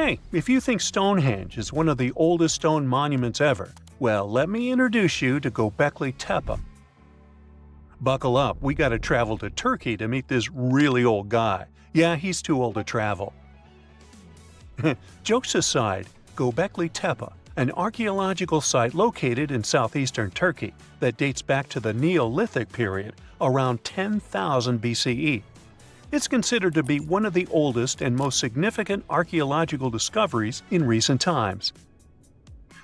Hey, if you think Stonehenge is one of the oldest stone monuments ever, well, let me introduce you to Göbekli Tepe. Buckle up, we gotta travel to Turkey to meet this really old guy. Yeah, he's too old to travel. Jokes aside, Göbekli Tepe, an archaeological site located in southeastern Turkey that dates back to the Neolithic period, around 10,000 BCE. It's considered to be one of the oldest and most significant archaeological discoveries in recent times.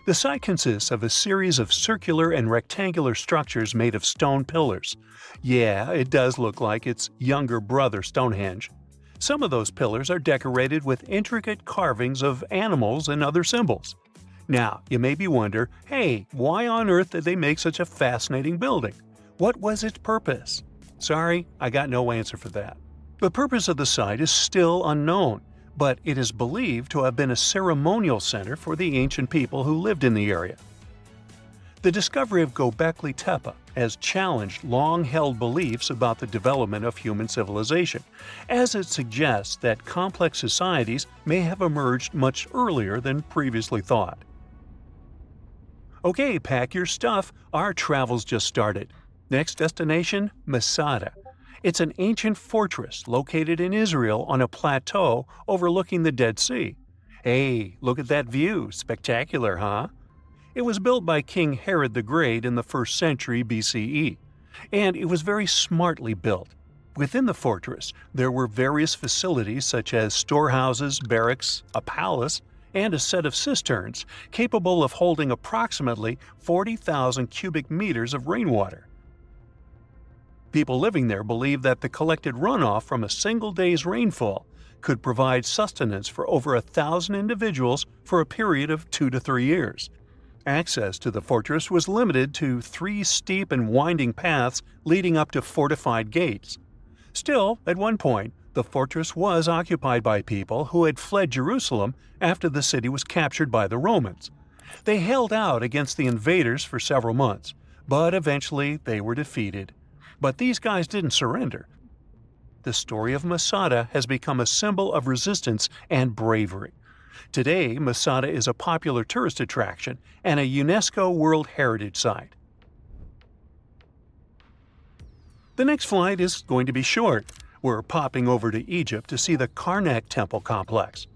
The site consists of a series of circular and rectangular structures made of stone pillars. Yeah, it does look like its younger brother Stonehenge. Some of those pillars are decorated with intricate carvings of animals and other symbols. Now, you maybe wonder, hey, why on earth did they make such a fascinating building? What was its purpose? Sorry, I got no answer for that. The purpose of the site is still unknown, but it is believed to have been a ceremonial center for the ancient people who lived in the area. The discovery of Göbekli Tepe has challenged long-held beliefs about the development of human civilization, as it suggests that complex societies may have emerged much earlier than previously thought. Okay, pack your stuff, our travel's just started. Next destination, Masada. It's an ancient fortress located in Israel on a plateau overlooking the Dead Sea. Hey, look at that view, spectacular, huh? It was built by King Herod the Great in the 1st century BCE, and it was very smartly built. Within the fortress, there were various facilities such as storehouses, barracks, a palace, and a set of cisterns capable of holding approximately 40,000 cubic meters of rainwater. People living there believed that the collected runoff from a single day's rainfall could provide sustenance for over 1,000 individuals for a period of 2 to 3 years. Access to the fortress was limited to 3 steep and winding paths leading up to fortified gates. Still, at one point, the fortress was occupied by people who had fled Jerusalem after the city was captured by the Romans. They held out against the invaders for several months, but eventually they were defeated. But these guys didn't surrender. The story of Masada has become a symbol of resistance and bravery. Today, Masada is a popular tourist attraction and a UNESCO World Heritage Site. The next flight is going to be short. We're popping over to Egypt to see the Karnak Temple Complex.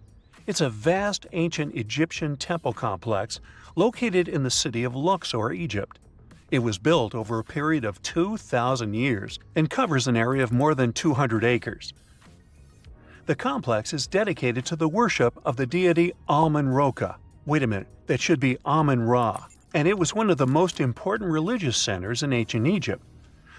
It's a vast ancient Egyptian temple complex located in the city of Luxor, Egypt. It was built over a period of 2,000 years and covers an area of more than 200 acres. The complex is dedicated to the worship of the deity Amun-Ra. Wait a minute, that should be Amun-Ra, and it was one of the most important religious centers in ancient Egypt.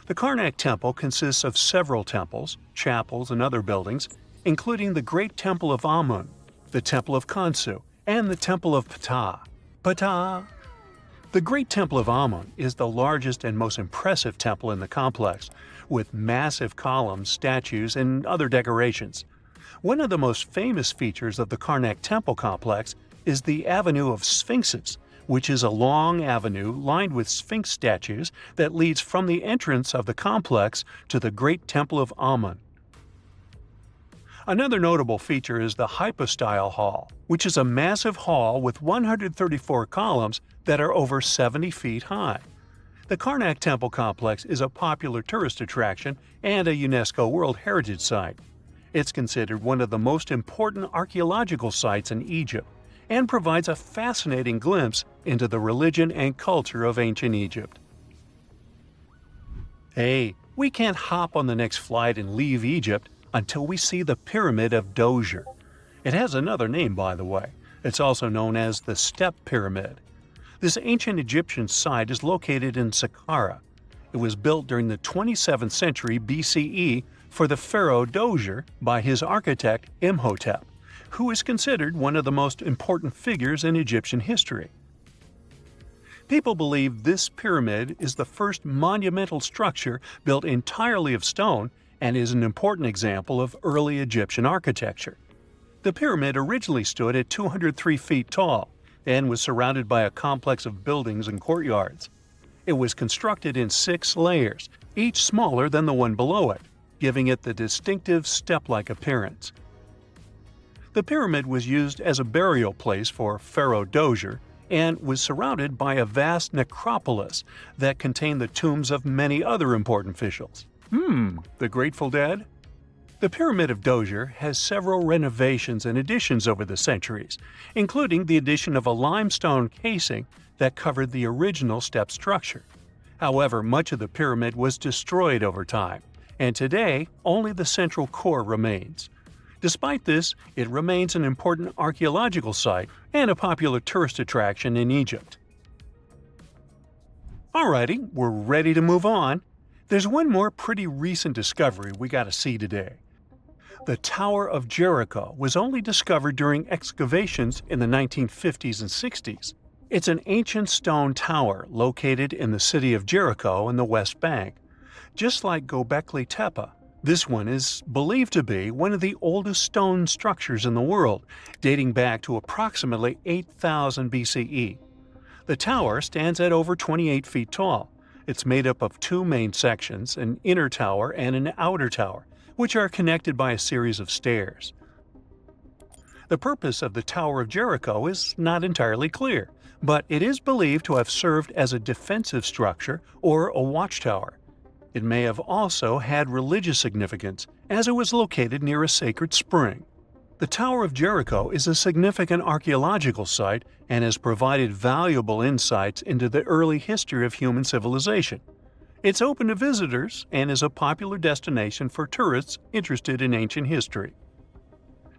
The Karnak Temple consists of several temples, chapels, and other buildings, including the Great Temple of Amun, the Temple of Khonsu, and the Temple of Ptah. Ptah! The Great Temple of Amun is the largest and most impressive temple in the complex, with massive columns, statues, and other decorations. One of the most famous features of the Karnak Temple complex is the Avenue of Sphinxes, which is a long avenue lined with Sphinx statues that leads from the entrance of the complex to the Great Temple of Amun. Another notable feature is the Hypostyle Hall, which is a massive hall with 134 columns that are over 70 feet high. The Karnak Temple complex is a popular tourist attraction and a UNESCO World Heritage Site. It's considered one of the most important archaeological sites in Egypt and provides a fascinating glimpse into the religion and culture of ancient Egypt. Hey, we can't hop on the next flight and leave Egypt until we see the Pyramid of Djoser. It has another name, by the way. It's also known as the Step Pyramid. This ancient Egyptian site is located in Saqqara. It was built during the 27th century BCE for the pharaoh Djoser by his architect Imhotep, who is considered one of the most important figures in Egyptian history. People believe this pyramid is the first monumental structure built entirely of stone and is an important example of early Egyptian architecture. The pyramid originally stood at 203 feet tall and was surrounded by a complex of buildings and courtyards. It was constructed in 6 layers, each smaller than the one below it, giving it the distinctive step-like appearance. The pyramid was used as a burial place for Pharaoh Djoser and was surrounded by a vast necropolis that contained the tombs of many other important officials. The Grateful Dead? The Pyramid of Djoser has several renovations and additions over the centuries, including the addition of a limestone casing that covered the original step structure. However, much of the pyramid was destroyed over time, and today only the central core remains. Despite this, it remains an important archaeological site and a popular tourist attraction in Egypt. Alrighty, we're ready to move on. There's one more pretty recent discovery we gotta see today. The Tower of Jericho was only discovered during excavations in the 1950s and 60s. It's an ancient stone tower located in the city of Jericho in the West Bank. Just like Göbekli Tepe, this one is believed to be one of the oldest stone structures in the world, dating back to approximately 8000 BCE. The tower stands at over 28 feet tall. It's made up of two main sections, an inner tower and an outer tower, which are connected by a series of stairs. The purpose of the Tower of Jericho is not entirely clear, but it is believed to have served as a defensive structure or a watchtower. It may have also had religious significance, as it was located near a sacred spring. The Tower of Jericho is a significant archaeological site and has provided valuable insights into the early history of human civilization. It's open to visitors and is a popular destination for tourists interested in ancient history.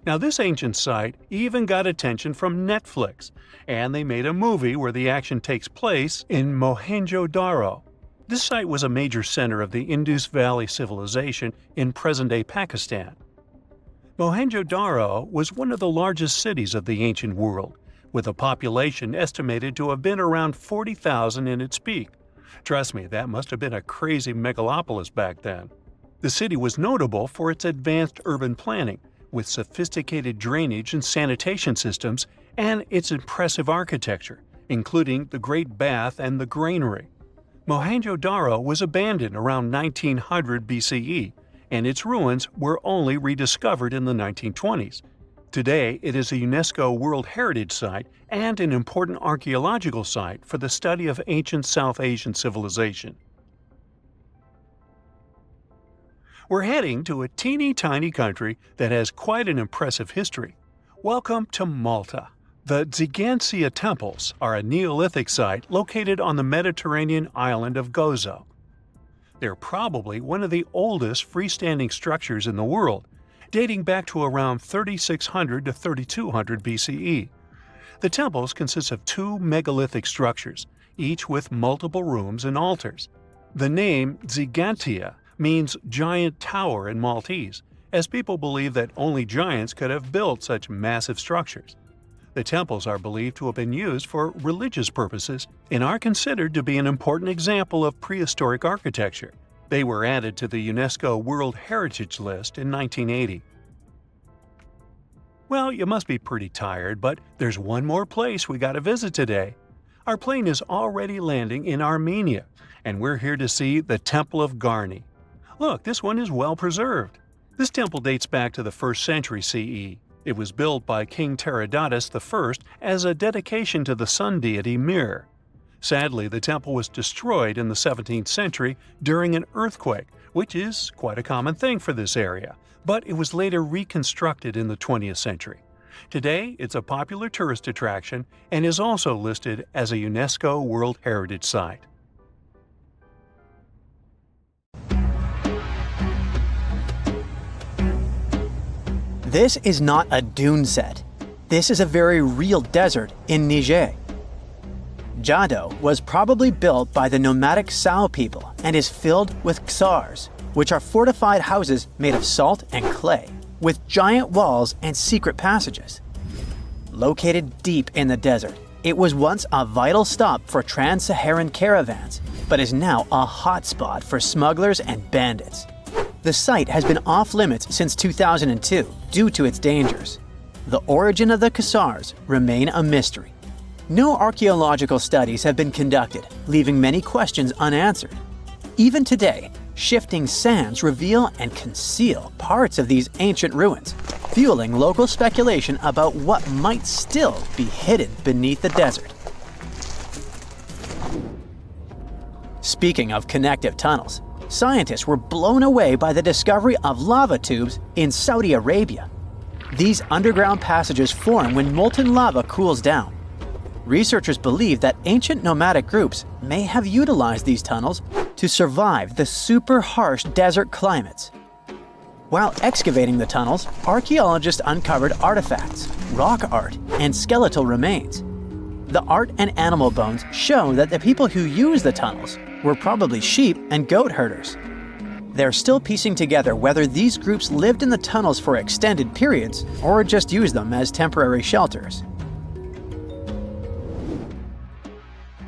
Now, this ancient site even got attention from Netflix, and they made a movie where the action takes place in Mohenjo-Daro. This site was a major center of the Indus Valley civilization in present-day Pakistan. Mohenjo-Daro was one of the largest cities of the ancient world, with a population estimated to have been around 40,000 in its peak. Trust me, that must have been a crazy megalopolis back then. The city was notable for its advanced urban planning, with sophisticated drainage and sanitation systems, and its impressive architecture, including the Great Bath and the Granary. Mohenjo-Daro was abandoned around 1900 BCE, and its ruins were only rediscovered in the 1920s. Today, it is a UNESCO World Heritage Site and an important archaeological site for the study of ancient South Asian civilization. We're heading to a teeny-tiny country that has quite an impressive history. Welcome to Malta. The Ġgantija Temples are a Neolithic site located on the Mediterranean island of Gozo. They're probably one of the oldest freestanding structures in the world, dating back to around 3600 to 3200 BCE. The temples consist of two megalithic structures, each with multiple rooms and altars. The name Ġgantija means giant tower in Maltese, as people believe that only giants could have built such massive structures. The temples are believed to have been used for religious purposes and are considered to be an important example of prehistoric architecture. They were added to the UNESCO World Heritage List in 1980. Well, you must be pretty tired, but there's one more place we gotta visit today. Our plane is already landing in Armenia, and we're here to see the Temple of Garni. Look, this one is well preserved. This temple dates back to the 1st century CE. It was built by King Tiridates I as a dedication to the sun deity Mir. Sadly, the temple was destroyed in the 17th century during an earthquake, which is quite a common thing for this area, but it was later reconstructed in the 20th century. Today, it's a popular tourist attraction and is also listed as a UNESCO World Heritage Site. This is not a dune set. This is a very real desert in Niger. Djado was probably built by the nomadic Sao people and is filled with ksars, which are fortified houses made of salt and clay, with giant walls and secret passages. Located deep in the desert, it was once a vital stop for Trans-Saharan caravans, but is now a hotspot for smugglers and bandits. The site has been off-limits since 2002 due to its dangers. The origin of the ksars remain a mystery. No archaeological studies have been conducted, leaving many questions unanswered. Even today, shifting sands reveal and conceal parts of these ancient ruins. fueling local speculation about what might still be hidden beneath the desert. Speaking of connective tunnels, scientists were blown away by the discovery of lava tubes in Saudi Arabia. These underground passages form when molten lava cools down. Researchers believe that ancient nomadic groups may have utilized these tunnels to survive the super harsh desert climates. While excavating the tunnels, archaeologists uncovered artifacts, rock art, and skeletal remains. The art and animal bones show that the people who used the tunnels were probably sheep and goat herders. They're still piecing together whether these groups lived in the tunnels for extended periods or just used them as temporary shelters.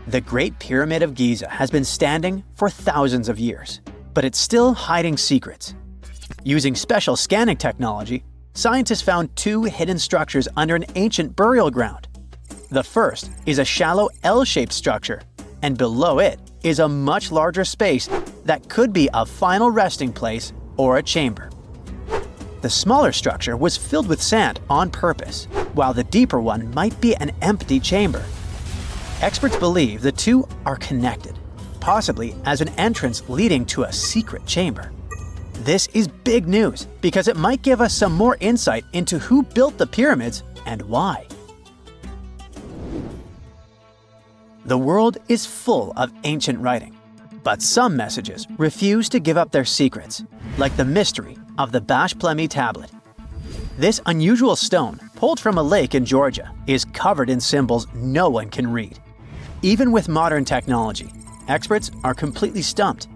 The Great Pyramid of Giza has been standing for thousands of years, but it's still hiding secrets. Using special scanning technology, scientists found two hidden structures under an ancient burial ground. The first is a shallow L-shaped structure, and below it is a much larger space that could be a final resting place or a chamber. The smaller structure was filled with sand on purpose, while the deeper one might be an empty chamber. Experts believe the two are connected, possibly as an entrance leading to a secret chamber. This is big news because it might give us some more insight into who built the pyramids and why. The world is full of ancient writing, but some messages refuse to give up their secrets, like the mystery of the plemy tablet. This unusual stone, pulled from a lake in Georgia, is covered in symbols no one can read. Even with modern technology, experts are completely stumped.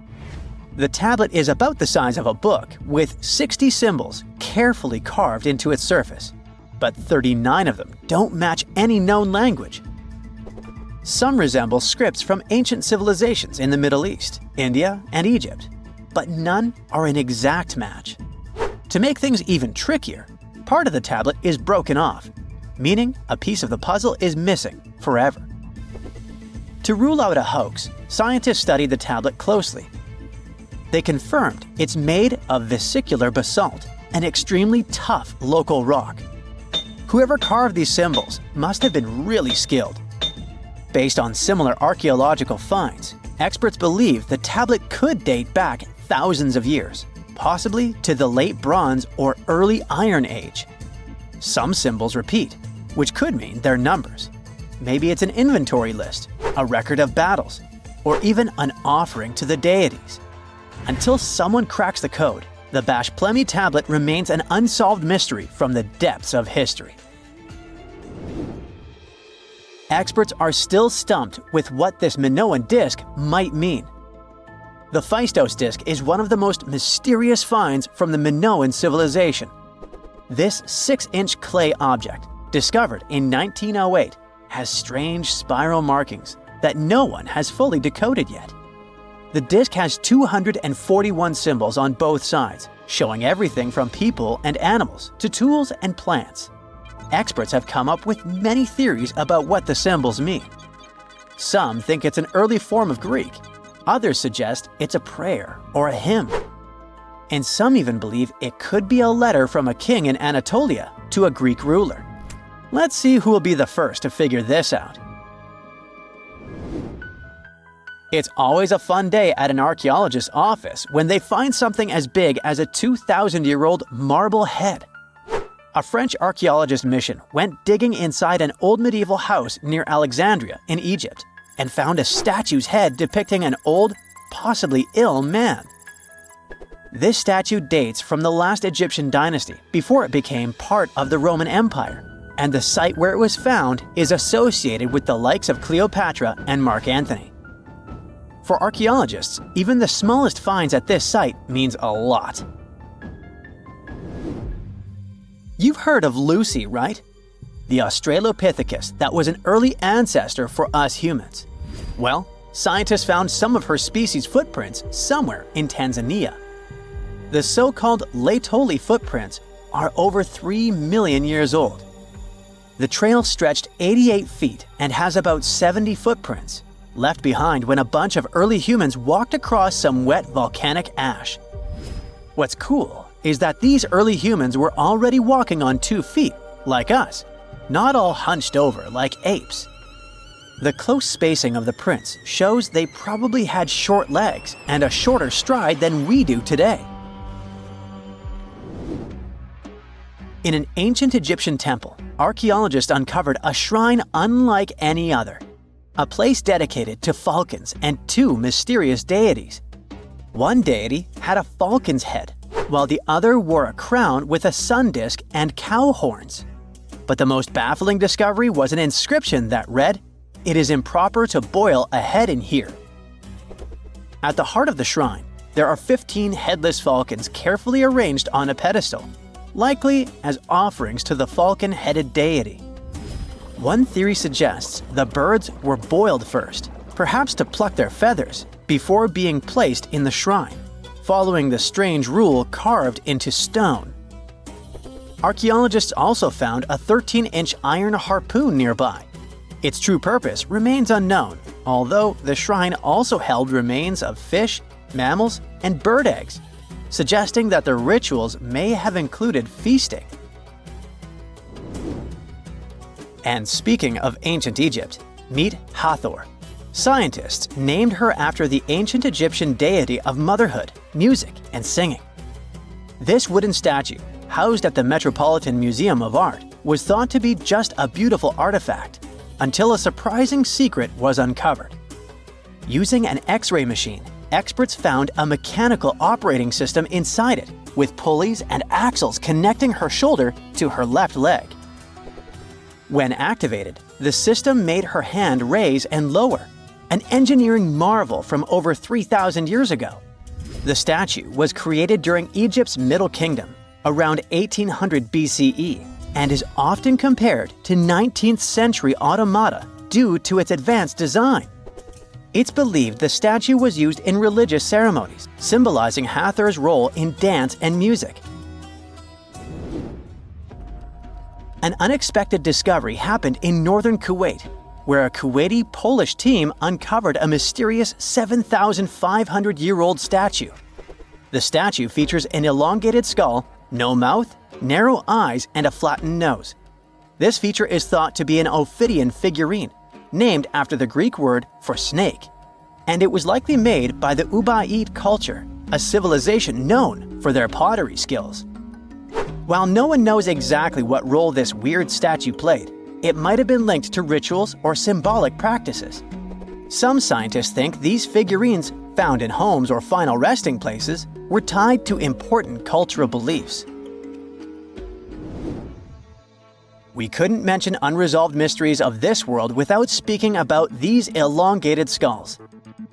The tablet is about the size of a book, with 60 symbols carefully carved into its surface, but 39 of them don't match any known language. Some resemble scripts from ancient civilizations in the Middle East, India, and Egypt, but none are an exact match. To make things even trickier, part of the tablet is broken off, meaning a piece of the puzzle is missing forever. To rule out a hoax, scientists studied the tablet closely. They confirmed it's made of vesicular basalt, an extremely tough local rock. Whoever carved these symbols must have been really skilled. Based on similar archaeological finds, experts believe the tablet could date back thousands of years, possibly to the late Bronze or early Iron Age. Some symbols repeat, which could mean they're numbers. Maybe it's an inventory list, a record of battles, or even an offering to the deities. Until someone cracks the code, the plemy tablet remains an unsolved mystery from the depths of history. Experts are still stumped with what this Minoan disc might mean. The Phaistos Disc is one of the most mysterious finds from the Minoan civilization. This 6-inch clay object, discovered in 1908, has strange spiral markings that no one has fully decoded yet. The disc has 241 symbols on both sides, showing everything from people and animals to tools and plants. Experts have come up with many theories about what the symbols mean. Some think it's an early form of Greek. Others suggest it's a prayer or a hymn. And some even believe it could be a letter from a king in Anatolia to a Greek ruler. Let's see who will be the first to figure this out. It's always a fun day at an archaeologist's office when they find something as big as a 2,000-year-old marble head. A French archaeologist mission went digging inside an old medieval house near Alexandria in Egypt and found a statue's head depicting an old, possibly ill man. This statue dates from the last Egyptian dynasty before it became part of the Roman Empire, and the site where it was found is associated with the likes of Cleopatra and Mark Antony. For archaeologists, even the smallest finds at this site means a lot. You've heard of Lucy, right? The Australopithecus that was an early ancestor for us humans. Well, scientists found some of her species' footprints somewhere in Tanzania. The so-called Laetoli footprints are over 3 million years old. The trail stretched 88 feet and has about 70 footprints, left behind when a bunch of early humans walked across some wet volcanic ash. What's cool is that these early humans were already walking on 2 feet, like us, not all hunched over like apes. The close spacing of the prints shows they probably had short legs and a shorter stride than we do today. In an ancient Egyptian temple, archaeologists uncovered a shrine unlike any other, a place dedicated to falcons and 2 mysterious deities. One deity had a falcon's head, while the other wore a crown with a sun disk and cow horns. But the most baffling discovery was an inscription that read, "It is improper to boil a head in here." At the heart of the shrine, there are 15 headless falcons carefully arranged on a pedestal, likely as offerings to the falcon-headed deity. One theory suggests the birds were boiled first, perhaps to pluck their feathers, before being placed in the shrine, following the strange rule carved into stone. Archaeologists also found a 13-inch iron harpoon nearby. Its true purpose remains unknown, although the shrine also held remains of fish, mammals, and bird eggs, suggesting that the rituals may have included feasting. And speaking of ancient Egypt, meet Hathor. Scientists named her after the ancient Egyptian deity of motherhood, music, and singing. This wooden statue, housed at the Metropolitan Museum of Art, was thought to be just a beautiful artifact, until a surprising secret was uncovered. Using an X-ray machine, experts found a mechanical operating system inside it, with pulleys and axles connecting her shoulder to her left leg. When activated, the system made her hand raise and lower, an engineering marvel from over 3,000 years ago. The statue was created during Egypt's Middle Kingdom, around 1800 BCE, and is often compared to 19th century automata due to its advanced design. It's believed the statue was used in religious ceremonies, symbolizing Hathor's role in dance and music. An unexpected discovery happened in northern Kuwait, where a Kuwaiti-Polish team uncovered a mysterious 7,500-year-old statue. The statue features an elongated skull, no mouth, narrow eyes, and a flattened nose. This feature is thought to be an Ophidian figurine, named after the Greek word for snake, and it was likely made by the Ubaid culture, a civilization known for their pottery skills. While no one knows exactly what role this weird statue played, it might have been linked to rituals or symbolic practices. Some scientists think these figurines, found in homes or final resting places, were tied to important cultural beliefs. We couldn't mention unresolved mysteries of this world without speaking about these elongated skulls.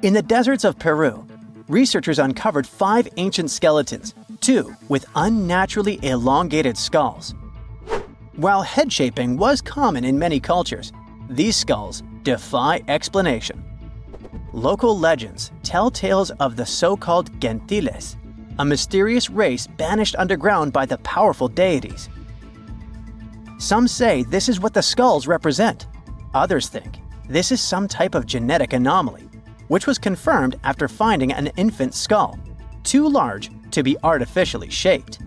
In the deserts of Peru, researchers uncovered 5 ancient skeletons, 2 with unnaturally elongated skulls. While head shaping was common in many cultures, these skulls defy explanation. Local legends tell tales of the so-called Gentiles, a mysterious race banished underground by the powerful deities. Some say this is what the skulls represent. Others think this is some type of genetic anomaly, which was confirmed after finding an infant skull, too large to be artificially shaped.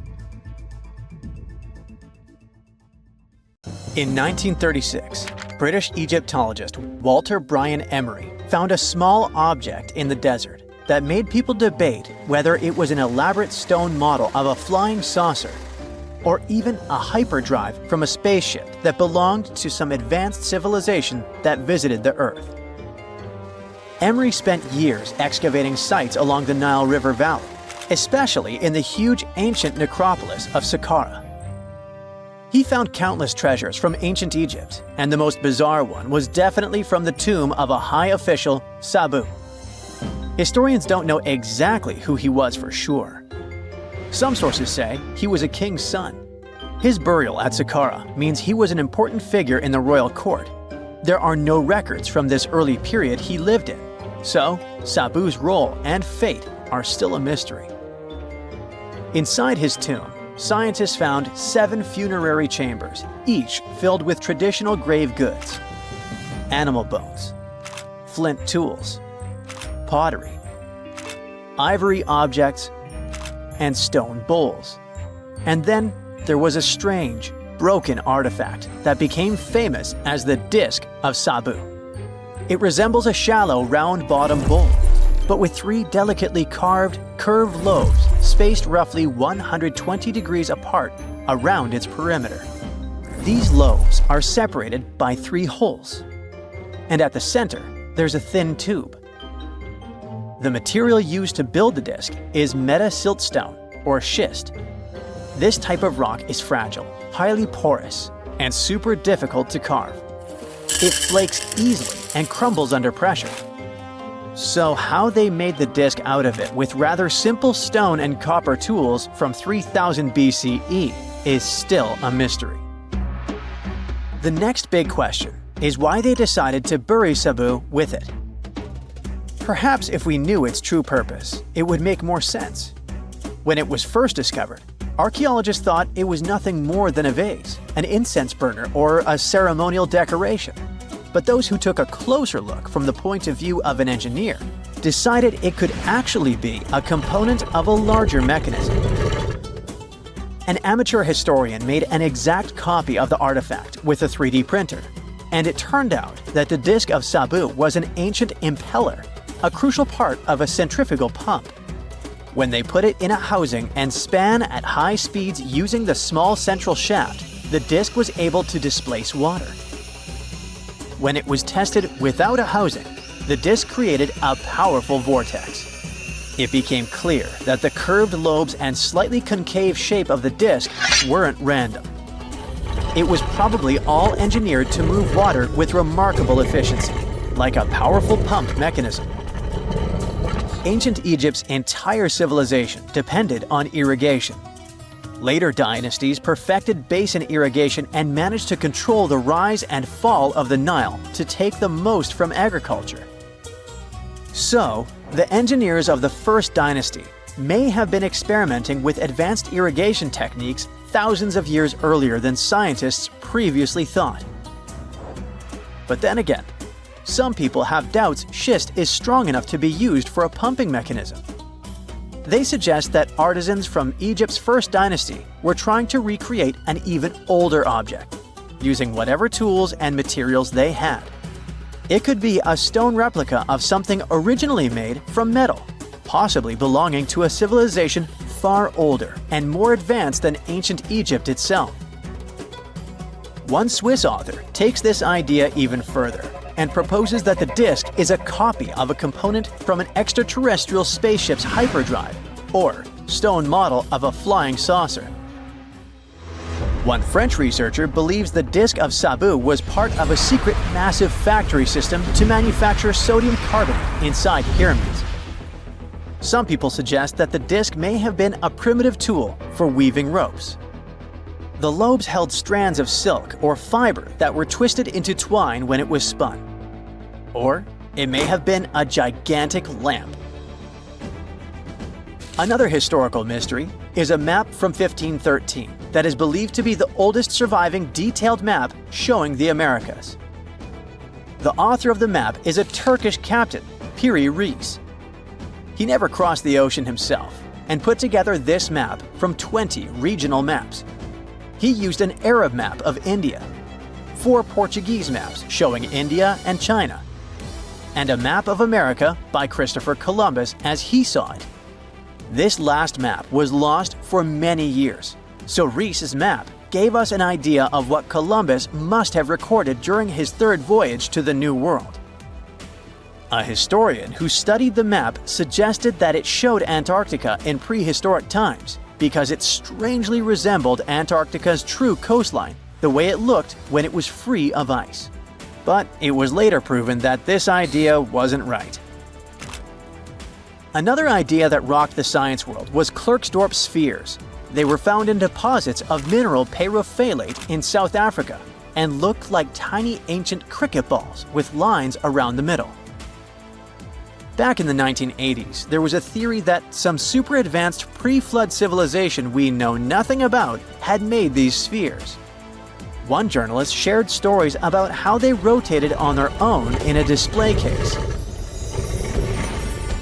In 1936, British Egyptologist Walter Bryan Emery found a small object in the desert that made people debate whether it was an elaborate stone model of a flying saucer or even a hyperdrive from a spaceship that belonged to some advanced civilization that visited the Earth. Emery spent years excavating sites along the Nile River Valley, especially in the huge ancient necropolis of Saqqara. He found countless treasures from ancient Egypt, and the most bizarre one was definitely from the tomb of a high official, Sabu. Historians don't know exactly who he was for sure. Some sources say he was a king's son. His burial at Saqqara means he was an important figure in the royal court. There are no records from this early period he lived in, so Sabu's role and fate are still a mystery. Inside his tomb, scientists found 7 funerary chambers, each filled with traditional grave goods: animal bones, flint tools, pottery, ivory objects, and stone bowls. And then there was a strange, broken artifact that became famous as the Disc of Sabu. It resembles a shallow, round-bottomed bowl, but with 3 delicately carved, curved lobes spaced roughly 120 degrees apart around its perimeter. These lobes are separated by 3 holes, and at the center, there's a thin tube. The material used to build the disc is meta-siltstone, or schist. This type of rock is fragile, highly porous, and super difficult to carve. It flakes easily and crumbles under pressure. So how they made the disc out of it with rather simple stone and copper tools from 3000 BCE is still a mystery. The next big question is why they decided to bury Sabu with it. Perhaps if we knew its true purpose, it would make more sense. When it was first discovered, archaeologists thought it was nothing more than a vase, an incense burner, or a ceremonial decoration. But those who took a closer look from the point of view of an engineer decided it could actually be a component of a larger mechanism. An amateur historian made an exact copy of the artifact with a 3D printer, and it turned out that the Disc of Sabu was an ancient impeller, a crucial part of a centrifugal pump. When they put it in a housing and span at high speeds using the small central shaft, the disc was able to displace water. When it was tested without a housing, the disc created a powerful vortex. It became clear that the curved lobes and slightly concave shape of the disc weren't random. It was probably all engineered to move water with remarkable efficiency, like a powerful pump mechanism. Ancient Egypt's entire civilization depended on irrigation. Later dynasties perfected basin irrigation and managed to control the rise and fall of the Nile to take the most from agriculture. So, the engineers of the first dynasty may have been experimenting with advanced irrigation techniques thousands of years earlier than scientists previously thought. But then again, some people have doubts schist is strong enough to be used for a pumping mechanism. They suggest that artisans from Egypt's first dynasty were trying to recreate an even older object, using whatever tools and materials they had. It could be a stone replica of something originally made from metal, possibly belonging to a civilization far older and more advanced than ancient Egypt itself. One Swiss author takes this idea even further and proposes that the disc is a copy of a component from an extraterrestrial spaceship's hyperdrive, or stone model of a flying saucer. One French researcher believes the Disc of Sabu was part of a secret massive factory system to manufacture sodium carbonate inside pyramids. Some people suggest that the disc may have been a primitive tool for weaving ropes. The lobes held strands of silk or fiber that were twisted into twine when it was spun. Or it may have been a gigantic lamp. Another historical mystery is a map from 1513 that is believed to be the oldest surviving detailed map showing the Americas. The author of the map is a Turkish captain, Piri Reis. He never crossed the ocean himself and put together this map from 20 regional maps. He used an Arab map of India, 4 Portuguese maps showing India and China, and a map of America by Christopher Columbus as he saw it. This last map was lost for many years, so Reis's map gave us an idea of what Columbus must have recorded during his 3rd voyage to the New World. A historian who studied the map suggested that it showed Antarctica in prehistoric times because it strangely resembled Antarctica's true coastline, the way it looked when it was free of ice. But it was later proven that this idea wasn't right. Another idea that rocked the science world was Klerksdorp spheres. They were found in deposits of mineral pyrophyllite in South Africa and looked like tiny ancient cricket balls with lines around the middle. Back in the 1980s, there was a theory that some super advanced pre-flood civilization we know nothing about had made these spheres. One journalist shared stories about how they rotated on their own in a display case.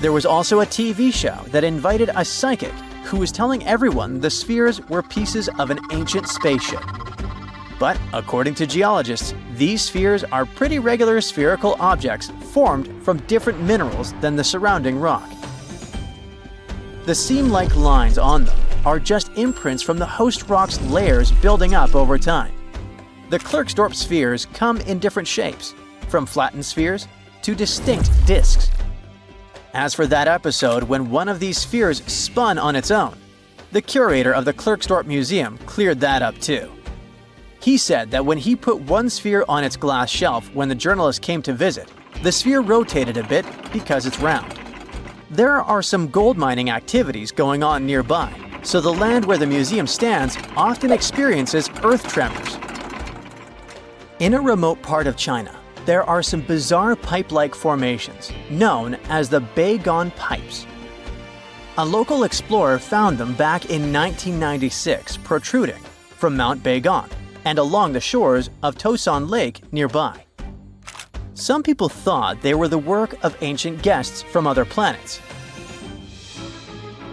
There was also a TV show that invited a psychic who was telling everyone the spheres were pieces of an ancient spaceship. But according to geologists, these spheres are pretty regular spherical objects formed from different minerals than the surrounding rock. The seam-like lines on them are just imprints from the host rock's layers building up over time. The Klerksdorp spheres come in different shapes, from flattened spheres to distinct discs. As for that episode when one of these spheres spun on its own, the curator of the Klerksdorp Museum cleared that up too. He said that when he put one sphere on its glass shelf when the journalist came to visit, the sphere rotated a bit because it's round. There are some gold mining activities going on nearby, so the land where the museum stands often experiences earth tremors. In a remote part of China, there are some bizarre pipe-like formations known as the Beigon Pipes. A local explorer found them back in 1996 protruding from Mount Beigon and along the shores of Tosan Lake nearby. Some people thought they were the work of ancient guests from other planets.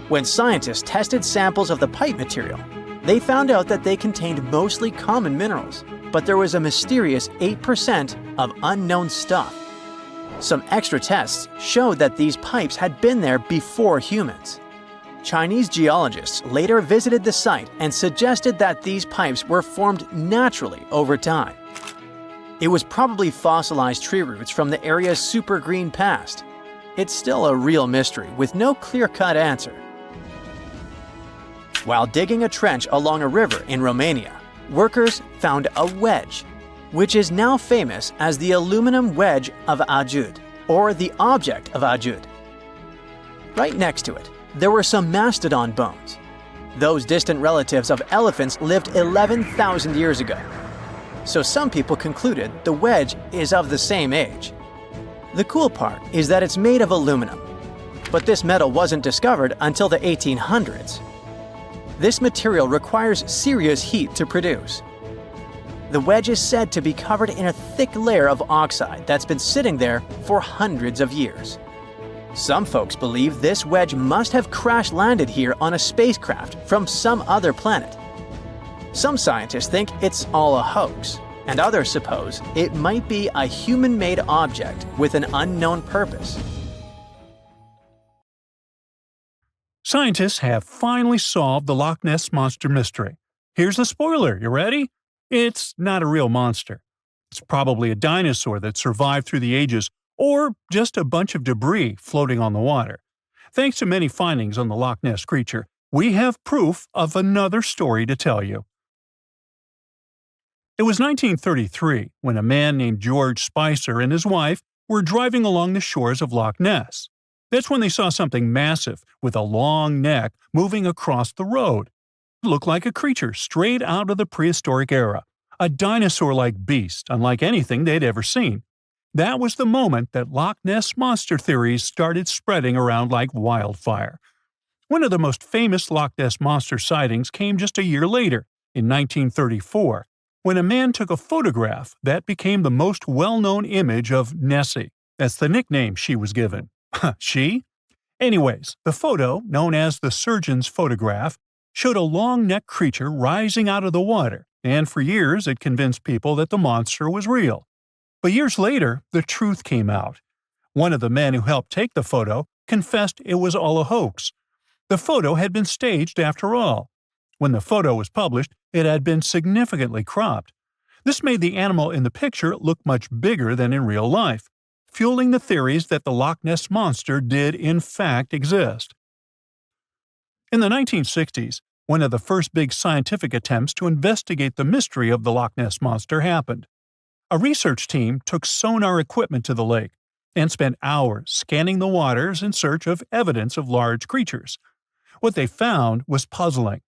When scientists tested samples of the pipe material, they found out that they contained mostly common minerals, but there was a mysterious 8% of unknown stuff. Some extra tests showed that these pipes had been there before humans. Chinese geologists later visited the site and suggested that these pipes were formed naturally over time. It was probably fossilized tree roots from the area's super green past. It's still a real mystery with no clear-cut answer. While digging a trench along a river in Romania, workers found a wedge, which is now famous as the aluminum wedge of Ajud, or the object of Ajud. Right next to it, there were some mastodon bones. Those distant relatives of elephants lived 11,000 years ago. So some people concluded the wedge is of the same age. The cool part is that it's made of aluminum, but this metal wasn't discovered until the 1800s. This material requires serious heat to produce. The wedge is said to be covered in a thick layer of oxide that's been sitting there for hundreds of years. Some folks believe this wedge must have crash-landed here on a spacecraft from some other planet. Some scientists think it's all a hoax, and others suppose it might be a human-made object with an unknown purpose. Scientists have finally solved the Loch Ness Monster mystery. Here's the spoiler, you ready? It's not a real monster. It's probably a dinosaur that survived through the ages, or just a bunch of debris floating on the water. Thanks to many findings on the Loch Ness creature, we have proof of another story to tell you. It was 1933 when a man named George Spicer and his wife were driving along the shores of Loch Ness. That's when they saw something massive with a long neck moving across the road. It looked like a creature straight out of the prehistoric era, a dinosaur-like beast unlike anything they'd ever seen. That was the moment that Loch Ness monster theories started spreading around like wildfire. One of the most famous Loch Ness monster sightings came just a year later, in 1934, when a man took a photograph that became the most well-known image of Nessie. That's the nickname she was given. She? Anyways, the photo, known as the surgeon's photograph, showed a long-necked creature rising out of the water, and for years it convinced people that the monster was real. But years later, the truth came out. One of the men who helped take the photo confessed it was all a hoax. The photo had been staged after all. When the photo was published, it had been significantly cropped. This made the animal in the picture look much bigger than in real life, fueling the theories that the Loch Ness Monster did in fact exist. In the 1960s, one of the first big scientific attempts to investigate the mystery of the Loch Ness Monster happened. A research team took sonar equipment to the lake and spent hours scanning the waters in search of evidence of large creatures. What they found was puzzling.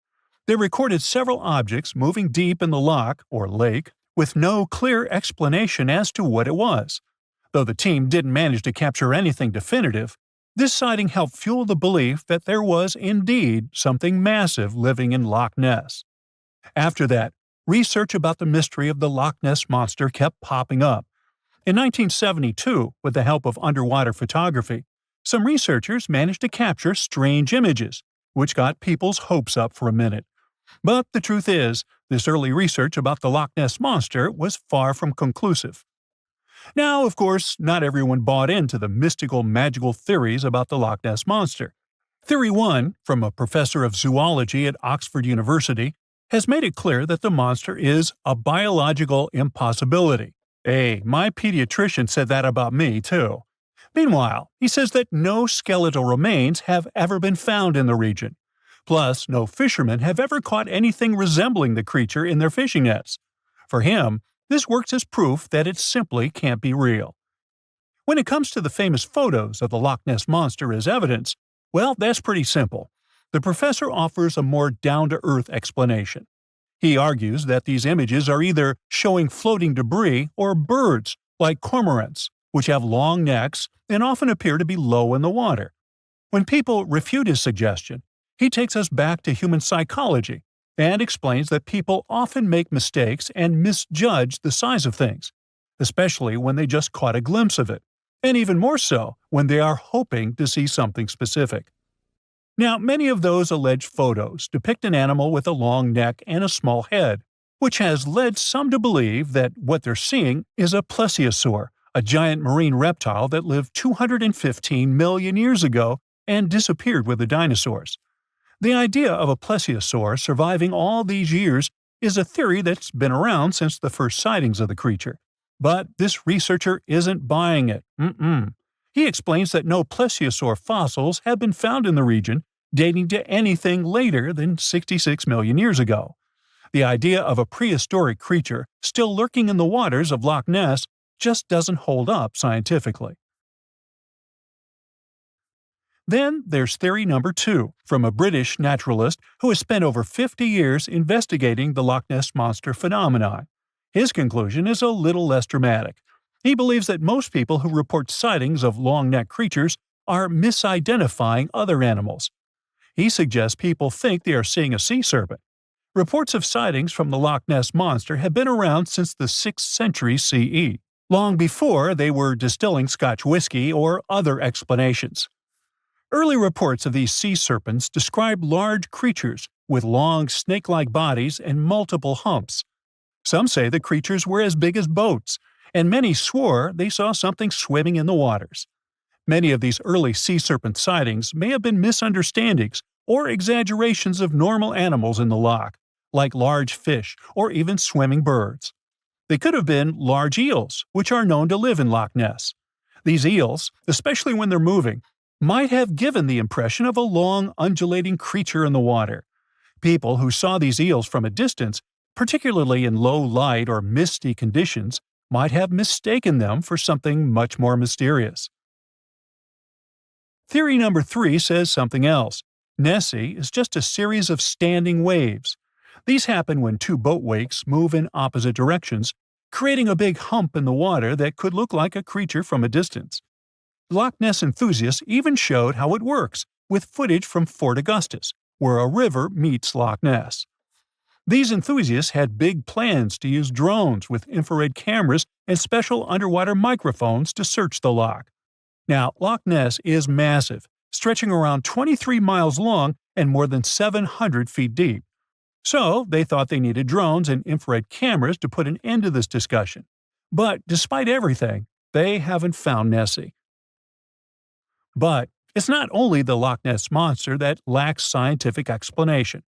They recorded several objects moving deep in the loch, or lake, with no clear explanation as to what it was. Though the team didn't manage to capture anything definitive, this sighting helped fuel the belief that there was indeed something massive living in Loch Ness. After that, research about the mystery of the Loch Ness Monster kept popping up. In 1972, with the help of underwater photography, some researchers managed to capture strange images, which got people's hopes up for a minute. But the truth is, this early research about the Loch Ness Monster was far from conclusive. Now, of course, not everyone bought into the mystical, magical theories about the Loch Ness Monster. Theory 1, from a professor of zoology at Oxford University, has made it clear that the monster is a biological impossibility. Hey, my pediatrician said that about me, too. Meanwhile, he says that no skeletal remains have ever been found in the region. Plus, no fishermen have ever caught anything resembling the creature in their fishing nets. For him, this works as proof that it simply can't be real. When it comes to the famous photos of the Loch Ness Monster as evidence, well, that's pretty simple. The professor offers a more down-to-earth explanation. He argues that these images are either showing floating debris or birds, like cormorants, which have long necks and often appear to be low in the water. When people refute his suggestion, he takes us back to human psychology and explains that people often make mistakes and misjudge the size of things, especially when they just caught a glimpse of it, and even more so when they are hoping to see something specific. Now, many of those alleged photos depict an animal with a long neck and a small head, which has led some to believe that what they're seeing is a plesiosaur, a giant marine reptile that lived 215 million years ago and disappeared with the dinosaurs. The idea of a plesiosaur surviving all these years is a theory that's been around since the first sightings of the creature. But this researcher isn't buying it. He explains that no plesiosaur fossils have been found in the region dating to anything later than 66 million years ago. The idea of a prehistoric creature still lurking in the waters of Loch Ness just doesn't hold up scientifically. Then there's theory number 2, from a British naturalist who has spent over 50 years investigating the Loch Ness Monster phenomenon. His conclusion is a little less dramatic. He believes that most people who report sightings of long-necked creatures are misidentifying other animals. He suggests people think they are seeing a sea serpent. Reports of sightings from the Loch Ness Monster have been around since the 6th century CE, long before they were distilling Scotch whiskey or other explanations. Early reports of these sea serpents describe large creatures with long snake-like bodies and multiple humps. Some say the creatures were as big as boats, and many swore they saw something swimming in the waters. Many of these early sea serpent sightings may have been misunderstandings or exaggerations of normal animals in the loch, like large fish or even swimming birds. They could have been large eels, which are known to live in Loch Ness. These eels, especially when they're moving, might have given the impression of a long, undulating creature in the water. People who saw these eels from a distance, particularly in low light or misty conditions, might have mistaken them for something much more mysterious. Theory number 3 says something else. Nessie is just a series of standing waves. These happen when two boat wakes move in opposite directions, creating a big hump in the water that could look like a creature from a distance. Loch Ness enthusiasts even showed how it works, with footage from Fort Augustus, where a river meets Loch Ness. These enthusiasts had big plans to use drones with infrared cameras and special underwater microphones to search the loch. Now, Loch Ness is massive, stretching around 23 miles long and more than 700 feet deep. So, they thought they needed drones and infrared cameras to put an end to this discussion. But despite everything, they haven't found Nessie. But it's not only the Loch Ness Monster that lacks scientific explanation.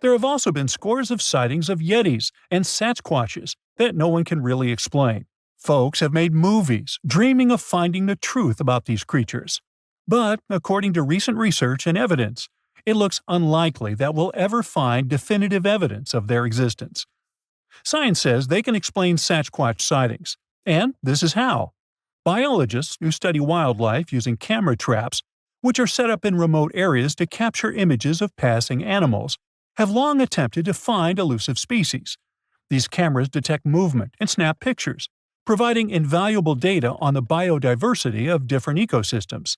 There have also been scores of sightings of Yetis and Sasquatches that no one can really explain. Folks have made movies, dreaming of finding the truth about these creatures. But, according to recent research and evidence, it looks unlikely that we'll ever find definitive evidence of their existence. Science says they can explain Sasquatch sightings, and this is how. Biologists who study wildlife using camera traps, which are set up in remote areas to capture images of passing animals, have long attempted to find elusive species. These cameras detect movement and snap pictures, providing invaluable data on the biodiversity of different ecosystems.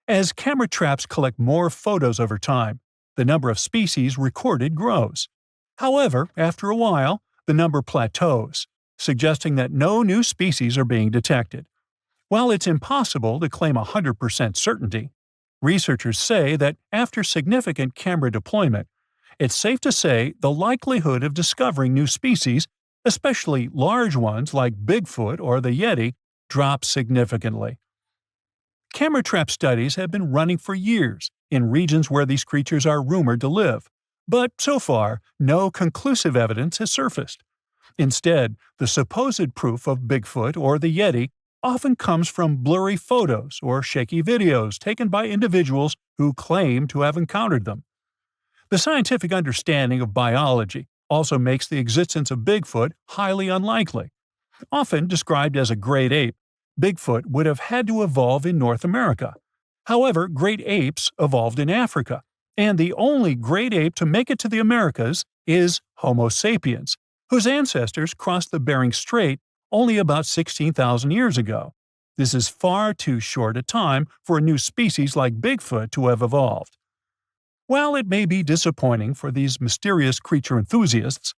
As camera traps collect more photos over time, the number of species recorded grows. However, after a while, the number plateaus, suggesting that no new species are being detected. While it's impossible to claim 100% certainty, Researchers say that after significant camera deployment, it's safe to say the likelihood of discovering new species, especially large ones like Bigfoot or the Yeti, drops significantly. Camera trap studies have been running for years in regions where these creatures are rumored to live, but so far, no conclusive evidence has surfaced. Instead, the supposed proof of Bigfoot or the Yeti often comes from blurry photos or shaky videos taken by individuals who claim to have encountered them. The scientific understanding of biology also makes the existence of Bigfoot highly unlikely. Often described as a great ape, Bigfoot would have had to evolve in North America. However, great apes evolved in Africa, and the only great ape to make it to the Americas is Homo sapiens, whose ancestors crossed the Bering Strait only about 16,000 years ago. This is far too short a time for a new species like Bigfoot to have evolved. While it may be disappointing for these mysterious creature enthusiasts,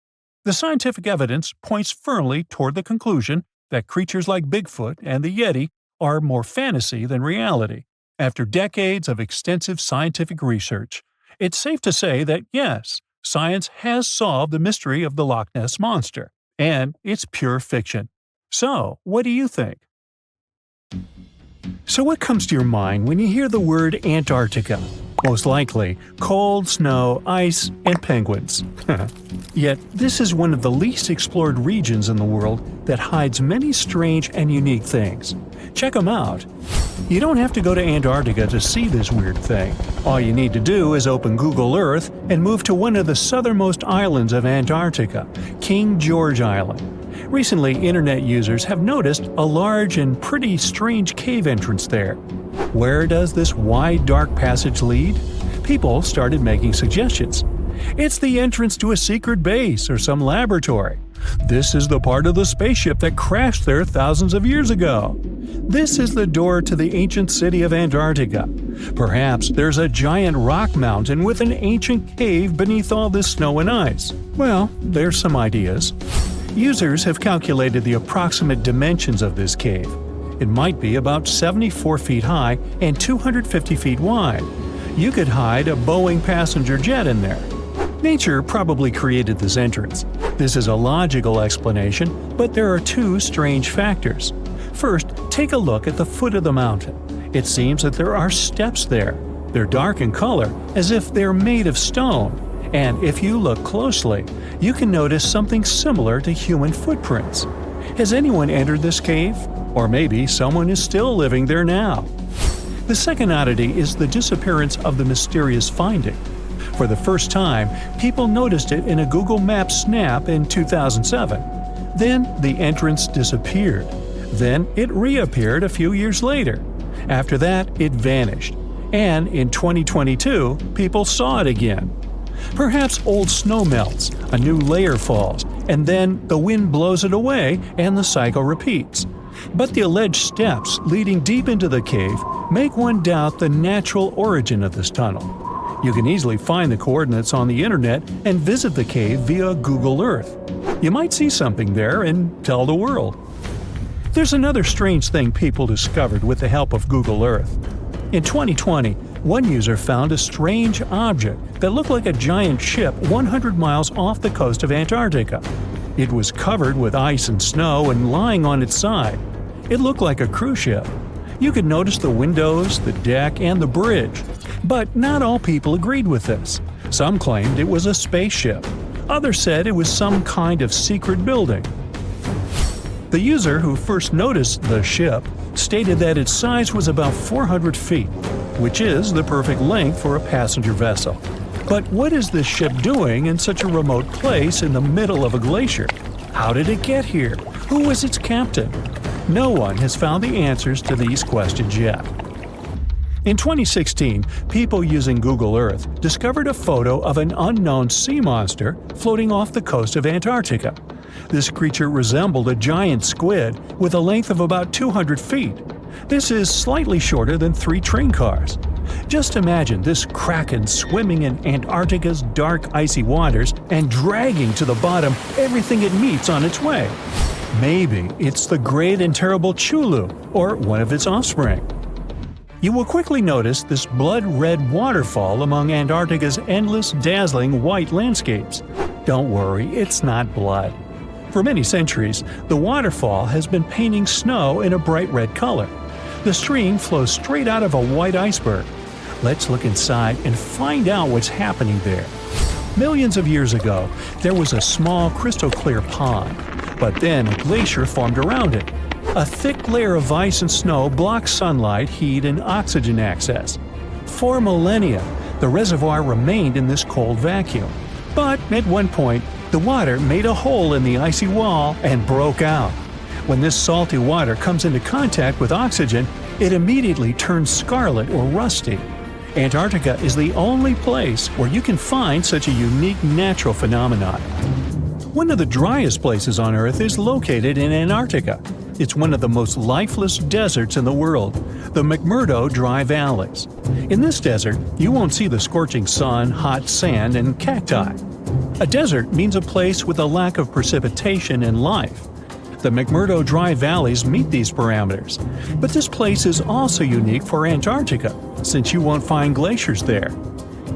the scientific evidence points firmly toward the conclusion that creatures like Bigfoot and the Yeti are more fantasy than reality. After decades of extensive scientific research, it's safe to say that yes, science has solved the mystery of the Loch Ness Monster, and it's pure fiction. So, what do you think? So what comes to your mind when you hear the word Antarctica? Most likely, cold, snow, ice, and penguins. Yet, this is one of the least explored regions in the world that hides many strange and unique things. Check them out. You don't have to go to Antarctica to see this weird thing. All you need to do is open Google Earth and move to one of the southernmost islands of Antarctica, King George Island. Recently, internet users have noticed a large and pretty strange cave entrance there. Where does this wide, dark passage lead? People started making suggestions. It's the entrance to a secret base or some laboratory. This is the part of the spaceship that crashed there thousands of years ago. This is the door to the ancient city of Antarctica. Perhaps there's a giant rock mountain with an ancient cave beneath all this snow and ice. Well, there's some ideas. Users have calculated the approximate dimensions of this cave. It might be about 74 feet high and 250 feet wide. You could hide a Boeing passenger jet in there. Nature probably created this entrance. This is a logical explanation, but there are two strange factors. First, take a look at the foot of the mountain. It seems that there are steps there. They're dark in color, as if they're made of stone. And if you look closely, you can notice something similar to human footprints. Has anyone entered this cave? Or maybe someone is still living there now. The second oddity is the disappearance of the mysterious finding. For the first time, people noticed it in a Google Maps snap in 2007. Then the entrance disappeared. Then it reappeared a few years later. After that, it vanished. And in 2022, people saw it again. Perhaps old snow melts, a new layer falls, and then the wind blows it away and the cycle repeats. But the alleged steps leading deep into the cave make one doubt the natural origin of this tunnel. You can easily find the coordinates on the internet and visit the cave via Google Earth. You might see something there and tell the world. There's another strange thing people discovered with the help of Google Earth. In 2020, one user found a strange object that looked like a giant ship 100 miles off the coast of Antarctica. It was covered with ice and snow and lying on its side. It looked like a cruise ship. You could notice the windows, the deck, and the bridge. But not all people agreed with this. Some claimed it was a spaceship. Others said it was some kind of secret building. The user who first noticed the ship stated that its size was about 400 feet, which is the perfect length for a passenger vessel. But what is this ship doing in such a remote place in the middle of a glacier? How did it get here? Who was its captain? No one has found the answers to these questions yet. In 2016, people using Google Earth discovered a photo of an unknown sea monster floating off the coast of Antarctica. This creature resembled a giant squid with a length of about 200 feet. This is slightly shorter than 3 train cars. Just imagine this kraken swimming in Antarctica's dark, icy waters and dragging to the bottom everything it meets on its way. Maybe it's the great and terrible Chulu, or one of its offspring. You will quickly notice this blood-red waterfall among Antarctica's endless, dazzling white landscapes. Don't worry, it's not blood. For many centuries, the waterfall has been painting snow in a bright red color. The stream flows straight out of a white iceberg. Let's look inside and find out what's happening there. Millions of years ago, there was a small crystal-clear pond, but then a glacier formed around it. A thick layer of ice and snow blocks sunlight, heat, and oxygen access. For millennia, the reservoir remained in this cold vacuum. But at one point, the water made a hole in the icy wall and broke out. When this salty water comes into contact with oxygen, it immediately turns scarlet or rusty. Antarctica is the only place where you can find such a unique natural phenomenon. One of the driest places on Earth is located in Antarctica. It's one of the most lifeless deserts in the world, the McMurdo Dry Valleys. In this desert, you won't see the scorching sun, hot sand, and cacti. A desert means a place with a lack of precipitation and life. The McMurdo Dry Valleys meet these parameters, but this place is also unique for Antarctica, since you won't find glaciers there.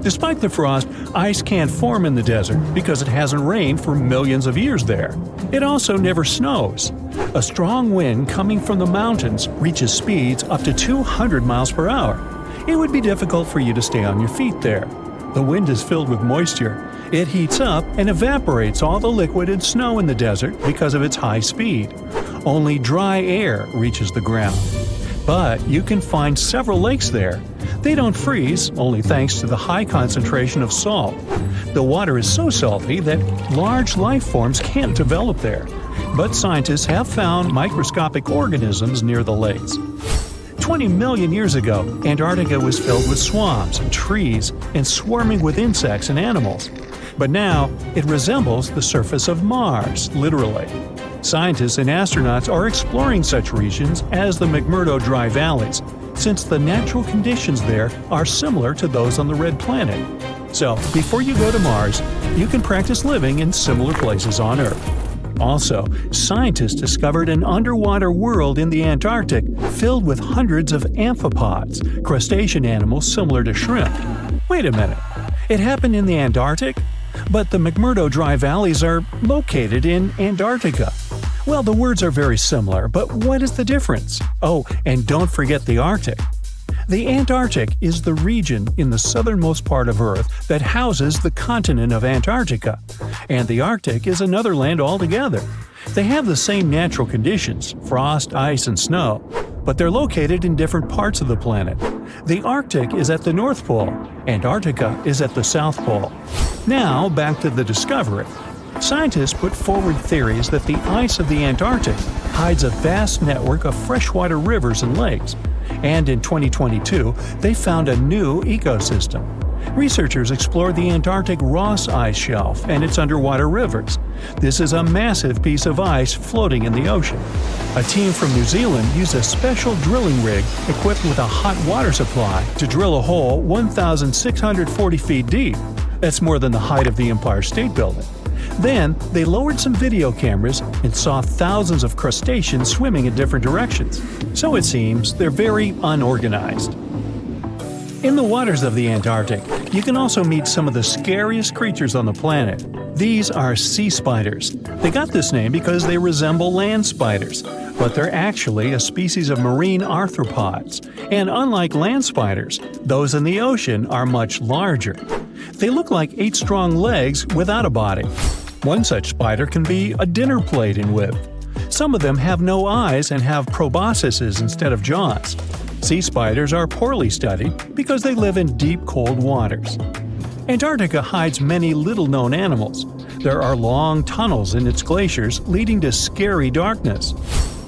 Despite the frost, ice can't form in the desert because it hasn't rained for millions of years there. It also never snows. A strong wind coming from the mountains reaches speeds up to 200 miles per hour. It would be difficult for you to stay on your feet there. The wind is filled with moisture. It heats up and evaporates all the liquid and snow in the desert because of its high speed. Only dry air reaches the ground. But you can find several lakes there. They don't freeze, only thanks to the high concentration of salt. The water is so salty that large life forms can't develop there. But scientists have found microscopic organisms near the lakes. 20 million years ago, Antarctica was filled with swamps, trees, and swarming with insects and animals. But now, it resembles the surface of Mars, literally. Scientists and astronauts are exploring such regions as the McMurdo Dry Valleys, since the natural conditions there are similar to those on the Red Planet. So, before you go to Mars, you can practice living in similar places on Earth. Also, scientists discovered an underwater world in the Antarctic filled with hundreds of amphipods, crustacean animals similar to shrimp. Wait a minute, it happened in the Antarctic? But the McMurdo Dry Valleys are located in Antarctica. Well, the words are very similar, but what is the difference? Oh, and don't forget the Arctic. The Antarctic is the region in the southernmost part of Earth that houses the continent of Antarctica, and the Arctic is another land altogether. They have the same natural conditions, frost, ice, and snow, but they're located in different parts of the planet. The Arctic is at the North Pole, Antarctica is at the South Pole. Now, back to the discovery. Scientists put forward theories that the ice of the Antarctic hides a vast network of freshwater rivers and lakes. And in 2022, they found a new ecosystem. Researchers explored the Antarctic Ross Ice Shelf and its underwater rivers. This is a massive piece of ice floating in the ocean. A team from New Zealand used a special drilling rig equipped with a hot water supply to drill a hole 1,640 feet deep. That's more than the height of the Empire State Building. Then, they lowered some video cameras and saw thousands of crustaceans swimming in different directions. So it seems they're very unorganized. In the waters of the Antarctic, you can also meet some of the scariest creatures on the planet. These are sea spiders. They got this name because they resemble land spiders, but they're actually a species of marine arthropods. And unlike land spiders, those in the ocean are much larger. They look like 8 strong legs without a body. One such spider can be a dinner plate in width. Some of them have no eyes and have proboscises instead of jaws. Sea spiders are poorly studied because they live in deep, cold waters. Antarctica hides many little-known animals. There are long tunnels in its glaciers leading to scary darkness.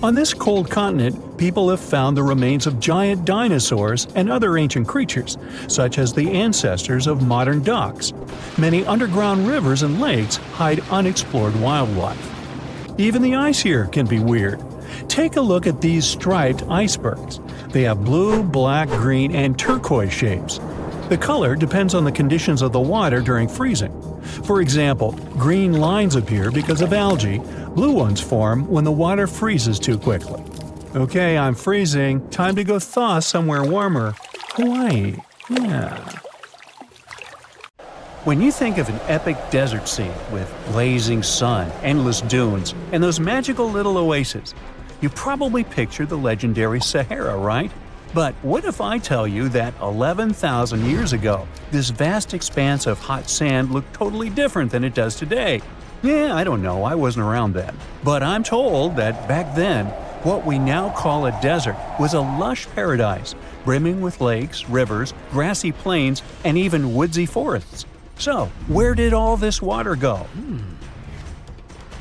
On this cold continent, people have found the remains of giant dinosaurs and other ancient creatures, such as the ancestors of modern ducks. Many underground rivers and lakes hide unexplored wildlife. Even the ice here can be weird. Take a look at these striped icebergs. They have blue, black, green, and turquoise shapes. The color depends on the conditions of the water during freezing. For example, green lines appear because of algae, blue ones form when the water freezes too quickly. Okay, I'm freezing. Time to go thaw somewhere warmer. Hawaii. Yeah. When you think of an epic desert scene with blazing sun, endless dunes, and those magical little oases, you probably picture the legendary Sahara, right? But what if I tell you that 11,000 years ago, this vast expanse of hot sand looked totally different than it does today? Yeah, I don't know, I wasn't around then. But I'm told that back then, what we now call a desert was a lush paradise, brimming with lakes, rivers, grassy plains, and even woodsy forests. So, where did all this water go?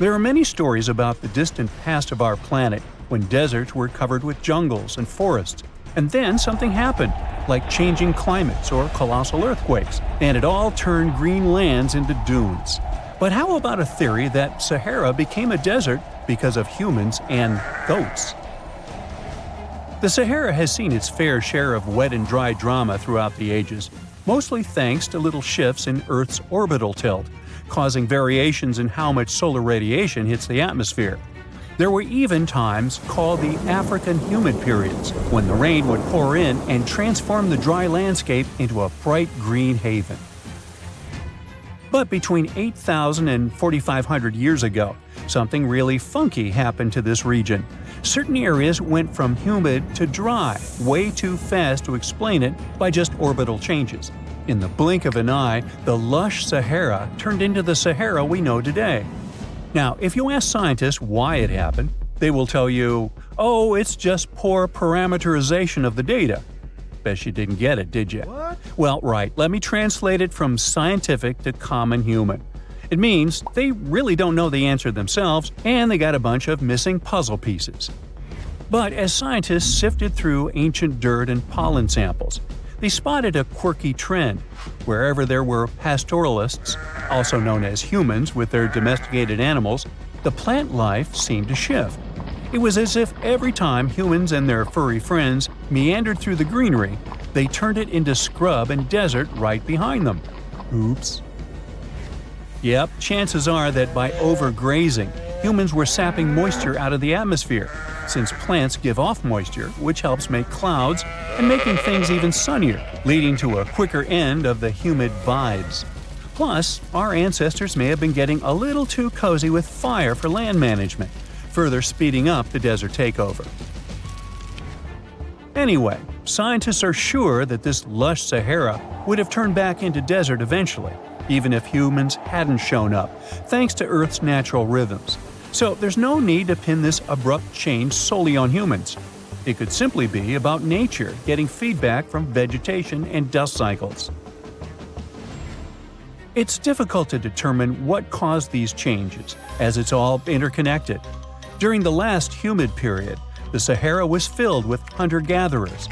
There are many stories about the distant past of our planet when deserts were covered with jungles and forests, and then something happened, like changing climates or colossal earthquakes, and it all turned green lands into dunes. But how about a theory that Sahara became a desert because of humans and goats? The Sahara has seen its fair share of wet and dry drama throughout the ages, mostly thanks to little shifts in Earth's orbital tilt, causing variations in how much solar radiation hits the atmosphere. There were even times called the African humid periods, when the rain would pour in and transform the dry landscape into a bright green haven. But between 8,000 and 4,500 years ago, something really funky happened to this region. Certain areas went from humid to dry, way too fast to explain it by just orbital changes. In the blink of an eye, the lush Sahara turned into the Sahara we know today. Now, if you ask scientists why it happened, they will tell you, oh, it's just poor parameterization of the data. Bet you didn't get it, did you? What? Well, right, let me translate it from scientific to common human. It means they really don't know the answer themselves, and they got a bunch of missing puzzle pieces. But as scientists sifted through ancient dirt and pollen samples, they spotted a quirky trend. Wherever there were pastoralists, also known as humans with their domesticated animals, the plant life seemed to shift. It was as if every time humans and their furry friends meandered through the greenery, they turned it into scrub and desert right behind them. Oops. Yep, chances are that by overgrazing, humans were sapping moisture out of the atmosphere, since plants give off moisture, which helps make clouds and making things even sunnier, leading to a quicker end of the humid vibes. Plus, our ancestors may have been getting a little too cozy with fire for land management, further speeding up the desert takeover. Anyway, scientists are sure that this lush Sahara would have turned back into desert eventually, even if humans hadn't shown up, thanks to Earth's natural rhythms. So there's no need to pin this abrupt change solely on humans. It could simply be about nature getting feedback from vegetation and dust cycles. It's difficult to determine what caused these changes, as it's all interconnected. During the last humid period, the Sahara was filled with hunter-gatherers.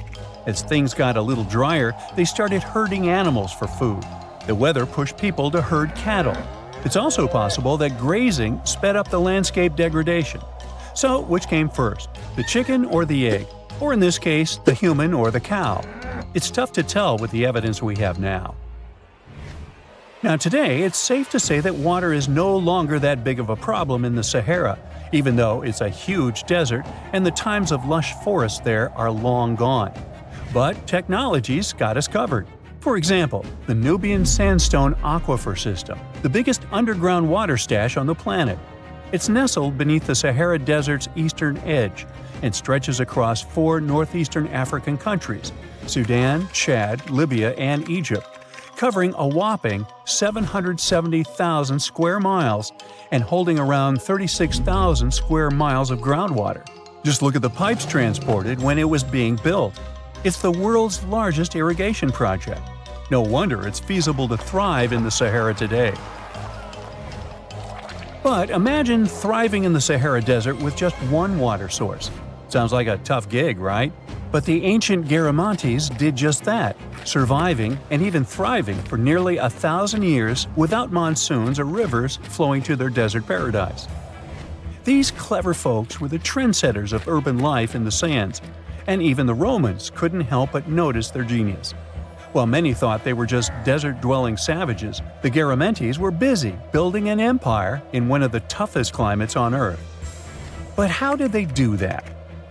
As things got a little drier, they started herding animals for food. The weather pushed people to herd cattle. It's also possible that grazing sped up the landscape degradation. So, which came first, the chicken or the egg? Or in this case, the human or the cow? It's tough to tell with the evidence we have now. Now today, it's safe to say that water is no longer that big of a problem in the Sahara, even though it's a huge desert and the times of lush forests there are long gone. But technology's got us covered. For example, the Nubian Sandstone Aquifer System, the biggest underground water stash on the planet. It's nestled beneath the Sahara Desert's eastern edge and stretches across 4 northeastern African countries – Sudan, Chad, Libya, and Egypt, covering a whopping 770,000 square miles and holding around 36,000 square miles of groundwater. Just look at the pipes transported when it was being built. It's the world's largest irrigation project. No wonder it's feasible to thrive in the Sahara today. But imagine thriving in the Sahara Desert with just one water source. Sounds like a tough gig, right? But the ancient Garamantes did just that, surviving and even thriving for nearly 1,000 years without monsoons or rivers flowing to their desert paradise. These clever folks were the trendsetters of urban life in the sands, and even the Romans couldn't help but notice their genius. While many thought they were just desert-dwelling savages, the Garamantes were busy building an empire in one of the toughest climates on Earth. But how did they do that?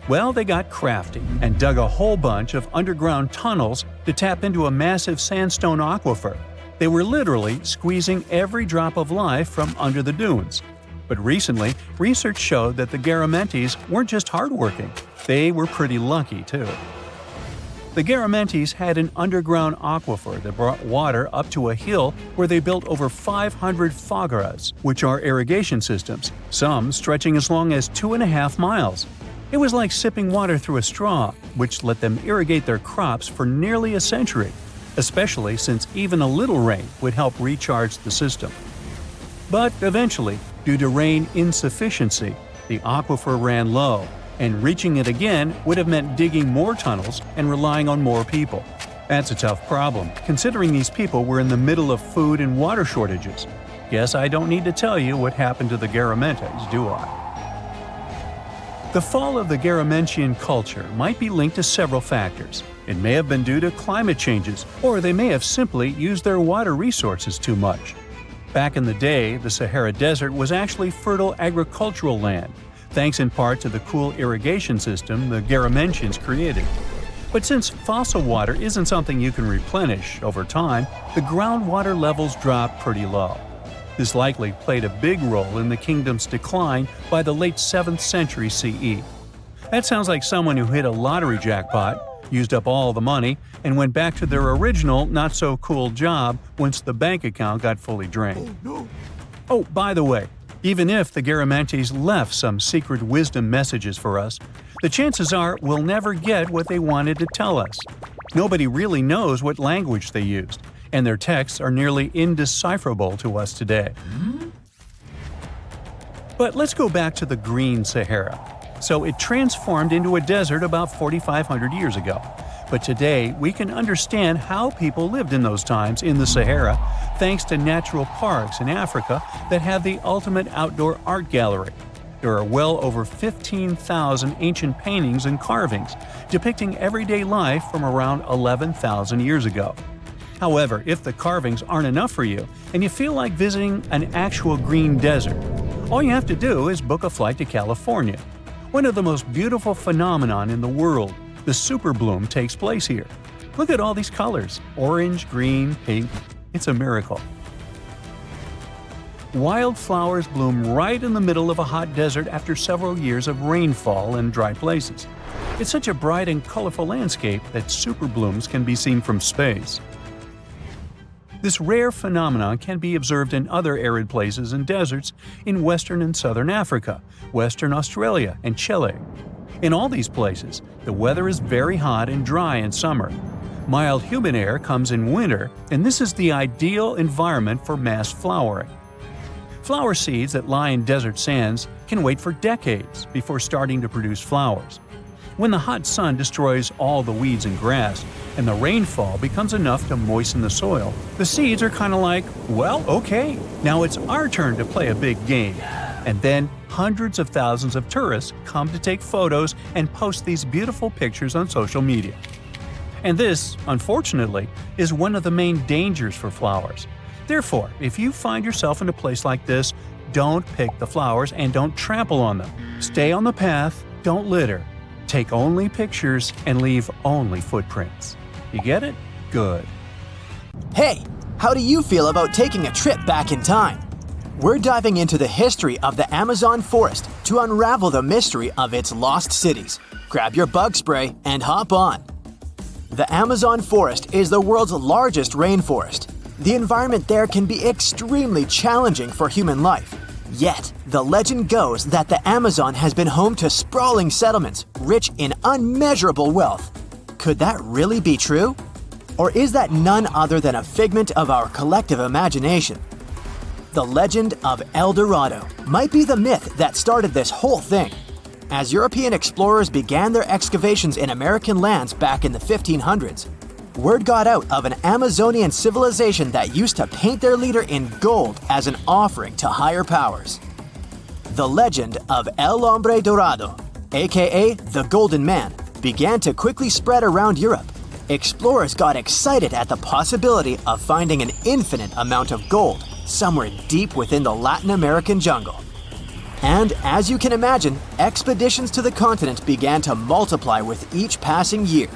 Well, they got crafty and dug a whole bunch of underground tunnels to tap into a massive sandstone aquifer. They were literally squeezing every drop of life from under the dunes. But recently, research showed that the Garamantes weren't just hardworking, they were pretty lucky too. The Garamantes had an underground aquifer that brought water up to a hill where they built over 500 fogaras, which are irrigation systems, some stretching as long as 2.5 miles. It was like sipping water through a straw, which let them irrigate their crops for nearly a century, especially since even a little rain would help recharge the system. But eventually, due to rain insufficiency, the aquifer ran low, and reaching it again would have meant digging more tunnels and relying on more people. That's a tough problem, considering these people were in the middle of food and water shortages. Guess I don't need to tell you what happened to the Garamantes, do I? The fall of the Garamentian culture might be linked to several factors. It may have been due to climate changes, or they may have simply used their water resources too much. Back in the day, the Sahara Desert was actually fertile agricultural land, thanks in part to the cool irrigation system the Garamentians created. But since fossil water isn't something you can replenish over time, the groundwater levels dropped pretty low. This likely played a big role in the kingdom's decline by the late 7th century CE. That sounds like someone who hit a lottery jackpot, used up all the money, and went back to their original not-so-cool job once the bank account got fully drained. Oh, by the way, even if the Garamantes left some secret wisdom messages for us, the chances are we'll never get what they wanted to tell us. Nobody really knows what language they used, and their texts are nearly indecipherable to us today. But let's go back to the Green Sahara. So it transformed into a desert about 4,500 years ago. But today, we can understand how people lived in those times in the Sahara thanks to natural parks in Africa that have the ultimate outdoor art gallery. There are well over 15,000 ancient paintings and carvings depicting everyday life from around 11,000 years ago. However, if the carvings aren't enough for you and you feel like visiting an actual green desert, all you have to do is book a flight to California. One of the most beautiful phenomenon in the world, the superbloom, takes place here. Look at all these colors: orange, green, pink. It's a miracle. Wildflowers bloom right in the middle of a hot desert after several years of rainfall in dry places. It's such a bright and colorful landscape that superblooms can be seen from space. This rare phenomenon can be observed in other arid places and deserts in western and southern Africa, Western Australia, and Chile. In all these places, the weather is very hot and dry in summer. Mild humid air comes in winter, and this is the ideal environment for mass flowering. Flower seeds that lie in desert sands can wait for decades before starting to produce flowers. When the hot sun destroys all the weeds and grass, and the rainfall becomes enough to moisten the soil, the seeds are kind of like, well, okay, now it's our turn to play a big game. And then hundreds of thousands of tourists come to take photos and post these beautiful pictures on social media. And this, unfortunately, is one of the main dangers for flowers. Therefore, if you find yourself in a place like this, don't pick the flowers and don't trample on them. Stay on the path, don't litter. Take only pictures and leave only footprints. You get it? Good. Hey, how do you feel about taking a trip back in time? We're diving into the history of the Amazon forest to unravel the mystery of its lost cities. Grab your bug spray and hop on. The Amazon forest is the world's largest rainforest. The environment there can be extremely challenging for human life. Yet, the legend goes that the Amazon has been home to sprawling settlements rich in unmeasurable wealth. Could that really be true? Or is that none other than a figment of our collective imagination? The legend of El Dorado might be the myth that started this whole thing. As European explorers began their excavations in American lands back in the 1500s, word got out of an Amazonian civilization that used to paint their leader in gold as an offering to higher powers. The legend of El Hombre Dorado, aka the Golden Man, began to quickly spread around Europe. Explorers got excited at the possibility of finding an infinite amount of gold somewhere deep within the Latin American jungle. And as you can imagine, expeditions to the continent began to multiply with each passing year.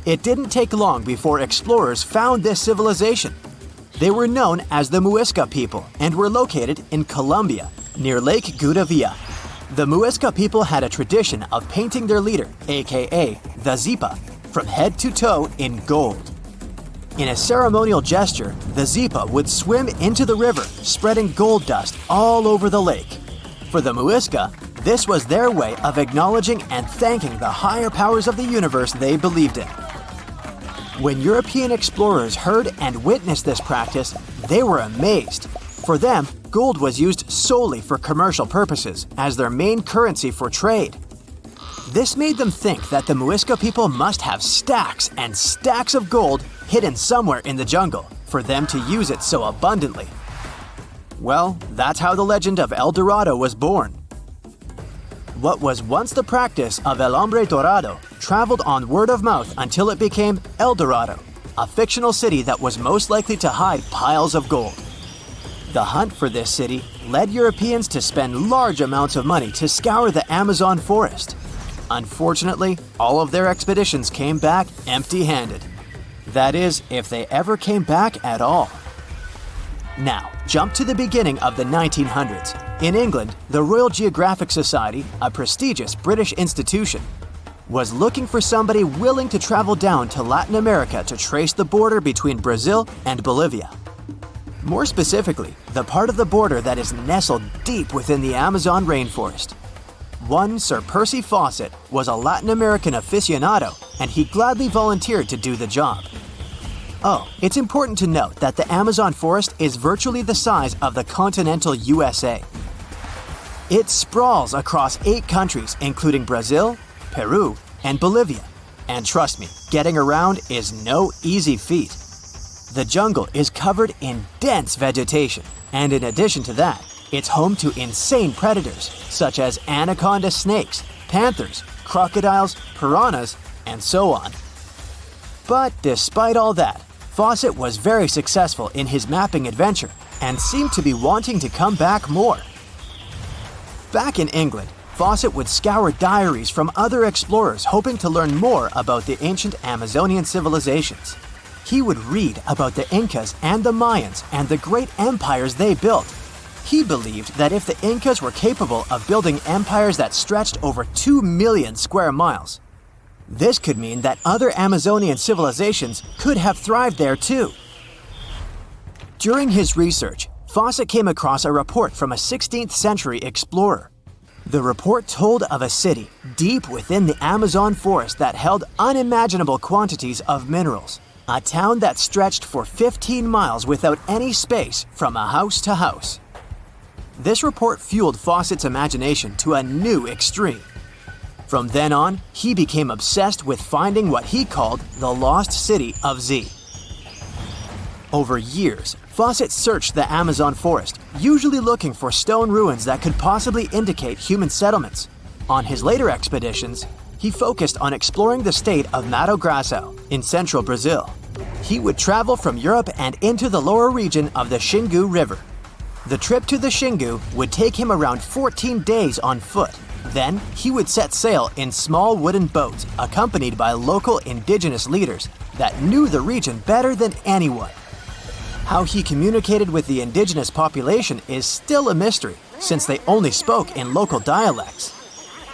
It didn't take long before explorers found this civilization. They were known as the Muisca people and were located in Colombia, near Lake Gudavia. The Muisca people had a tradition of painting their leader, aka the Zipa, from head to toe in gold. In a ceremonial gesture, the Zipa would swim into the river, spreading gold dust all over the lake. For the Muisca, this was their way of acknowledging and thanking the higher powers of the universe they believed in. When European explorers heard and witnessed this practice, they were amazed. For them, gold was used solely for commercial purposes as their main currency for trade. This made them think that the Muisca people must have stacks and stacks of gold hidden somewhere in the jungle for them to use it so abundantly. Well, that's how the legend of El Dorado was born. What was once the practice of El Hombre Dorado traveled on word of mouth until it became El Dorado, a fictional city that was most likely to hide piles of gold. The hunt for this city led Europeans to spend large amounts of money to scour the Amazon forest. Unfortunately, all of their expeditions came back empty-handed. That is, if they ever came back at all. Now, jump to the beginning of the 1900s. In England, the Royal Geographic Society, a prestigious British institution, was looking for somebody willing to travel down to Latin America to trace the border between Brazil and Bolivia. More specifically, the part of the border that is nestled deep within the Amazon rainforest. One Sir Percy Fawcett was a Latin American aficionado, and he gladly volunteered to do the job. Oh, it's important to note that the Amazon forest is virtually the size of the continental USA. It sprawls across 8 countries, including Brazil, Peru, and Bolivia. And trust me, getting around is no easy feat. The jungle is covered in dense vegetation, and in addition to that, it's home to insane predators such as anaconda snakes, panthers, crocodiles, piranhas, and so on. But despite all that, Fawcett was very successful in his mapping adventure and seemed to be wanting to come back more. Back in England, Fawcett would scour diaries from other explorers hoping to learn more about the ancient Amazonian civilizations. He would read about the Incas and the Mayans and the great empires they built. He believed that if the Incas were capable of building empires that stretched over 2 million square miles, this could mean that other Amazonian civilizations could have thrived there too. During his research, Fawcett came across a report from a 16th century explorer. The report told of a city deep within the Amazon forest that held unimaginable quantities of minerals. A town that stretched for 15 miles without any space from a house to house. This report fueled Fawcett's imagination to a new extreme. From then on, he became obsessed with finding what he called the lost city of Z. Over years, Fawcett searched the Amazon forest, usually looking for stone ruins that could possibly indicate human settlements. On his later expeditions, he focused on exploring the state of Mato Grosso in central Brazil. He would travel from Europe and into the lower region of the Xingu River. The trip to the Xingu would take him around 14 days on foot. Then, he would set sail in small wooden boats accompanied by local indigenous leaders that knew the region better than anyone. How he communicated with the indigenous population is still a mystery, since they only spoke in local dialects.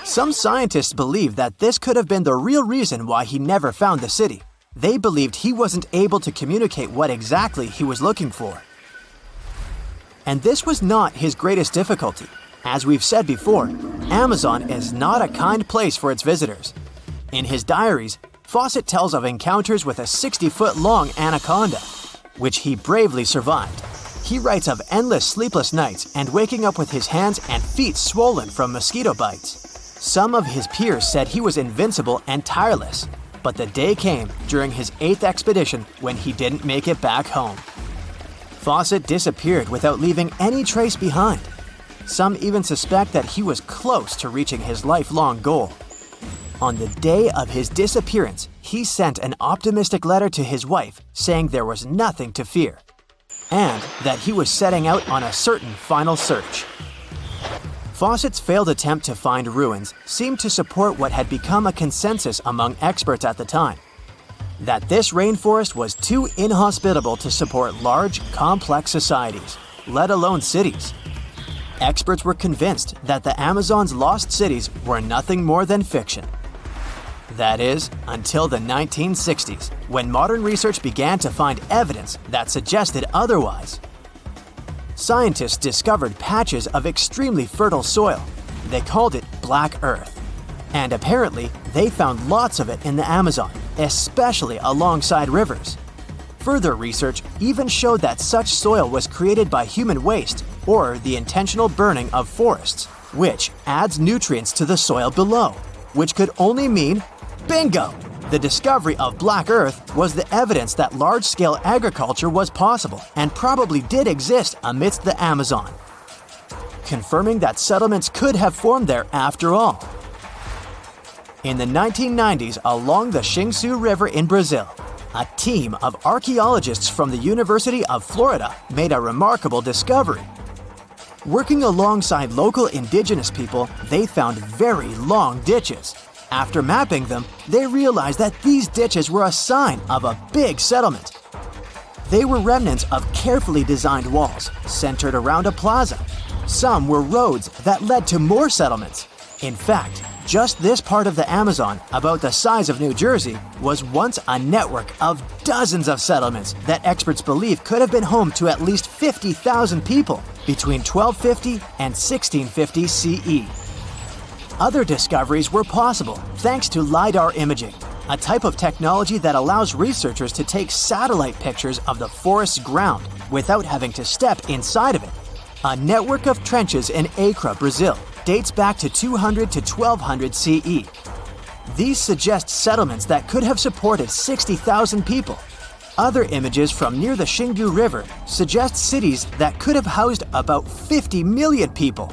Some scientists believe that this could have been the real reason why he never found the city. They believed he wasn't able to communicate what exactly he was looking for. And this was not his greatest difficulty. As we've said before, Amazon is not a kind place for its visitors. In his diaries, Fawcett tells of encounters with a 60-foot-long anaconda, which he bravely survived. He writes of endless sleepless nights and waking up with his hands and feet swollen from mosquito bites. Some of his peers said he was invincible and tireless, but the day came during his 8th expedition when he didn't make it back home. Fawcett disappeared without leaving any trace behind. Some even suspect that he was close to reaching his lifelong goal. On the day of his disappearance, he sent an optimistic letter to his wife saying there was nothing to fear, and that he was setting out on a certain final search. Fawcett's failed attempt to find ruins seemed to support what had become a consensus among experts at the time, that this rainforest was too inhospitable to support large, complex societies, let alone cities. Experts were convinced that the Amazon's lost cities were nothing more than fiction. That is, until the 1960s, when modern research began to find evidence that suggested otherwise. Scientists discovered patches of extremely fertile soil. They called it Black Earth. And apparently, they found lots of it in the Amazon, especially alongside rivers. Further research even showed that such soil was created by human waste or the intentional burning of forests, which adds nutrients to the soil below, which could only mean bingo! The discovery of Black Earth was the evidence that large-scale agriculture was possible and probably did exist amidst the Amazon, confirming that settlements could have formed there after all. In the 1990s, along the Xingu River in Brazil, a team of archaeologists from the University of Florida made a remarkable discovery. Working alongside local indigenous people, they found very long ditches. After mapping them, they realized that these ditches were a sign of a big settlement. They were remnants of carefully designed walls centered around a plaza. Some were roads that led to more settlements. In fact, just this part of the Amazon, about the size of New Jersey, was once a network of dozens of settlements that experts believe could have been home to at least 50,000 people between 1250 and 1650 CE. Other discoveries were possible thanks to LiDAR imaging, a type of technology that allows researchers to take satellite pictures of the forest's ground without having to step inside of it. A network of trenches in Acre, Brazil, dates back to 200 to 1200 CE. These suggest settlements that could have supported 60,000 people. Other images from near the Xingu River suggest cities that could have housed about 50 million people.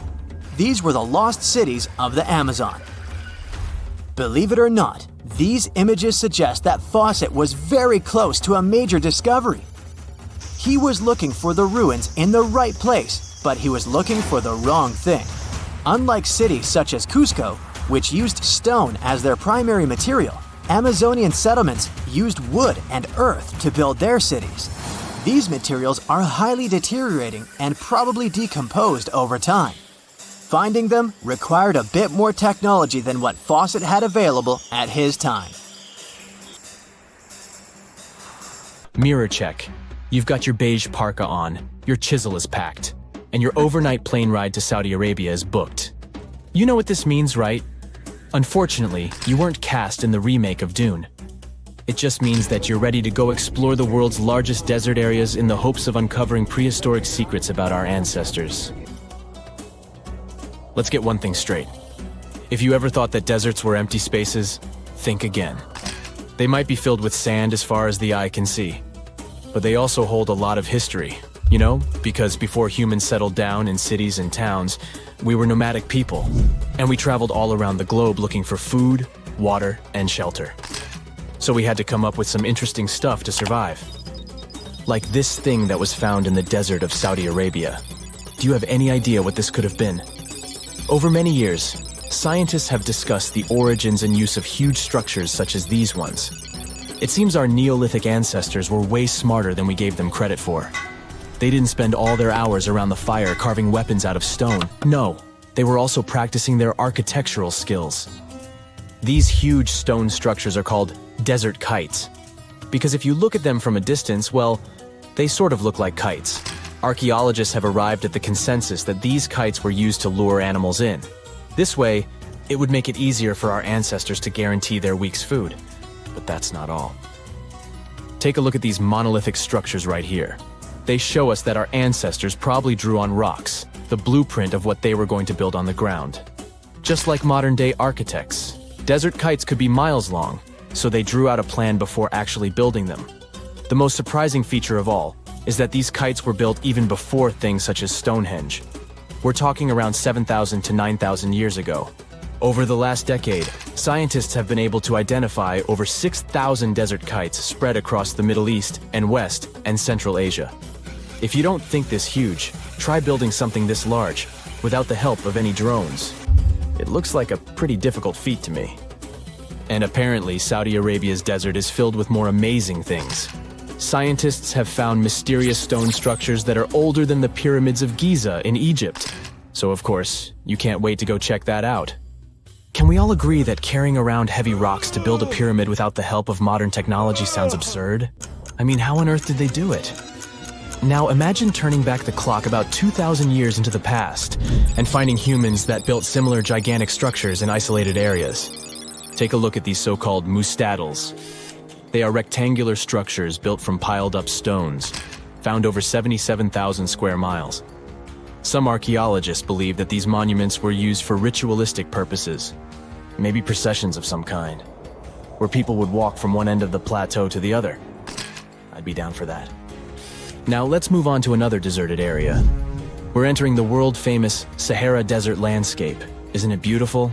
These were the lost cities of the Amazon. Believe it or not, these images suggest that Fawcett was very close to a major discovery. He was looking for the ruins in the right place, but he was looking for the wrong thing. Unlike cities such as Cusco, which used stone as their primary material, Amazonian settlements used wood and earth to build their cities. These materials are highly deteriorating and probably decomposed over time. Finding them required a bit more technology than what Fawcett had available at his time. Mirror check. You've got your beige parka on, your chisel is packed, and your overnight plane ride to Saudi Arabia is booked. You know what this means, right? Unfortunately, you weren't cast in the remake of Dune. It just means that you're ready to go explore the world's largest desert areas in the hopes of uncovering prehistoric secrets about our ancestors. Let's get one thing straight. If you ever thought that deserts were empty spaces, think again. They might be filled with sand as far as the eye can see, but they also hold a lot of history. You know, because before humans settled down in cities and towns, we were nomadic people, and we traveled all around the globe looking for food, water, and shelter. So we had to come up with some interesting stuff to survive. Like this thing that was found in the desert of Saudi Arabia. Do you have any idea what this could have been? Over many years, scientists have discussed the origins and use of huge structures such as these ones. It seems our Neolithic ancestors were way smarter than we gave them credit for. They didn't spend all their hours around the fire carving weapons out of stone. No, they were also practicing their architectural skills. These huge stone structures are called desert kites, because if you look at them from a distance, well, they sort of look like kites. Archaeologists have arrived at the consensus that these kites were used to lure animals in. This way, it would make it easier for our ancestors to guarantee their week's food. But that's not all. Take a look at these monolithic structures right here. They show us that our ancestors probably drew on rocks, the blueprint of what they were going to build on the ground. Just like modern-day architects, desert kites could be miles long, so they drew out a plan before actually building them. The most surprising feature of all is that these kites were built even before things such as Stonehenge. We're talking around 7,000 to 9,000 years ago. Over the last decade, scientists have been able to identify over 6,000 desert kites spread across the Middle East and West and Central Asia. If you don't think this huge, try building something this large. without the help of any drones. It looks like a pretty difficult feat to me. And apparently, Saudi Arabia's desert is filled with more amazing things. Scientists have found mysterious stone structures that are older than the pyramids of Giza in Egypt. So of course, you can't wait to go check that out. Can we all agree that carrying around heavy rocks to build a pyramid without the help of modern technology sounds absurd? I mean, how on earth did they do it? Now imagine turning back the clock about 2,000 years into the past and finding humans that built similar gigantic structures in isolated areas. Take a look at these so-called mustadils. They are rectangular structures built from piled-up stones, found over 77,000 square miles. Some archaeologists believe that these monuments were used for ritualistic purposes, maybe processions of some kind, where people would walk from one end of the plateau to the other. I'd be down for that. Now let's move on to another deserted area. We're entering the world-famous Sahara Desert landscape. Isn't it beautiful?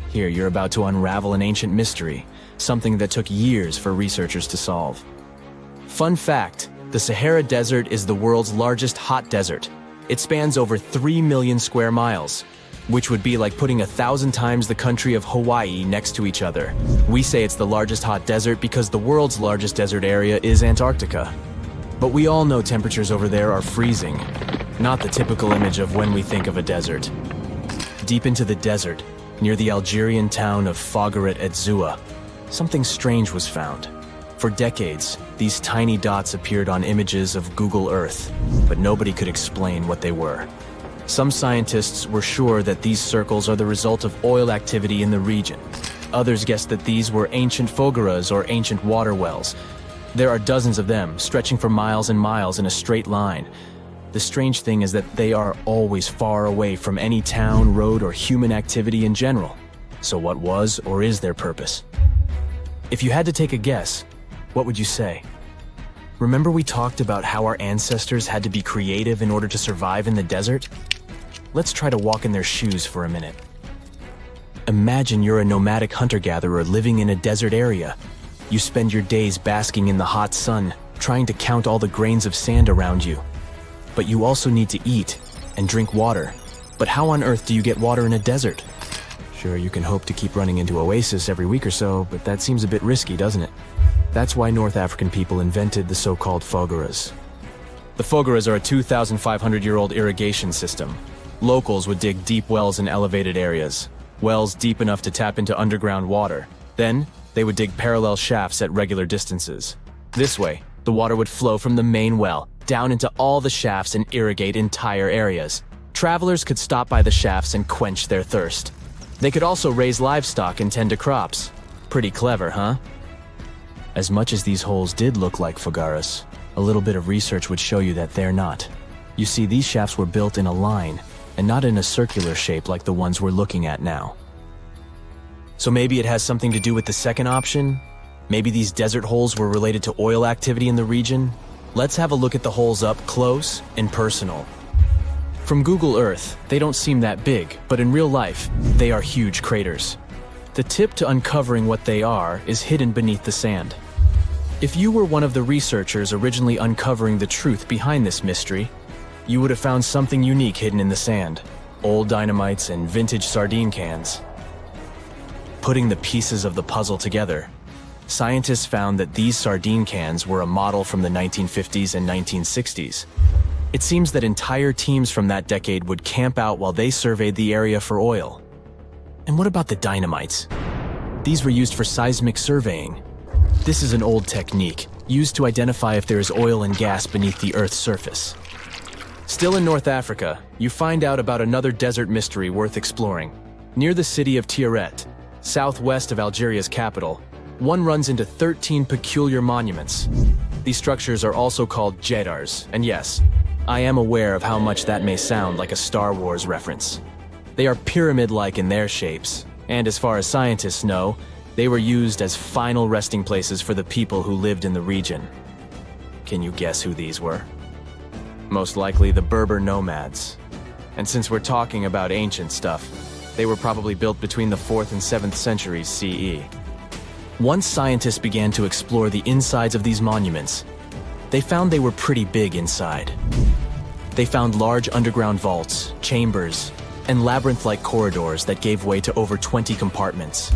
Here, you're about to unravel an ancient mystery, something that took years for researchers to solve. Fun fact, the Sahara Desert is the world's largest hot desert. It spans over 3 million square miles, which would be like putting 1,000 times the country of Hawaii next to each other. We say it's the largest hot desert because the world's largest desert area is Antarctica. But we all know temperatures over there are freezing, not the typical image of when we think of a desert. Deep into the desert, near the Algerian town of Fougeret et Zoua, something strange was found. For decades, these tiny dots appeared on images of Google Earth, but nobody could explain what they were. Some scientists were sure that these circles are the result of oil activity in the region. Others guessed that these were ancient fogeras or ancient water wells. There are dozens of them, stretching for miles and miles in a straight line. The strange thing is that they are always far away from any town, road, or human activity in general. So what was or is their purpose? If you had to take a guess, what would you say? Remember we talked about how our ancestors had to be creative in order to survive in the desert? Let's try to walk in their shoes for a minute. Imagine you're a nomadic hunter-gatherer living in a desert area. You spend your days basking in the hot sun, trying to count all the grains of sand around you. But you also need to eat and drink water. But how on earth do you get water in a desert? Sure, you can hope to keep running into oasis every week or so, but that seems a bit risky, doesn't it? That's why North African people invented the so-called fogeras. The fogeras are a 2,500-year-old irrigation system. Locals would dig deep wells in elevated areas, wells deep enough to tap into underground water. Then, they would dig parallel shafts at regular distances. This way, the water would flow from the main well down into all the shafts and irrigate entire areas. Travelers could stop by the shafts and quench their thirst. They could also raise livestock and tend to crops. Pretty clever, huh? As much as these holes did look like fogaras, a little bit of research would show you that they're not. You see, these shafts were built in a line, and not in a circular shape like the ones we're looking at now. So maybe it has something to do with the second option? Maybe these desert holes were related to oil activity in the region? Let's have a look at the holes up close and personal. From Google Earth, they don't seem that big, but in real life, they are huge craters. The tip to uncovering what they are is hidden beneath the sand. If you were one of the researchers originally uncovering the truth behind this mystery, you would have found something unique hidden in the sand. Old dynamites and vintage sardine cans. Putting the pieces of the puzzle together, scientists found that these sardine cans were a model from the 1950s and 1960s. It seems that entire teams from that decade would camp out while they surveyed the area for oil. And what about the dynamites? These were used for seismic surveying. This is an old technique, used to identify if there is oil and gas beneath the Earth's surface. Still in North Africa, you find out about another desert mystery worth exploring. Near the city of Tiaret, southwest of Algeria's capital, one runs into 13 peculiar monuments. These structures are also called Jedars, and yes, I am aware of how much that may sound like a Star Wars reference. They are pyramid-like in their shapes, and as far as scientists know, they were used as final resting places for the people who lived in the region. Can you guess who these were? Most likely the Berber nomads. And since we're talking about ancient stuff, they were probably built between the 4th and 7th centuries CE. Once scientists began to explore the insides of these monuments, they found they were pretty big inside. They found large underground vaults, chambers, and labyrinth-like corridors that gave way to over 20 compartments.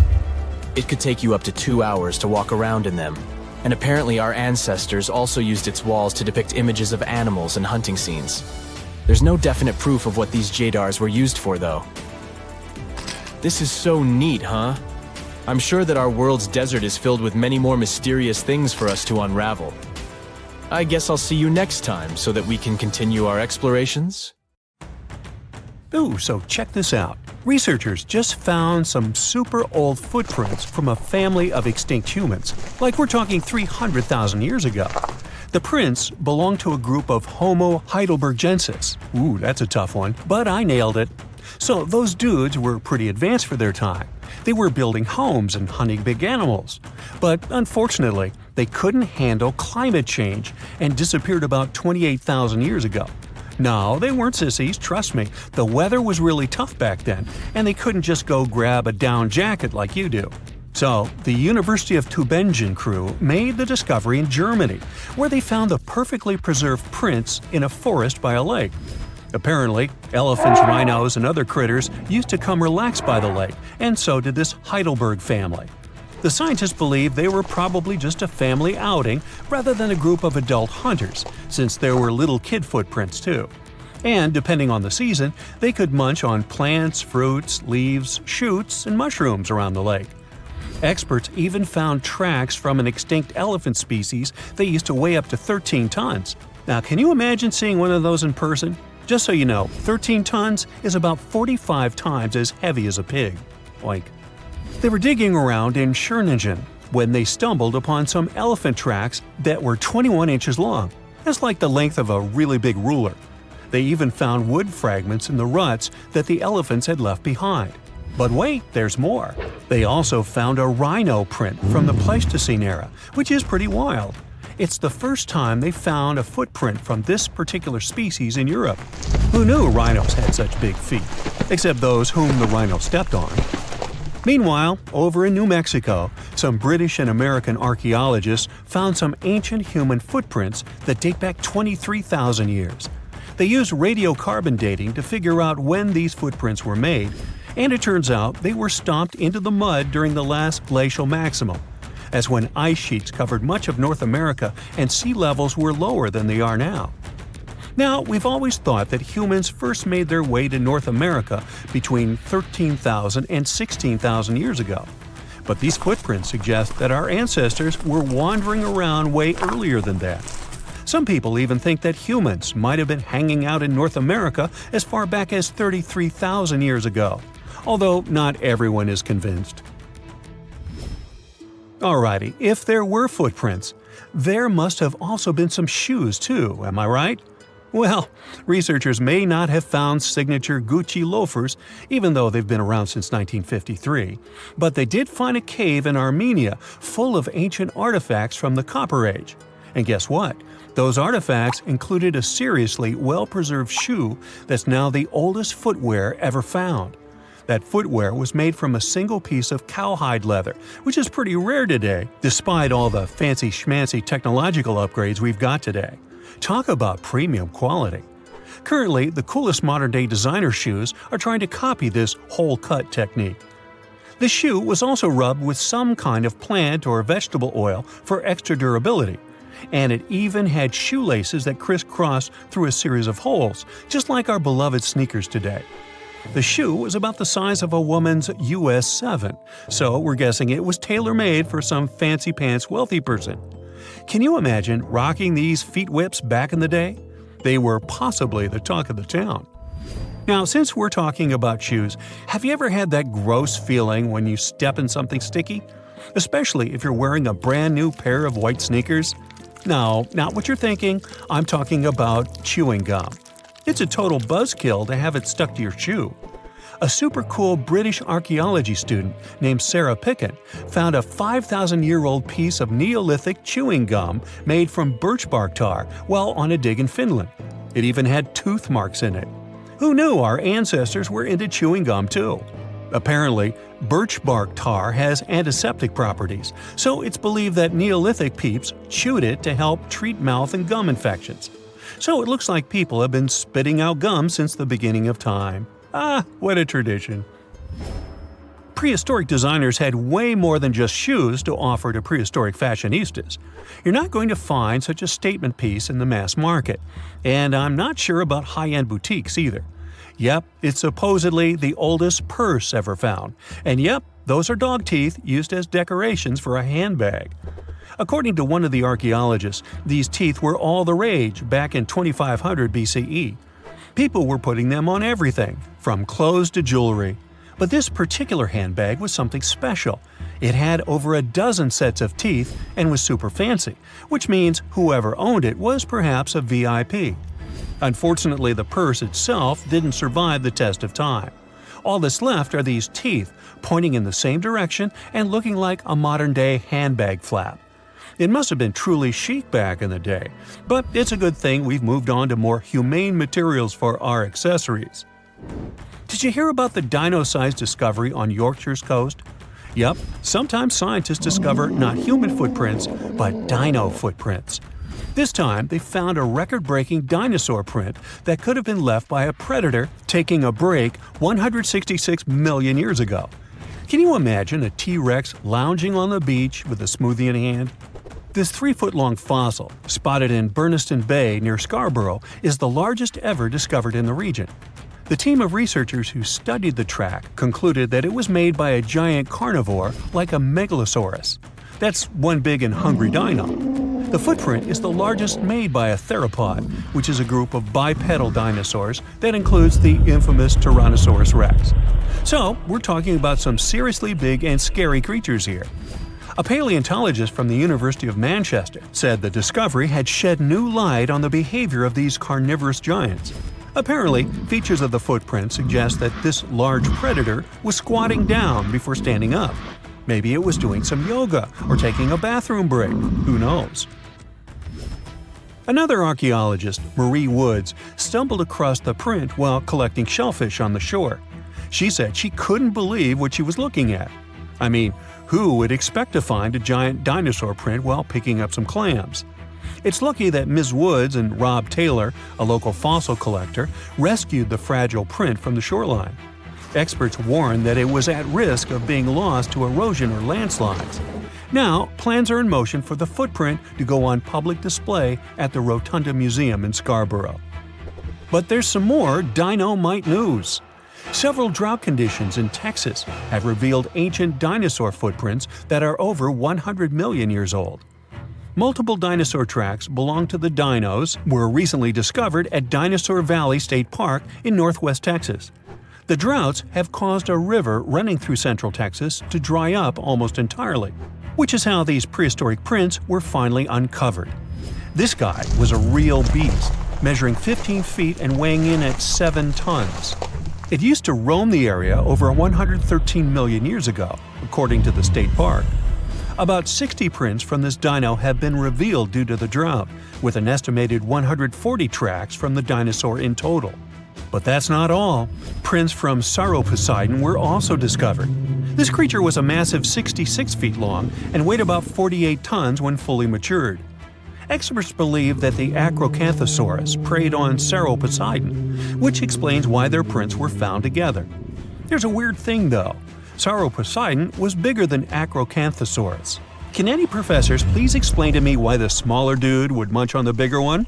It could take you up to 2 hours to walk around in them, and apparently our ancestors also used its walls to depict images of animals and hunting scenes. There's no definite proof of what these Jedars were used for, though. This is so neat, huh? I'm sure that our world's desert is filled with many more mysterious things for us to unravel. I guess I'll see you next time so that we can continue our explorations. Ooh, so check this out. Researchers just found some super old footprints from a family of extinct humans, like we're talking 300,000 years ago. The prints belong to a group of Homo heidelbergensis. Ooh, that's a tough one, but I nailed it. So those dudes were pretty advanced for their time. They were building homes and hunting big animals. But unfortunately, they couldn't handle climate change and disappeared about 28,000 years ago. No, they weren't sissies, trust me. The weather was really tough back then, and they couldn't just go grab a down jacket like you do. So, the University of Tübingen crew made the discovery in Germany, where they found the perfectly preserved prints in a forest by a lake. Apparently, elephants, rhinos, and other critters used to come relax by the lake, and so did this Heidelberg family. The scientists believe they were probably just a family outing rather than a group of adult hunters, since there were little kid footprints too. And depending on the season, they could munch on plants, fruits, leaves, shoots, and mushrooms around the lake. Experts even found tracks from an extinct elephant species that used to weigh up to 13 tons. Now, can you imagine seeing one of those in person? Just so you know, 13 tons is about 45 times as heavy as a pig. They were digging around in Schöningen when they stumbled upon some elephant tracks that were 21 inches long. That's like the length of a really big ruler. They even found wood fragments in the ruts that the elephants had left behind. But wait, there's more. They also found a rhino print from the Pleistocene era, which is pretty wild. It's the first time they found a footprint from this particular species in Europe. Who knew rhinos had such big feet? Except those whom the rhino stepped on. Meanwhile, over in New Mexico, some British and American archaeologists found some ancient human footprints that date back 23,000 years. They used radiocarbon dating to figure out when these footprints were made, and it turns out they were stomped into the mud during the last glacial maximum. That's when ice sheets covered much of North America and sea levels were lower than they are now. Now, we've always thought that humans first made their way to North America between 13,000 and 16,000 years ago. But these footprints suggest that our ancestors were wandering around way earlier than that. Some people even think that humans might have been hanging out in North America as far back as 33,000 years ago, although not everyone is convinced. Alrighty, if there were footprints, there must have also been some shoes too, am I right? Well, researchers may not have found signature Gucci loafers, even though they've been around since 1953, but they did find a cave in Armenia full of ancient artifacts from the Copper Age. And guess what? Those artifacts included a seriously well-preserved shoe that's now the oldest footwear ever found. That footwear was made from a single piece of cowhide leather, which is pretty rare today, despite all the fancy schmancy technological upgrades we've got today. Talk about premium quality. Currently, the coolest modern-day designer shoes are trying to copy this hole-cut technique. The shoe was also rubbed with some kind of plant or vegetable oil for extra durability, and it even had shoelaces that crisscrossed through a series of holes, just like our beloved sneakers today. The shoe was about the size of a woman's US 7, so we're guessing it was tailor-made for some fancy-pants wealthy person. Can you imagine rocking these feet whips back in the day? They were possibly the talk of the town. Now, since we're talking about shoes, have you ever had that gross feeling when you step in something sticky? Especially if you're wearing a brand new pair of white sneakers? No, not what you're thinking. I'm talking about chewing gum. It's a total buzzkill to have it stuck to your shoe. A super cool British archaeology student named Sarah Pickett found a 5,000-year-old piece of Neolithic chewing gum made from birch bark tar while on a dig in Finland. It even had tooth marks in it. Who knew our ancestors were into chewing gum too? Apparently, birch bark tar has antiseptic properties, so it's believed that Neolithic peeps chewed it to help treat mouth and gum infections. So it looks like people have been spitting out gum since the beginning of time. Ah, what a tradition. Prehistoric designers had way more than just shoes to offer to prehistoric fashionistas. You're not going to find such a statement piece in the mass market, and I'm not sure about high-end boutiques either. Yep, it's supposedly the oldest purse ever found, and yep, those are dog teeth used as decorations for a handbag. According to one of the archaeologists, these teeth were all the rage back in 2500 BCE. People were putting them on everything, from clothes to jewelry. But this particular handbag was something special. It had over a dozen sets of teeth and was super fancy, which means whoever owned it was perhaps a VIP. Unfortunately, the purse itself didn't survive the test of time. All that's left are these teeth, pointing in the same direction and looking like a modern-day handbag flap. It must have been truly chic back in the day, but it's a good thing we've moved on to more humane materials for our accessories. Did you hear about the dino-sized discovery on Yorkshire's coast? Yep, sometimes scientists discover not human footprints, but dino footprints. This time, they found a record-breaking dinosaur print that could have been left by a predator taking a break 166 million years ago. Can you imagine a T-Rex lounging on the beach with a smoothie in hand? This 3-foot-long fossil, spotted in Burniston Bay near Scarborough, is the largest ever discovered in the region. The team of researchers who studied the track concluded that it was made by a giant carnivore like a megalosaurus. That's one big and hungry dino. The footprint is the largest made by a theropod, which is a group of bipedal dinosaurs that includes the infamous Tyrannosaurus rex. So, we're talking about some seriously big and scary creatures here. A paleontologist from the University of Manchester said the discovery had shed new light on the behavior of these carnivorous giants. Apparently, features of the footprint suggest that this large predator was squatting down before standing up. Maybe it was doing some yoga or taking a bathroom break. Who knows? Another archaeologist, Marie Woods, stumbled across the print while collecting shellfish on the shore. She said she couldn't believe what she was looking at. I mean, who would expect to find a giant dinosaur print while picking up some clams? It's lucky that Ms. Woods and Rob Taylor, a local fossil collector, rescued the fragile print from the shoreline. Experts warned that it was at risk of being lost to erosion or landslides. Now, plans are in motion for the footprint to go on public display at the Rotunda Museum in Scarborough. But there's some more dino-mite news. Several drought conditions in Texas have revealed ancient dinosaur footprints that are over 100 million years old. Multiple dinosaur tracks belong to the dinos were recently discovered at Dinosaur Valley State Park in northwest Texas. The droughts have caused a river running through central Texas to dry up almost entirely, which is how these prehistoric prints were finally uncovered. This guy was a real beast, measuring 15 feet and weighing in at 7 tons. It used to roam the area over 113 million years ago, according to the state park. About 60 prints from this dino have been revealed due to the drought, with an estimated 140 tracks from the dinosaur in total. But that's not all. Prints from Sauroposeidon were also discovered. This creature was a massive 66 feet long and weighed about 48 tons when fully matured. Experts believe that the Acrocanthosaurus preyed on Sauroposeidon, which explains why their prints were found together. There's a weird thing though. Sauroposeidon was bigger than Acrocanthosaurus. Can any professors please explain to me why the smaller dude would munch on the bigger one?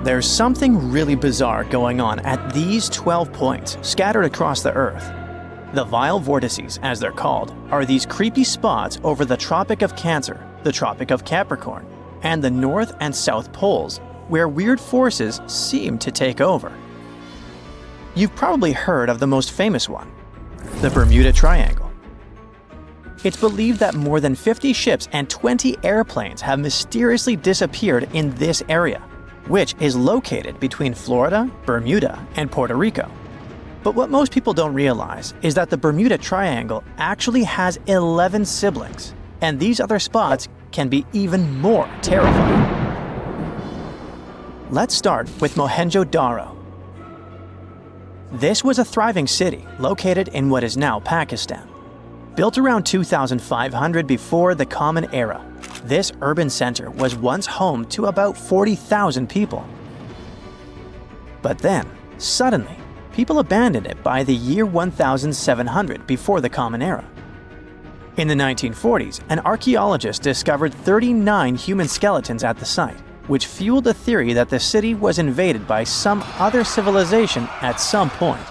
There's something really bizarre going on at these 12 points scattered across the Earth. The vile vortices, as they're called, are these creepy spots over the Tropic of Cancer, the Tropic of Capricorn, and the North and South Poles, where weird forces seem to take over. You've probably heard of the most famous one, the Bermuda Triangle. It's believed that more than 50 ships and 20 airplanes have mysteriously disappeared in this area, which is located between Florida, Bermuda, and Puerto Rico. But what most people don't realize is that the Bermuda Triangle actually has 11 siblings, and these other spots can be even more terrifying. Let's start with Mohenjo-Daro. This was a thriving city located in what is now Pakistan. Built around 2500 before the Common Era, this urban center was once home to about 40,000 people. But then, suddenly, people abandoned it by the year 1700 before the Common Era. In the 1940s, an archaeologist discovered 39 human skeletons at the site, which fueled the theory that the city was invaded by some other civilization at some point.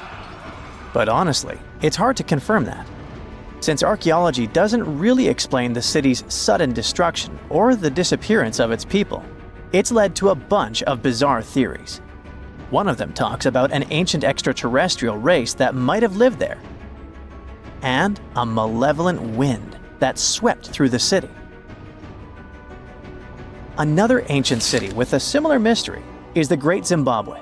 But honestly, it's hard to confirm that, since archaeology doesn't really explain the city's sudden destruction or the disappearance of its people. It's led to a bunch of bizarre theories. One of them talks about an ancient extraterrestrial race that might have lived there, and a malevolent wind that swept through the city. Another ancient city with a similar mystery is the Great Zimbabwe.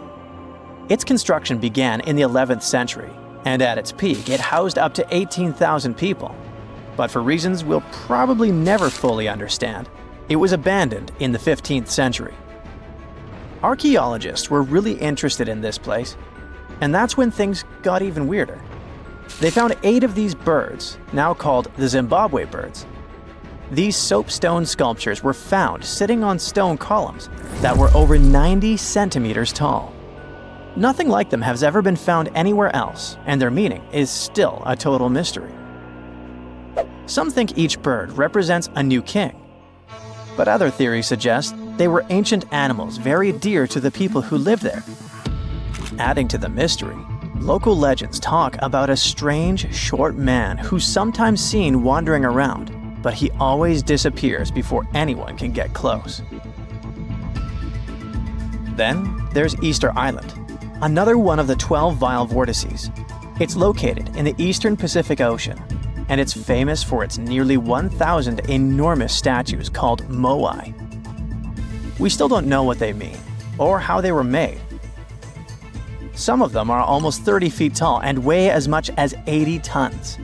Its construction began in the 11th century, and at its peak it housed up to 18,000 people. But for reasons we'll probably never fully understand, it was abandoned in the 15th century. Archaeologists were really interested in this place, and that's when things got even weirder. They found 8 of these birds, now called the Zimbabwe birds. These soapstone sculptures were found sitting on stone columns that were over 90 centimeters tall. Nothing like them has ever been found anywhere else, and their meaning is still a total mystery. Some think each bird represents a new king, but other theories suggest they were ancient animals very dear to the people who lived there. Adding to the mystery, local legends talk about a strange, short man who's sometimes seen wandering around, but he always disappears before anyone can get close. Then there's Easter Island, another one of the 12 Vile vortices. It's located in the eastern Pacific Ocean, and it's famous for its nearly 1,000 enormous statues called moai. We still don't know what they mean, or how they were made. Some of them are almost 30 feet tall and weigh as much as 80 tons.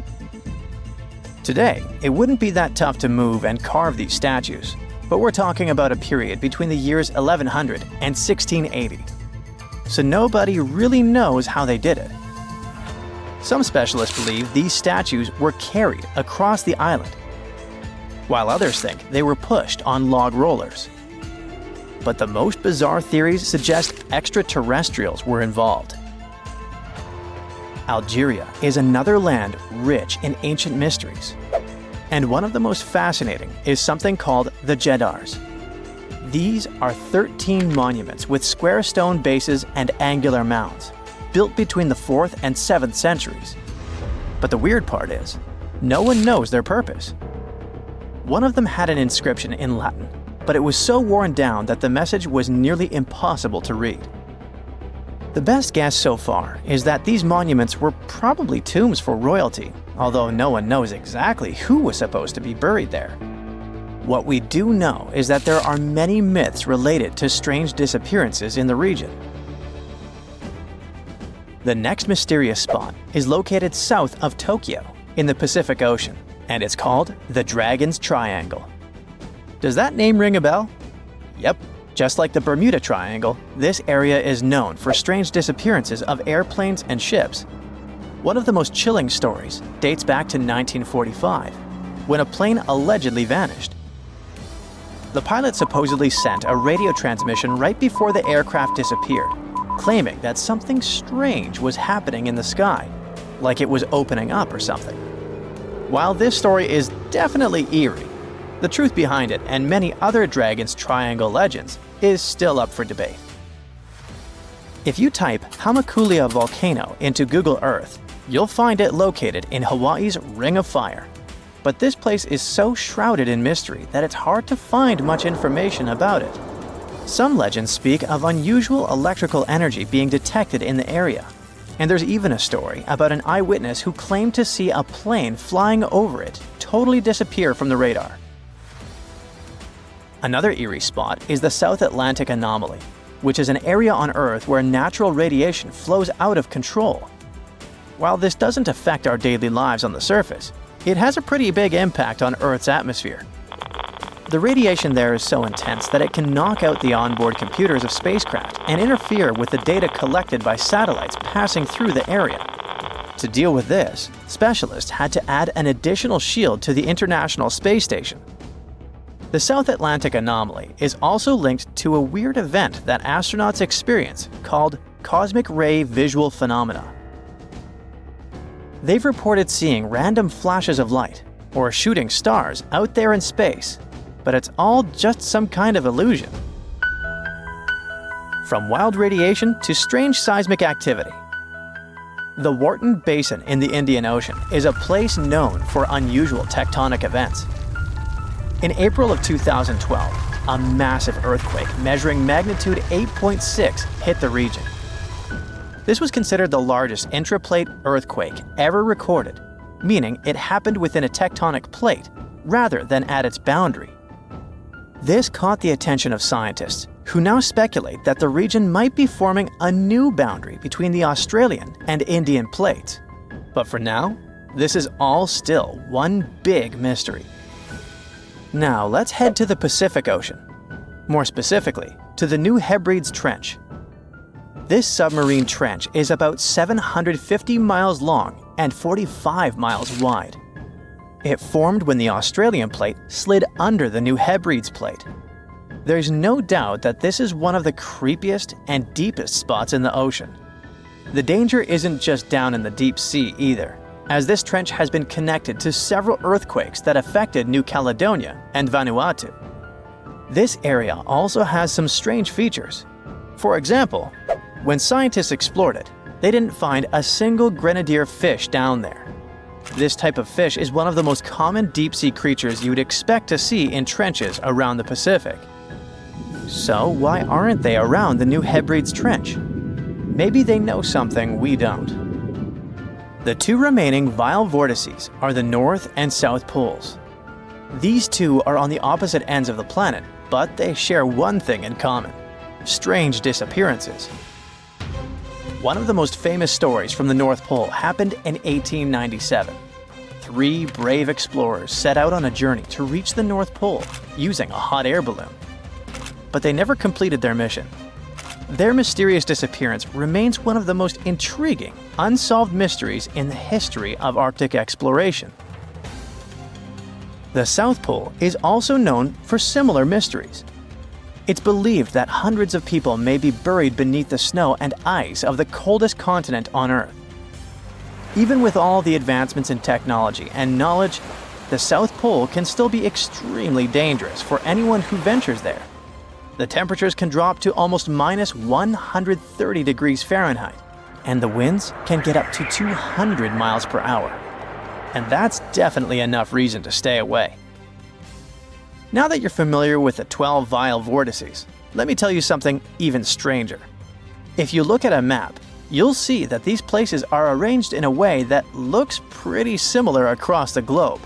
Today, it wouldn't be that tough to move and carve these statues, but we're talking about a period between the years 1100 and 1680. So nobody really knows how they did it. Some specialists believe these statues were carried across the island, while others think they were pushed on log rollers. But the most bizarre theories suggest extraterrestrials were involved. Algeria is another land rich in ancient mysteries, and one of the most fascinating is something called the Jedars. These are 13 monuments with square stone bases and angular mounds, built between the 4th and 7th centuries. But the weird part is, no one knows their purpose. One of them had an inscription in Latin, but it was so worn down that the message was nearly impossible to read. The best guess so far is that these monuments were probably tombs for royalty, although no one knows exactly who was supposed to be buried there. What we do know is that there are many myths related to strange disappearances in the region. The next mysterious spot is located south of Tokyo in the Pacific Ocean, and it's called the Dragon's Triangle. Does that name ring a bell? Yep. Just like the Bermuda Triangle, this area is known for strange disappearances of airplanes and ships. One of the most chilling stories dates back to 1945, when a plane allegedly vanished. The pilot supposedly sent a radio transmission right before the aircraft disappeared, claiming that something strange was happening in the sky, like it was opening up or something. While this story is definitely eerie, the truth behind it and many other Dragon's Triangle legends is still up for debate. If you type Hamakulia volcano into Google Earth, you'll find it located in Hawaii's Ring of Fire. But this place is so shrouded in mystery that it's hard to find much information about it. Some legends speak of unusual electrical energy being detected in the area, and there's even a story about an eyewitness who claimed to see a plane flying over it totally disappear from the radar. Another eerie spot is the South Atlantic Anomaly, which is an area on Earth where natural radiation flows out of control. While this doesn't affect our daily lives on the surface, it has a pretty big impact on Earth's atmosphere. The radiation there is so intense that it can knock out the onboard computers of spacecraft and interfere with the data collected by satellites passing through the area. To deal with this, specialists had to add an additional shield to the International Space Station. The South Atlantic anomaly is also linked to a weird event that astronauts experience called cosmic ray visual phenomena. They've reported seeing random flashes of light or shooting stars out there in space, but it's all just some kind of illusion. From wild radiation to strange seismic activity. The Wharton Basin in the Indian Ocean is a place known for unusual tectonic events. In April of 2012, a massive earthquake measuring magnitude 8.6 hit the region. This was considered the largest intraplate earthquake ever recorded, meaning it happened within a tectonic plate rather than at its boundary. This caught the attention of scientists, who now speculate that the region might be forming a new boundary between the Australian and Indian plates. But for now, this is all still one big mystery. Now let's head to the Pacific Ocean. More specifically, to the New Hebrides Trench. This submarine trench is about 750 miles long and 45 miles wide. It formed when the Australian plate slid under the New Hebrides plate. There's no doubt that this is one of the creepiest and deepest spots in the ocean. The danger isn't just down in the deep sea either, as this trench has been connected to several earthquakes that affected New Caledonia and Vanuatu. This area also has some strange features. For example, when scientists explored it, they didn't find a single grenadier fish down there. This type of fish is one of the most common deep-sea creatures you'd expect to see in trenches around the Pacific. So why aren't they around the New Hebrides Trench? Maybe they know something we don't. The two remaining vile vortices are the North and South Poles. These two are on the opposite ends of the planet, but they share one thing in common: strange disappearances. One of the most famous stories from the North Pole happened in 1897. 3 brave explorers set out on a journey to reach the North Pole using a hot air balloon. But they never completed their mission. Their mysterious disappearance remains one of the most intriguing, unsolved mysteries in the history of Arctic exploration. The South Pole is also known for similar mysteries. It's believed that hundreds of people may be buried beneath the snow and ice of the coldest continent on Earth. Even with all the advancements in technology and knowledge, the South Pole can still be extremely dangerous for anyone who ventures there. The temperatures can drop to almost minus 130 degrees Fahrenheit, and the winds can get up to 200 miles per hour. And that's definitely enough reason to stay away. Now that you're familiar with the 12 vile vortices, let me tell you something even stranger. If you look at a map, you'll see that these places are arranged in a way that looks pretty similar across the globe.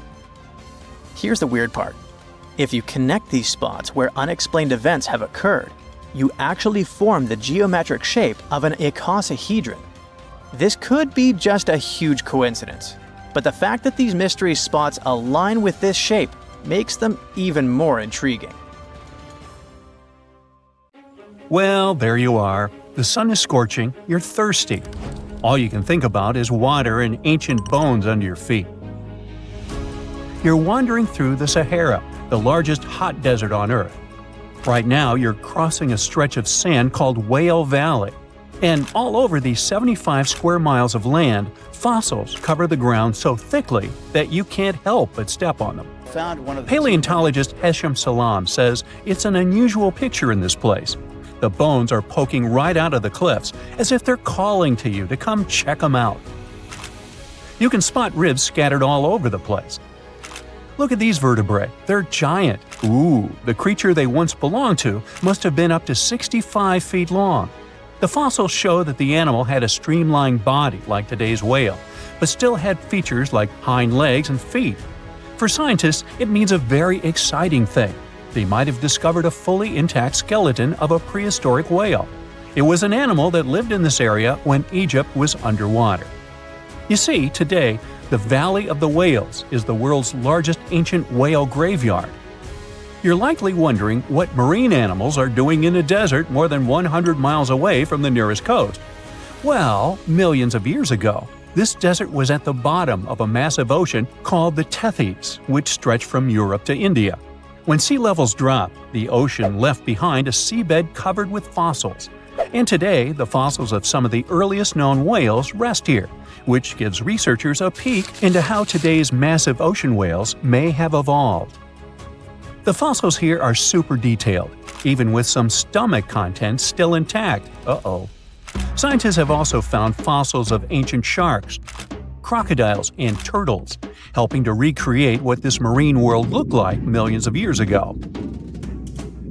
Here's the weird part. If you connect these spots where unexplained events have occurred, you actually form the geometric shape of an icosahedron. This could be just a huge coincidence, but the fact that these mystery spots align with this shape makes them even more intriguing. Well, there you are. The sun is scorching, you're thirsty. All you can think about is water and ancient bones under your feet. You're wandering through the Sahara, the largest hot desert on Earth. Right now, you're crossing a stretch of sand called Whale Valley. And all over these 75 square miles of land, fossils cover the ground so thickly that you can't help but step on them. Paleontologist Hesham Salam says it's an unusual picture in this place. The bones are poking right out of the cliffs, as if they're calling to you to come check them out. You can spot ribs scattered all over the place. Look at these vertebrae. They're giant. Ooh, the creature they once belonged to must have been up to 65 feet long. The fossils show that the animal had a streamlined body like today's whale, but still had features like hind legs and feet. For scientists, it means a very exciting thing. They might have discovered a fully intact skeleton of a prehistoric whale. It was an animal that lived in this area when Egypt was underwater. You see, today, the Valley of the Whales is the world's largest ancient whale graveyard. You're likely wondering what marine animals are doing in a desert more than 100 miles away from the nearest coast. Well, millions of years ago, This desert was at the bottom of a massive ocean called the Defies, which stretched from Europe to India. When sea levels dropped, the ocean left behind a seabed covered with fossils. And today, the fossils of some of the earliest known whales rest here, which gives researchers a peek into how today's massive ocean whales may have evolved. The fossils here are super detailed, even with some stomach contents still intact. Uh-oh. Scientists have also found fossils of ancient sharks, crocodiles, and turtles, helping to recreate what this marine world looked like millions of years ago.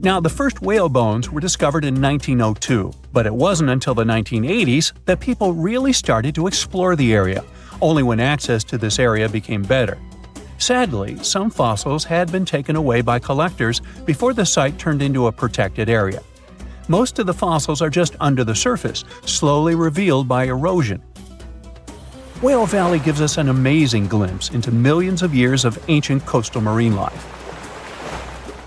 Now, the first whale bones were discovered in 1902, but it wasn't until the 1980s that people really started to explore the area, only when access to this area became better. Sadly, some fossils had been taken away by collectors before the site turned into a protected area. Most of the fossils are just under the surface, slowly revealed by erosion. Whale Valley gives us an amazing glimpse into millions of years of ancient coastal marine life.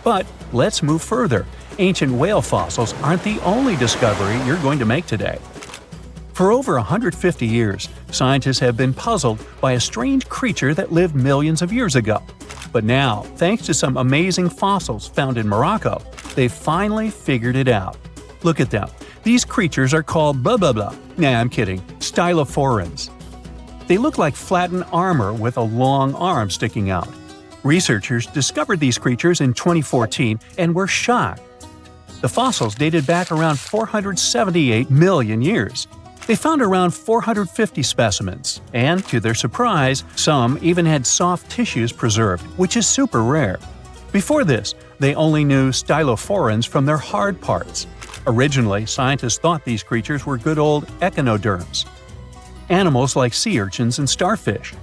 But let's move further. Ancient whale fossils aren't the only discovery you're going to make today. For over 150 years, scientists have been puzzled by a strange creature that lived millions of years ago. But now, thanks to some amazing fossils found in Morocco, they've finally figured it out. Look at them. These creatures are called blah blah blah. Nah, I'm kidding. Stylophorans. They look like flattened armor with a long arm sticking out. Researchers discovered these creatures in 2014 and were shocked. The fossils dated back around 478 million years. They found around 450 specimens, and to their surprise, some even had soft tissues preserved, which is super rare. Before this, they only knew stylophorans from their hard parts. Originally, scientists thought these creatures were good old echinoderms, animals like sea urchins and starfish.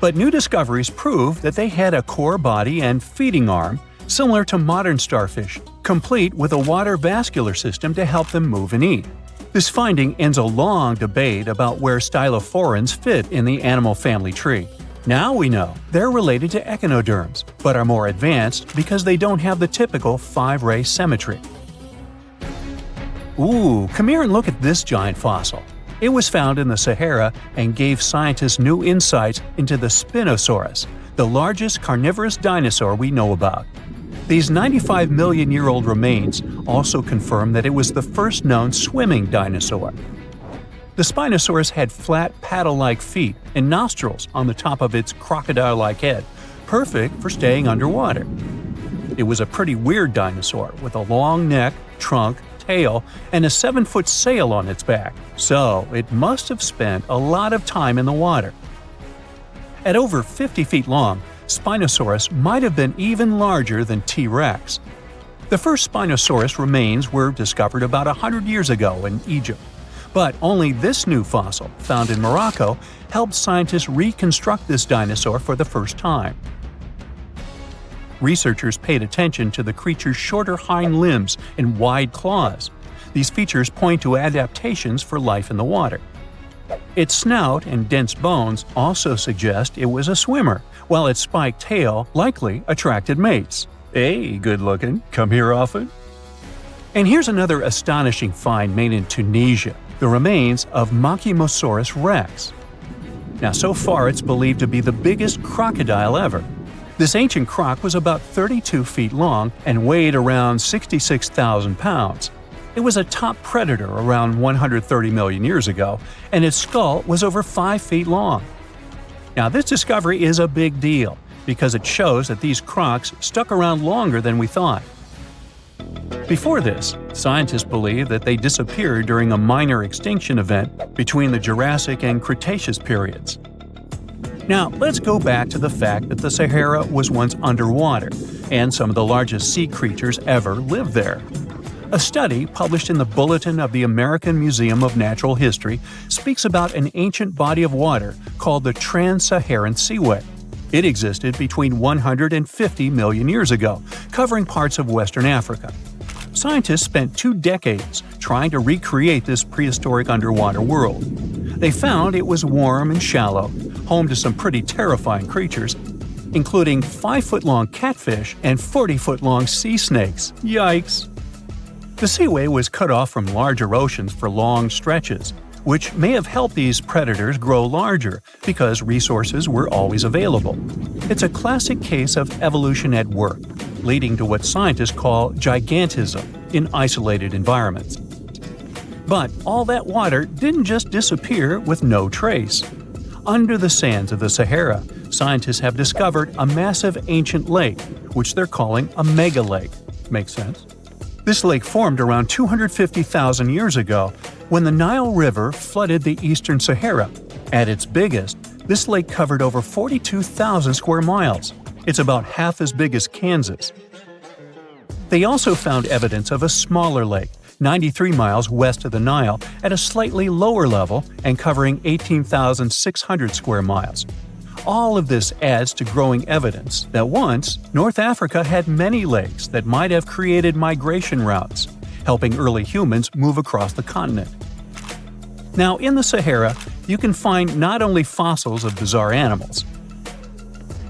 But new discoveries prove that they had a core body and feeding arm similar to modern starfish, complete with a water vascular system to help them move and eat. This finding ends a long debate about where stylophorans fit in the animal family tree. Now we know they're related to echinoderms, but are more advanced because they don't have the typical 5-ray symmetry. Ooh, come here and look at this giant fossil. It was found in the Sahara and gave scientists new insights into the Spinosaurus, the largest carnivorous dinosaur we know about. These 95-million-year-old remains also confirm that it was the first known swimming dinosaur. The Spinosaurus had flat paddle-like feet and nostrils on the top of its crocodile-like head, perfect for staying underwater. It was a pretty weird dinosaur with a long neck, trunk, tail, and a 7-foot sail on its back, so it must have spent a lot of time in the water. At over 50 feet long, Spinosaurus might have been even larger than T-Rex. The first Spinosaurus remains were discovered about 100 years ago in Egypt, but only this new fossil, found in Morocco, helped scientists reconstruct this dinosaur for the first time. Researchers paid attention to the creature's shorter hind limbs and wide claws. These features point to adaptations for life in the water. Its snout and dense bones also suggest it was a swimmer, while its spiked tail likely attracted mates. Hey, good looking, come here often? And here's another astonishing find made in Tunisia, the remains of Machimosaurus rex. Now, so far it's believed to be the biggest crocodile ever. This ancient croc was about 32 feet long and weighed around 66,000 pounds. It was a top predator around 130 million years ago, and its skull was over 5 feet long. Now, this discovery is a big deal because it shows that these crocs stuck around longer than we thought. Before this, scientists believed that they disappeared during a minor extinction event between the Jurassic and Cretaceous periods. Now, let's go back to the fact that the Sahara was once underwater, and some of the largest sea creatures ever lived there. A study published in the Bulletin of the American Museum of Natural History speaks about an ancient body of water called the Trans-Saharan Seaway. It existed between 150 million years ago, covering parts of Western Africa. Scientists spent 2 decades trying to recreate this prehistoric underwater world. They found it was warm and shallow, home to some pretty terrifying creatures, including 5-foot-long catfish and 40-foot-long sea snakes. Yikes! The seaway was cut off from larger oceans for long stretches, which may have helped these predators grow larger because resources were always available. It's a classic case of evolution at work, leading to what scientists call gigantism in isolated environments. But all that water didn't just disappear with no trace. Under the sands of the Sahara, scientists have discovered a massive ancient lake, which they're calling a megalake. Makes sense? This lake formed around 250,000 years ago when the Nile River flooded the eastern Sahara. At its biggest, this lake covered over 42,000 square miles. It's about half as big as Kansas. They also found evidence of a smaller lake, 93 miles west of the Nile, at a slightly lower level and covering 18,600 square miles. All of this adds to growing evidence that once, North Africa had many lakes that might have created migration routes, helping early humans move across the continent. Now, in the Sahara, you can find not only fossils of bizarre animals.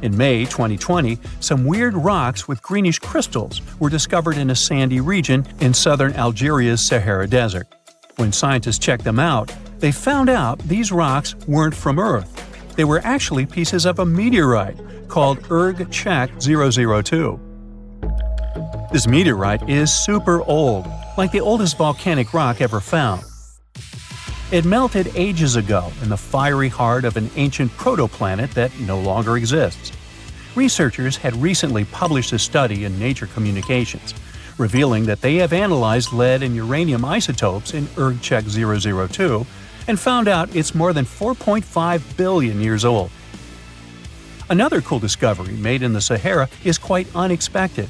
In May 2020, some weird rocks with greenish crystals were discovered in a sandy region in southern Algeria's Sahara Desert. When scientists checked them out, they found out these rocks weren't from Earth. They were actually pieces of a meteorite called Erdchak 002. This meteorite is super old, like the oldest volcanic rock ever found. It melted ages ago in the fiery heart of an ancient protoplanet that no longer exists. Researchers had recently published a study in Nature Communications, revealing that they have analyzed lead and uranium isotopes in Erdchak 002 and found out it's more than 4.5 billion years old. Another cool discovery made in the Sahara is quite unexpected.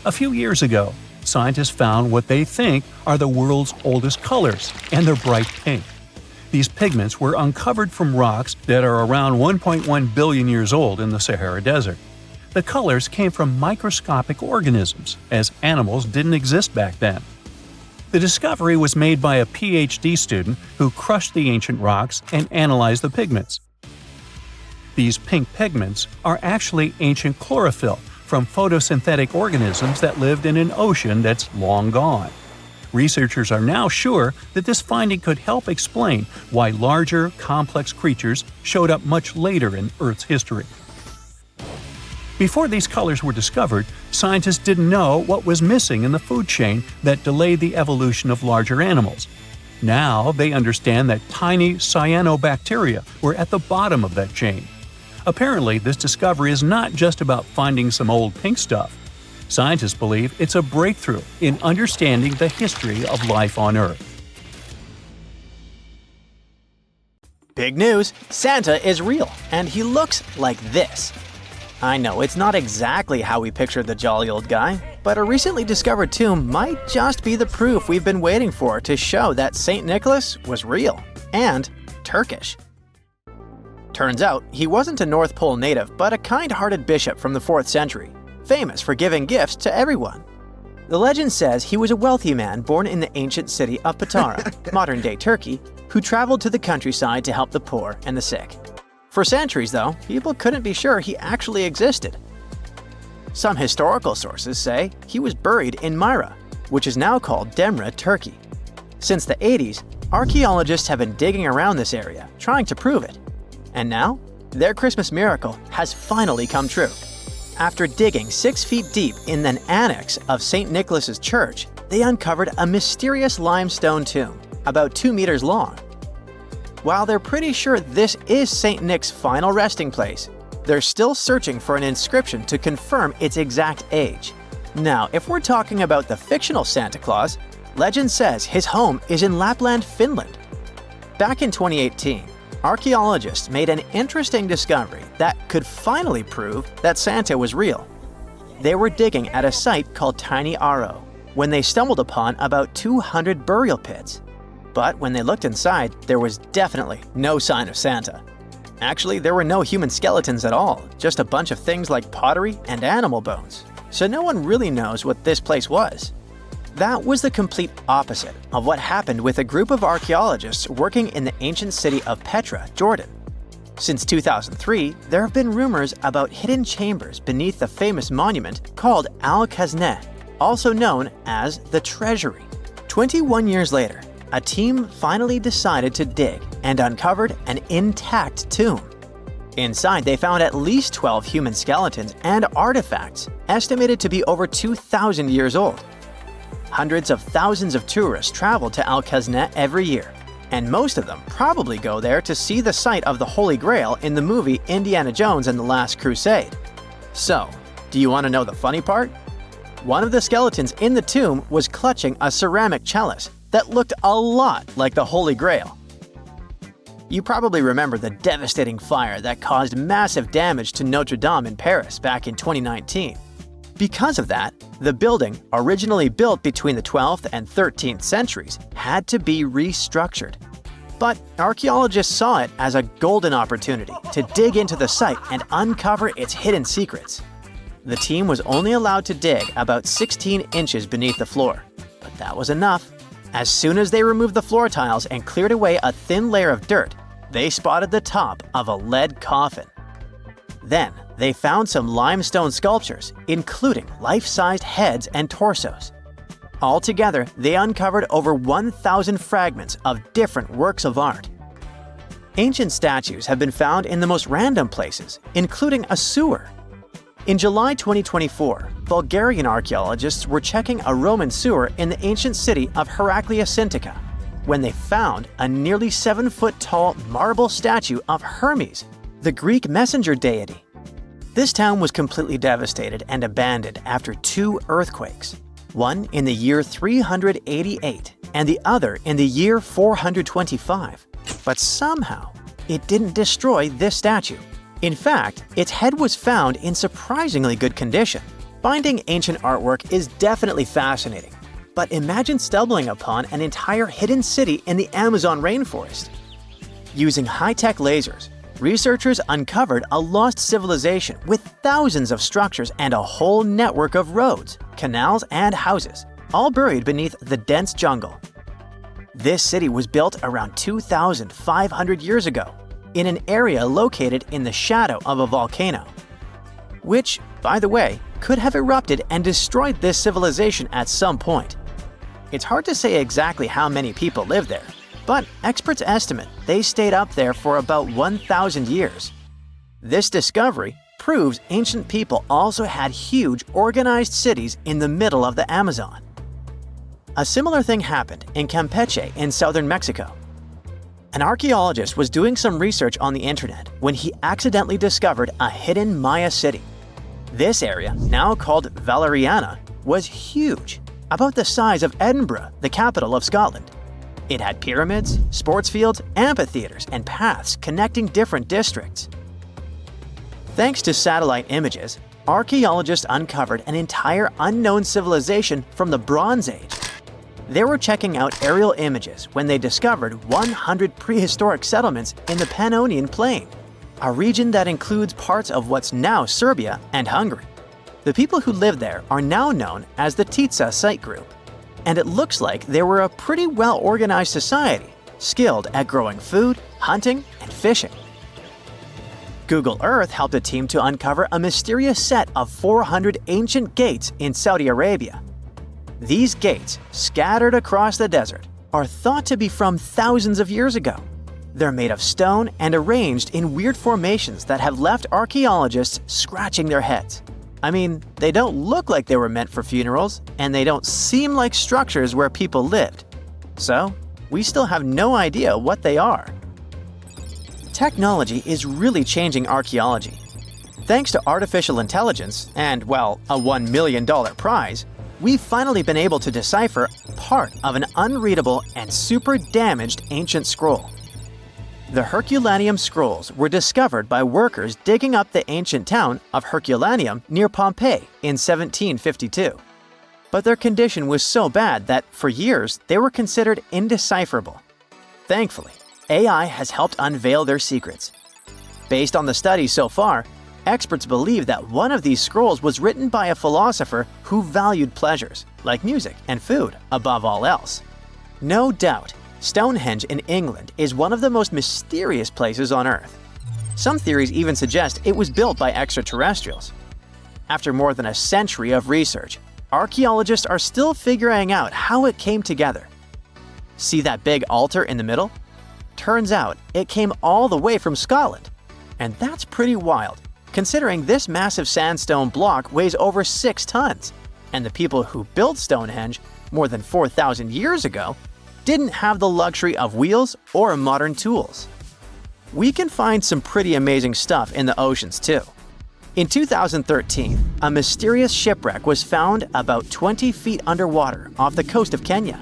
A few years ago, scientists found what they think are the world's oldest colors, and they're bright pink. These pigments were uncovered from rocks that are around 1.1 billion years old in the Sahara Desert. The colors came from microscopic organisms, as animals didn't exist back then. The discovery was made by a PhD student who crushed the ancient rocks and analyzed the pigments. These pink pigments are actually ancient chlorophyll from photosynthetic organisms that lived in an ocean that's long gone. Researchers are now sure that this finding could help explain why larger, complex creatures showed up much later in Earth's history. Before these colors were discovered, scientists didn't know what was missing in the food chain that delayed the evolution of larger animals. Now they understand that tiny cyanobacteria were at the bottom of that chain. Apparently, this discovery is not just about finding some old pink stuff. Scientists believe it's a breakthrough in understanding the history of life on Earth. Big news! Santa is real, and he looks like this. I know it's not exactly how we pictured the jolly old guy, but a recently discovered tomb might just be the proof we've been waiting for to show that St. Nicholas was real and Turkish. Turns out, he wasn't a North Pole native, but a kind-hearted bishop from the 4th century, famous for giving gifts to everyone. The legend says he was a wealthy man born in the ancient city of Patara, modern-day Turkey, who traveled to the countryside to help the poor and the sick. For centuries, though, people couldn't be sure he actually existed. Some historical sources say he was buried in Myra, which is now called Demre, Turkey. Since the 80s, archaeologists have been digging around this area, trying to prove it. And now, their Christmas miracle has finally come true. After digging 6 feet deep in an annex of St. Nicholas's church, they uncovered a mysterious limestone tomb, about 2 meters long. While they're pretty sure this is St. Nick's final resting place, they're still searching for an inscription to confirm its exact age. Now, if we're talking about the fictional Santa Claus, legend says his home is in Lapland, Finland. Back in 2018, archaeologists made an interesting discovery that could finally prove that Santa was real. They were digging at a site called Tiny Aro when they stumbled upon about 200 burial pits. But when they looked inside, there was definitely no sign of Santa. Actually, there were no human skeletons at all, just a bunch of things like pottery and animal bones. So no one really knows what this place was. That was the complete opposite of what happened with a group of archaeologists working in the ancient city of Petra, Jordan. Since 2003, there have been rumors about hidden chambers beneath the famous monument called Al-Khazneh, also known as the Treasury. 21 years later, a team finally decided to dig and uncovered an intact tomb. Inside, they found at least 12 human skeletons and artifacts estimated to be over 2,000 years old. Hundreds of thousands of tourists travel to Al-Kazna every year, and most of them probably go there to see the site of the Holy Grail in the movie Indiana Jones and the Last Crusade. So, do you want to know the funny part? One of the skeletons in the tomb was clutching a ceramic chalice that looked a lot like the Holy Grail. You probably remember the devastating fire that caused massive damage to Notre-Dame in Paris back in 2019. Because of that, the building, originally built between the 12th and 13th centuries, had to be restructured. But archaeologists saw it as a golden opportunity to dig into the site and uncover its hidden secrets. The team was only allowed to dig about 16 inches beneath the floor, but that was enough. As soon as they removed the floor tiles and cleared away a thin layer of dirt, they spotted the top of a lead coffin. Then, they found some limestone sculptures, including life-sized heads and torsos. Altogether, they uncovered over 1,000 fragments of different works of art. Ancient statues have been found in the most random places, including a sewer. In July 2024, Bulgarian archaeologists were checking a Roman sewer in the ancient city of Heraklia Sintika when they found a nearly 7-foot-tall marble statue of Hermes, the Greek messenger deity. This town was completely devastated and abandoned after 2 earthquakes, one in the year 388 and the other in the year 425. But somehow, it didn't destroy this statue. In fact, its head was found in surprisingly good condition. Finding ancient artwork is definitely fascinating, but imagine stumbling upon an entire hidden city in the Amazon rainforest. Using high-tech lasers, researchers uncovered a lost civilization with thousands of structures and a whole network of roads, canals, and houses, all buried beneath the dense jungle. This city was built around 2,500 years ago, in an area located in the shadow of a volcano, which, by the way, could have erupted and destroyed this civilization at some point. It's hard to say exactly how many people live there, but experts estimate they stayed up there for about 1,000 years. This discovery proves ancient people also had huge organized cities in the middle of the Amazon. A similar thing happened in Campeche in southern Mexico. An archaeologist was doing some research on the internet when he accidentally discovered a hidden Maya city. This area, now called Valeriana, was huge, about the size of Edinburgh, the capital of Scotland. It had pyramids, sports fields, amphitheaters, and paths connecting different districts. Thanks to satellite images, archaeologists uncovered an entire unknown civilization from the Bronze Age. They were checking out aerial images when they discovered 100 prehistoric settlements in the Pannonian Plain, a region that includes parts of what's now Serbia and Hungary. The people who lived there are now known as the Titsa Site Group, and it looks like they were a pretty well-organized society, skilled at growing food, hunting, and fishing. Google Earth helped a team to uncover a mysterious set of 400 ancient gates in Saudi Arabia. These gates, scattered across the desert, are thought to be from thousands of years ago. They're made of stone and arranged in weird formations that have left archaeologists scratching their heads. I mean, they don't look like they were meant for funerals, and they don't seem like structures where people lived. So, we still have no idea what they are. Technology is really changing archaeology. Thanks to artificial intelligence and, well, a $1 million prize, we've finally been able to decipher part of an unreadable and super damaged ancient scroll. The Herculaneum scrolls were discovered by workers digging up the ancient town of Herculaneum near Pompeii in 1752. But their condition was so bad that, for years, they were considered indecipherable. Thankfully, AI has helped unveil their secrets. Based on the studies so far, experts believe that one of these scrolls was written by a philosopher who valued pleasures, like music and food, above all else. No doubt, Stonehenge in England is one of the most mysterious places on Earth. Some theories even suggest it was built by extraterrestrials. After more than a century of research, archaeologists are still figuring out how it came together. See that big altar in the middle? Turns out it came all the way from Scotland. And that's pretty wild, considering this massive sandstone block weighs over 6 tons, and the people who built Stonehenge more than 4,000 years ago didn't have the luxury of wheels or modern tools. We can find some pretty amazing stuff in the oceans too. In 2013, a mysterious shipwreck was found about 20 feet underwater off the coast of Kenya.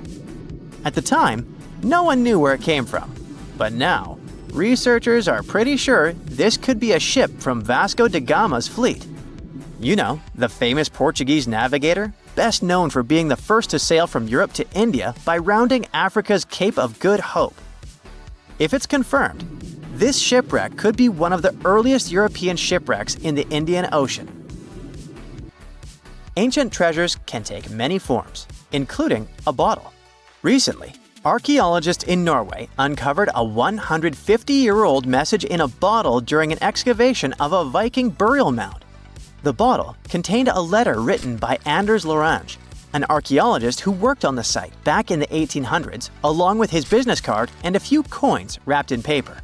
At the time, no one knew where it came from, but now, researchers are pretty sure this could be a ship from Vasco da Gama's fleet. You know, the famous Portuguese navigator, best known for being the first to sail from Europe to India by rounding Africa's Cape of Good Hope. If it's confirmed, this shipwreck could be one of the earliest European shipwrecks in the Indian Ocean. Ancient treasures can take many forms, including a bottle. Recently, archaeologists in Norway uncovered a 150-year-old message in a bottle during an excavation of a Viking burial mound. The bottle contained a letter written by Anders Lorange, an archaeologist who worked on the site back in the 1800s, along with his business card and a few coins wrapped in paper.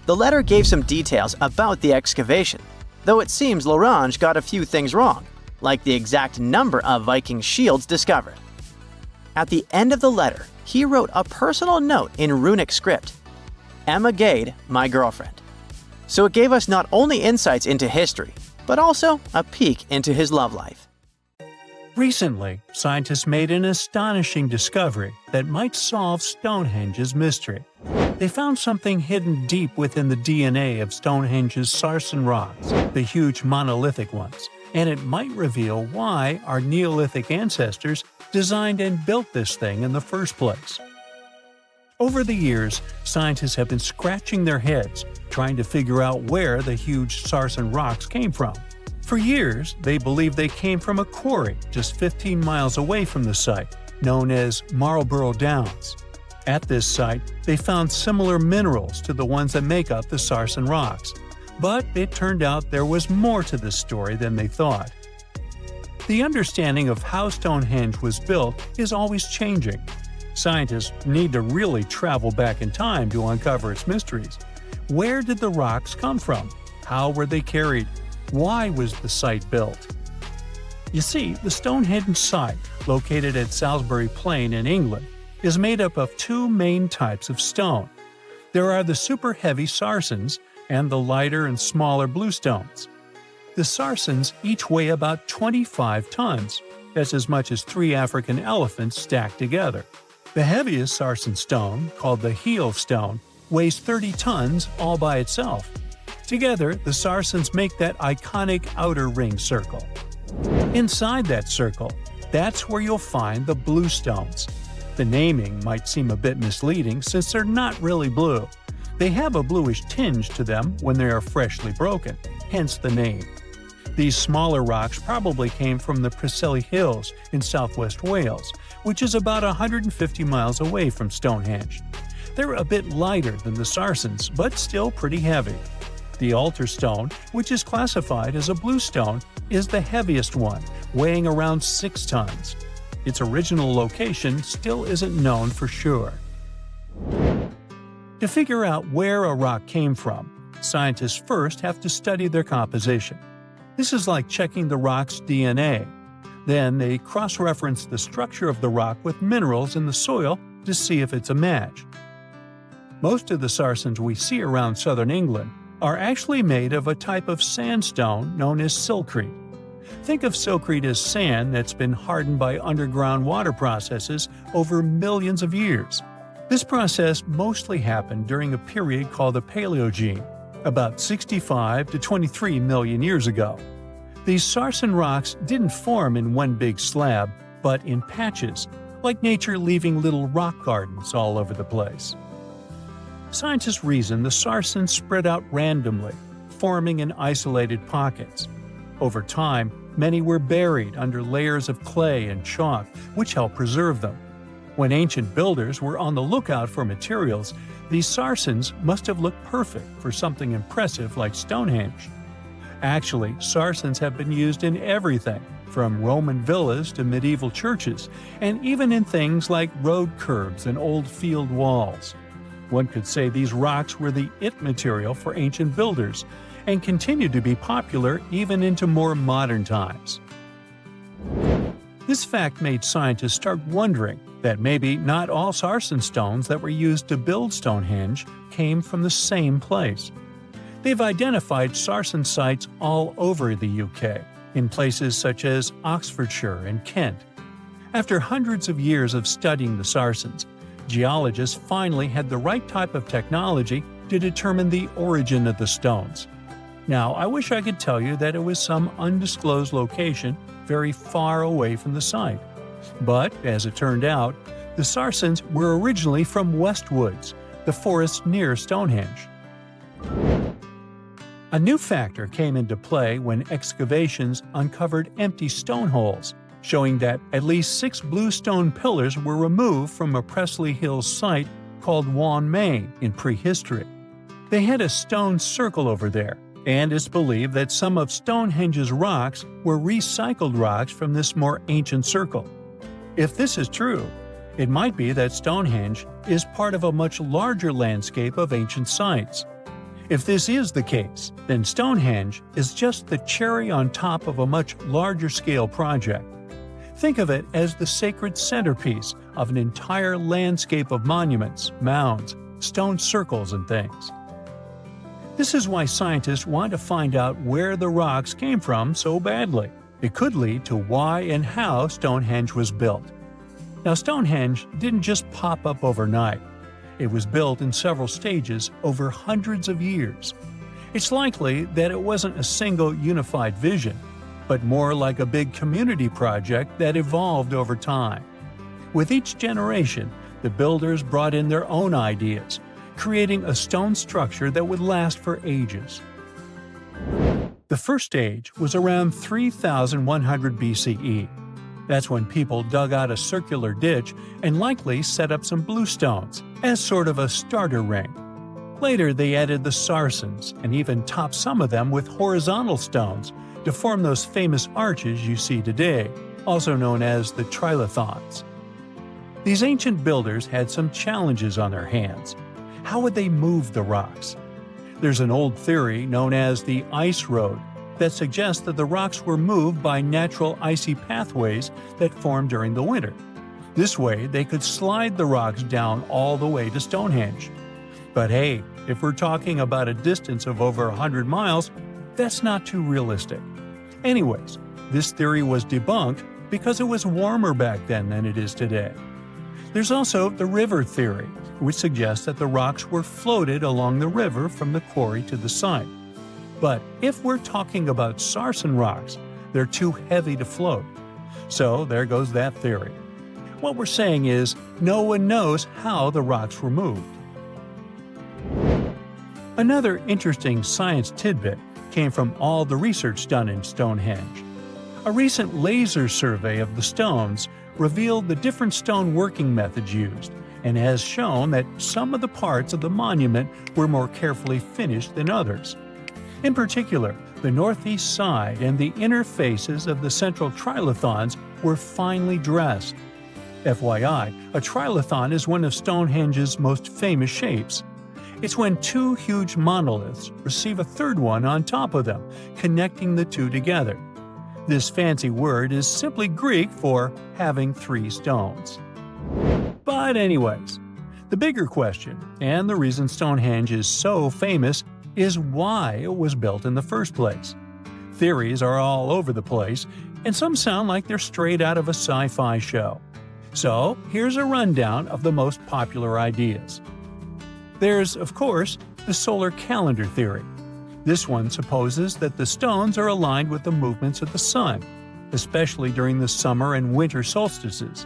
The letter gave some details about the excavation, though it seems Lorange got a few things wrong, like the exact number of Viking shields discovered. At the end of the letter, he wrote a personal note in runic script, "Emma Gade, my girlfriend." So it gave us not only insights into history, but also a peek into his love life. Recently, scientists made an astonishing discovery that might solve Stonehenge's mystery. They found something hidden deep within the DNA of Stonehenge's sarsen rocks, the huge monolithic ones, and it might reveal why our Neolithic ancestors designed and built this thing in the first place. Over the years, scientists have been scratching their heads, trying to figure out where the huge sarsen rocks came from. For years, they believed they came from a quarry just 15 miles away from the site, known as Marlborough Downs. At this site, they found similar minerals to the ones that make up the sarsen rocks. But it turned out there was more to this story than they thought. The understanding of how Stonehenge was built is always changing. Scientists need to really travel back in time to uncover its mysteries. Where did the rocks come from? How were they carried? Why was the site built? You see, the Stonehenge site, located at Salisbury Plain in England, is made up of two main types of stone. There are the super heavy sarsens and the lighter and smaller bluestones. The sarsens each weigh about 25 tons. That's as much as 3 African elephants stacked together. The heaviest sarsen stone, called the heel stone, weighs 30 tons all by itself. Together, the sarsens make that iconic outer ring circle. Inside that circle, that's where you'll find the bluestones. The naming might seem a bit misleading since they're not really blue. They have a bluish tinge to them when they are freshly broken, hence the name. These smaller rocks probably came from the Preseli Hills in southwest Wales, which is about 150 miles away from Stonehenge. They're a bit lighter than the sarsens, but still pretty heavy. The altar stone, which is classified as a bluestone, is the heaviest one, weighing around 6 tons. Its original location still isn't known for sure. To figure out where a rock came from, scientists first have to study their composition. This is like checking the rock's DNA. Then they cross-reference the structure of the rock with minerals in the soil to see if it's a match. Most of the sarsens we see around southern England are actually made of a type of sandstone known as silcrete. Think of silcrete as sand that's been hardened by underground water processes over millions of years. This process mostly happened during a period called the Paleogene, about 65 to 23 million years ago. These sarsen rocks didn't form in one big slab, but in patches, like nature leaving little rock gardens all over the place. Scientists reason the sarsens spread out randomly, forming in isolated pockets. Over time, many were buried under layers of clay and chalk, which helped preserve them. When ancient builders were on the lookout for materials, these sarsens must have looked perfect for something impressive like Stonehenge. Actually, sarsens have been used in everything, from Roman villas to medieval churches, and even in things like road curbs and old field walls. One could say these rocks were the it material for ancient builders, and continued to be popular even into more modern times. This fact made scientists start wondering that maybe not all sarsen stones that were used to build Stonehenge came from the same place. They've identified sarsen sites all over the UK, in places such as Oxfordshire and Kent. After hundreds of years of studying the sarsens, geologists finally had the right type of technology to determine the origin of the stones. Now, I wish I could tell you that it was some undisclosed location very far away from the site. But, as it turned out, the sarsens were originally from Westwoods, the forest near Stonehenge. A new factor came into play when excavations uncovered empty stone holes, showing that at least 6 blue stone pillars were removed from a Pressley Hills site called Wan Main in prehistory. They had a stone circle over there, and it's believed that some of Stonehenge's rocks were recycled rocks from this more ancient circle. If this is true, it might be that Stonehenge is part of a much larger landscape of ancient sites. If this is the case, then Stonehenge is just the cherry on top of a much larger scale project. Think of it as the sacred centerpiece of an entire landscape of monuments, mounds, stone circles, and things. This is why scientists want to find out where the rocks came from so badly. It could lead to why and how Stonehenge was built. Now, Stonehenge didn't just pop up overnight. It was built in several stages over hundreds of years. It's likely that it wasn't a single unified vision, but more like a big community project that evolved over time. With each generation, the builders brought in their own ideas, creating a stone structure that would last for ages. The first stage was around 3100 BCE. That's when people dug out a circular ditch and likely set up some bluestones as sort of a starter ring. Later, they added the sarsens and even topped some of them with horizontal stones to form those famous arches you see today, also known as the trilithons. These ancient builders had some challenges on their hands. How would they move the rocks? There's an old theory known as the ice road that suggests that the rocks were moved by natural icy pathways that formed during the winter. This way, they could slide the rocks down all the way to Stonehenge. But hey, if we're talking about a distance of over 100 miles, that's not too realistic. Anyways, this theory was debunked because it was warmer back then than it is today. There's also the river theory, which suggests that the rocks were floated along the river from the quarry to the site. But if we're talking about sarsen rocks, they're too heavy to float. So there goes that theory. What we're saying is, no one knows how the rocks were moved. Another interesting science tidbit came from all the research done in Stonehenge. A recent laser survey of the stones revealed the different stone working methods used, and has shown that some of the parts of the monument were more carefully finished than others. In particular, the northeast side and the inner faces of the central trilithons were finely dressed. FYI, a trilithon is one of Stonehenge's most famous shapes. It's when 2 huge monoliths receive a third one on top of them, connecting the two together. This fancy word is simply Greek for having 3 stones. But anyways, the bigger question, and the reason Stonehenge is so famous, is why it was built in the first place. Theories are all over the place, and some sound like they're straight out of a sci-fi show. So here's a rundown of the most popular ideas. There's, of course, the solar calendar theory. This one supposes that the stones are aligned with the movements of the sun, especially during the summer and winter solstices.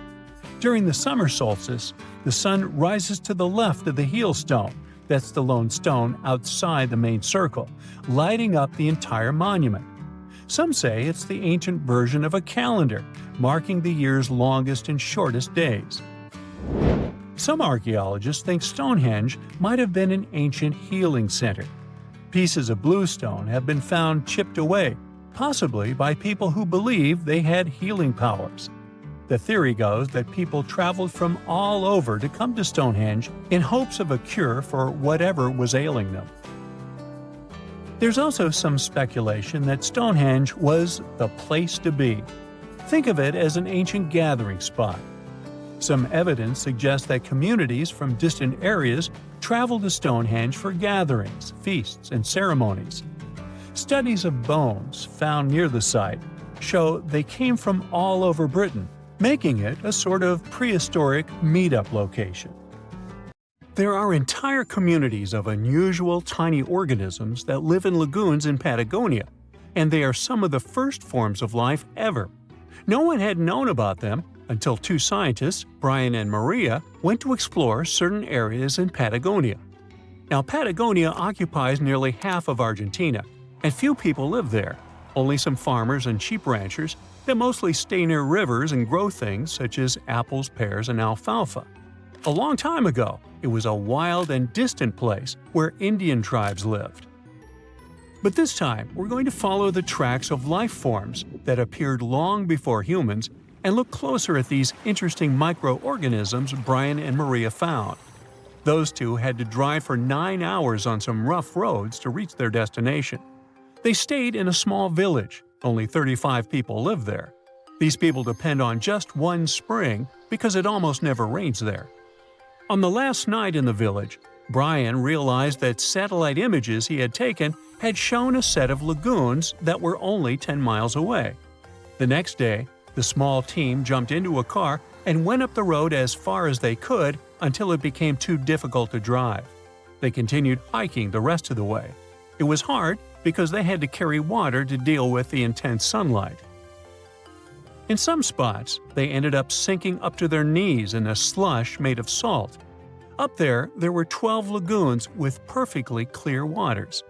During the summer solstice, the sun rises to the left of the heel stone, that's the lone stone outside the main circle, lighting up the entire monument. Some say it's the ancient version of a calendar, marking the year's longest and shortest days. Some archaeologists think Stonehenge might have been an ancient healing center. Pieces of bluestone have been found chipped away, possibly by people who believed they had healing powers. The theory goes that people traveled from all over to come to Stonehenge in hopes of a cure for whatever was ailing them. There's also some speculation that Stonehenge was the place to be. Think of it as an ancient gathering spot. Some evidence suggests that communities from distant areas traveled to Stonehenge for gatherings, feasts, and ceremonies. Studies of bones found near the site show they came from all over Britain, making it a sort of prehistoric meetup location. There are entire communities of unusual tiny organisms that live in lagoons in Patagonia, and they are some of the first forms of life ever. No one had known about them until two scientists, Brian and Maria, went to explore certain areas in Patagonia. Now, Patagonia occupies nearly half of Argentina, and few people live there, only some farmers and sheep ranchers that mostly stay near rivers and grow things such as apples, pears, and alfalfa. A long time ago, it was a wild and distant place where Indian tribes lived. But this time, we're going to follow the tracks of life forms that appeared long before humans and look closer at these interesting microorganisms Brian and Maria found. Those two had to drive for 9 hours on some rough roads to reach their destination. They stayed in a small village. Only 35 people live there. These people depend on just one spring because it almost never rains there. On the last night in the village, Brian realized that satellite images he had taken had shown a set of lagoons that were only 10 miles away. The next day, the small team jumped into a car and went up the road as far as they could until it became too difficult to drive. They continued hiking the rest of the way. It was hard because they had to carry water to deal with the intense sunlight. In some spots, they ended up sinking up to their knees in a slush made of salt. Up there were 12 lagoons with perfectly clear waters.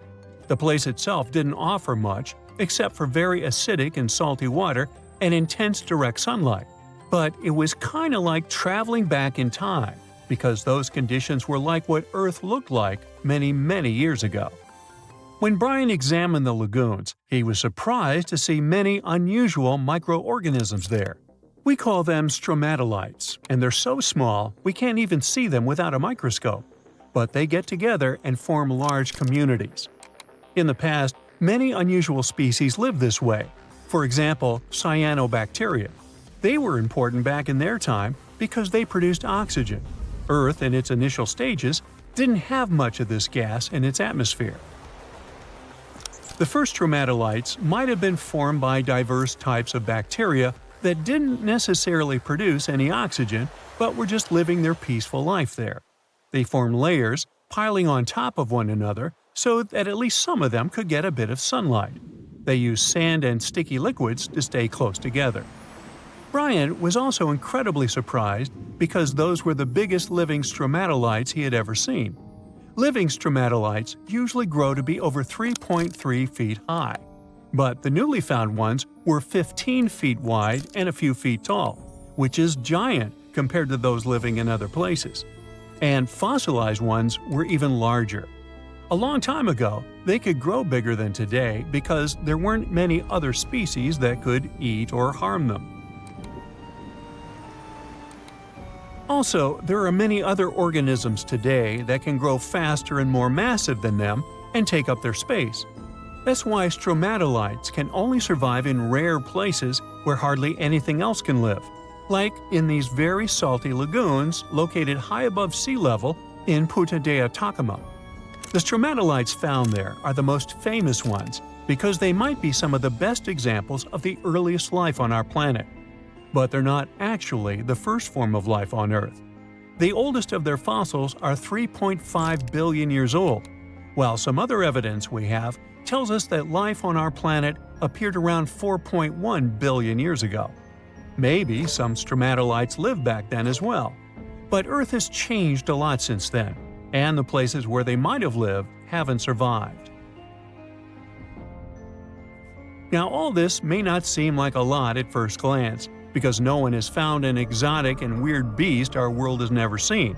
The place itself didn't offer much except for very acidic and salty water and intense direct sunlight. But it was kind of like traveling back in time, because those conditions were like what Earth looked like many, many years ago. When Brian examined the lagoons, he was surprised to see many unusual microorganisms there. We call them stromatolites, and they're so small we can't even see them without a microscope. But they get together and form large communities. In the past, many unusual species lived this way. For example, cyanobacteria. They were important back in their time because they produced oxygen. Earth, in its initial stages, didn't have much of this gas in its atmosphere. The first stromatolites might have been formed by diverse types of bacteria that didn't necessarily produce any oxygen, but were just living their peaceful life there. They formed layers, piling on top of one another, so that at least some of them could get a bit of sunlight. They used sand and sticky liquids to stay close together. Brian was also incredibly surprised because those were the biggest living stromatolites he had ever seen. Living stromatolites usually grow to be over 3.3 feet high, but the newly found ones were 15 feet wide and a few feet tall, which is giant compared to those living in other places. And fossilized ones were even larger. A long time ago, they could grow bigger than today because there weren't many other species that could eat or harm them. Also, there are many other organisms today that can grow faster and more massive than them and take up their space. That's why stromatolites can only survive in rare places where hardly anything else can live, like in these very salty lagoons located high above sea level in Punta de Atacama. The stromatolites found there are the most famous ones because they might be some of the best examples of the earliest life on our planet. But they're not actually the first form of life on Earth. The oldest of their fossils are 3.5 billion years old, while some other evidence we have tells us that life on our planet appeared around 4.1 billion years ago. Maybe some stromatolites lived back then as well. But Earth has changed a lot since then, and the places where they might have lived haven't survived. Now, all this may not seem like a lot at first glance, because no one has found an exotic and weird beast our world has never seen.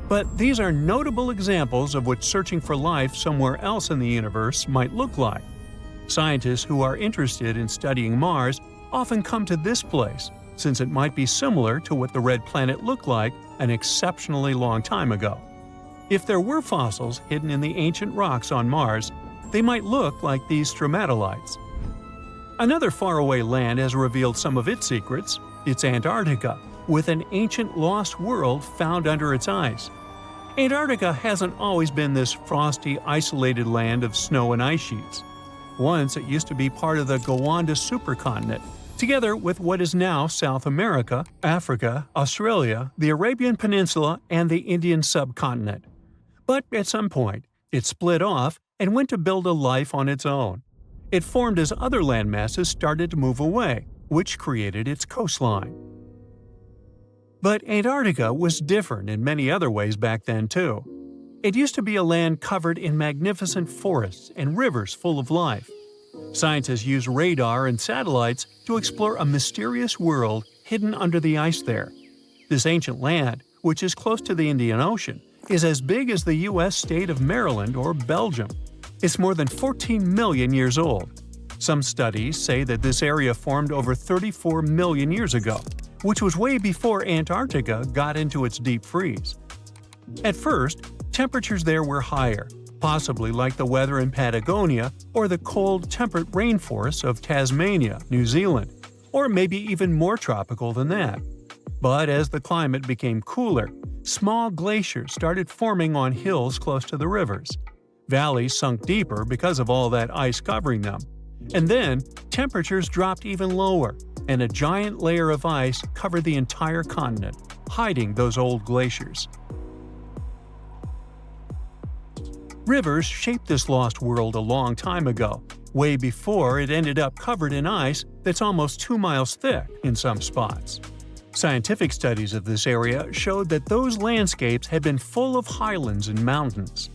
But these are notable examples of what searching for life somewhere else in the universe might look like. Scientists who are interested in studying Mars often come to this place, since it might be similar to what the red planet looked like an exceptionally long time ago. If there were fossils hidden in the ancient rocks on Mars, they might look like these stromatolites. Another faraway land has revealed some of its secrets. It's Antarctica, with an ancient lost world found under its ice. Antarctica hasn't always been this frosty, isolated land of snow and ice sheets. Once it used to be part of the Gondwana supercontinent, together with what is now South America, Africa, Australia, the Arabian Peninsula, and the Indian subcontinent. But at some point, it split off and went to build a life on its own. It formed as other landmasses started to move away, which created its coastline. But Antarctica was different in many other ways back then too. It used to be a land covered in magnificent forests and rivers full of life. Scientists use radar and satellites to explore a mysterious world hidden under the ice there. This ancient land, which is close to the Indian Ocean, is as big as the U.S. state of Maryland or Belgium. It's more than 14 million years old. Some studies say that this area formed over 34 million years ago, which was way before Antarctica got into its deep freeze. At first, temperatures there were higher, possibly like the weather in Patagonia or the cold, temperate rainforests of Tasmania, New Zealand, or maybe even more tropical than that. But as the climate became cooler, small glaciers started forming on hills close to the rivers. Valleys sunk deeper because of all that ice covering them. And then, temperatures dropped even lower, and a giant layer of ice covered the entire continent, hiding those old glaciers. Rivers shaped this lost world a long time ago, way before it ended up covered in ice that's almost 2 miles thick in some spots. Scientific studies of this area showed that those landscapes had been full of highlands and mountains.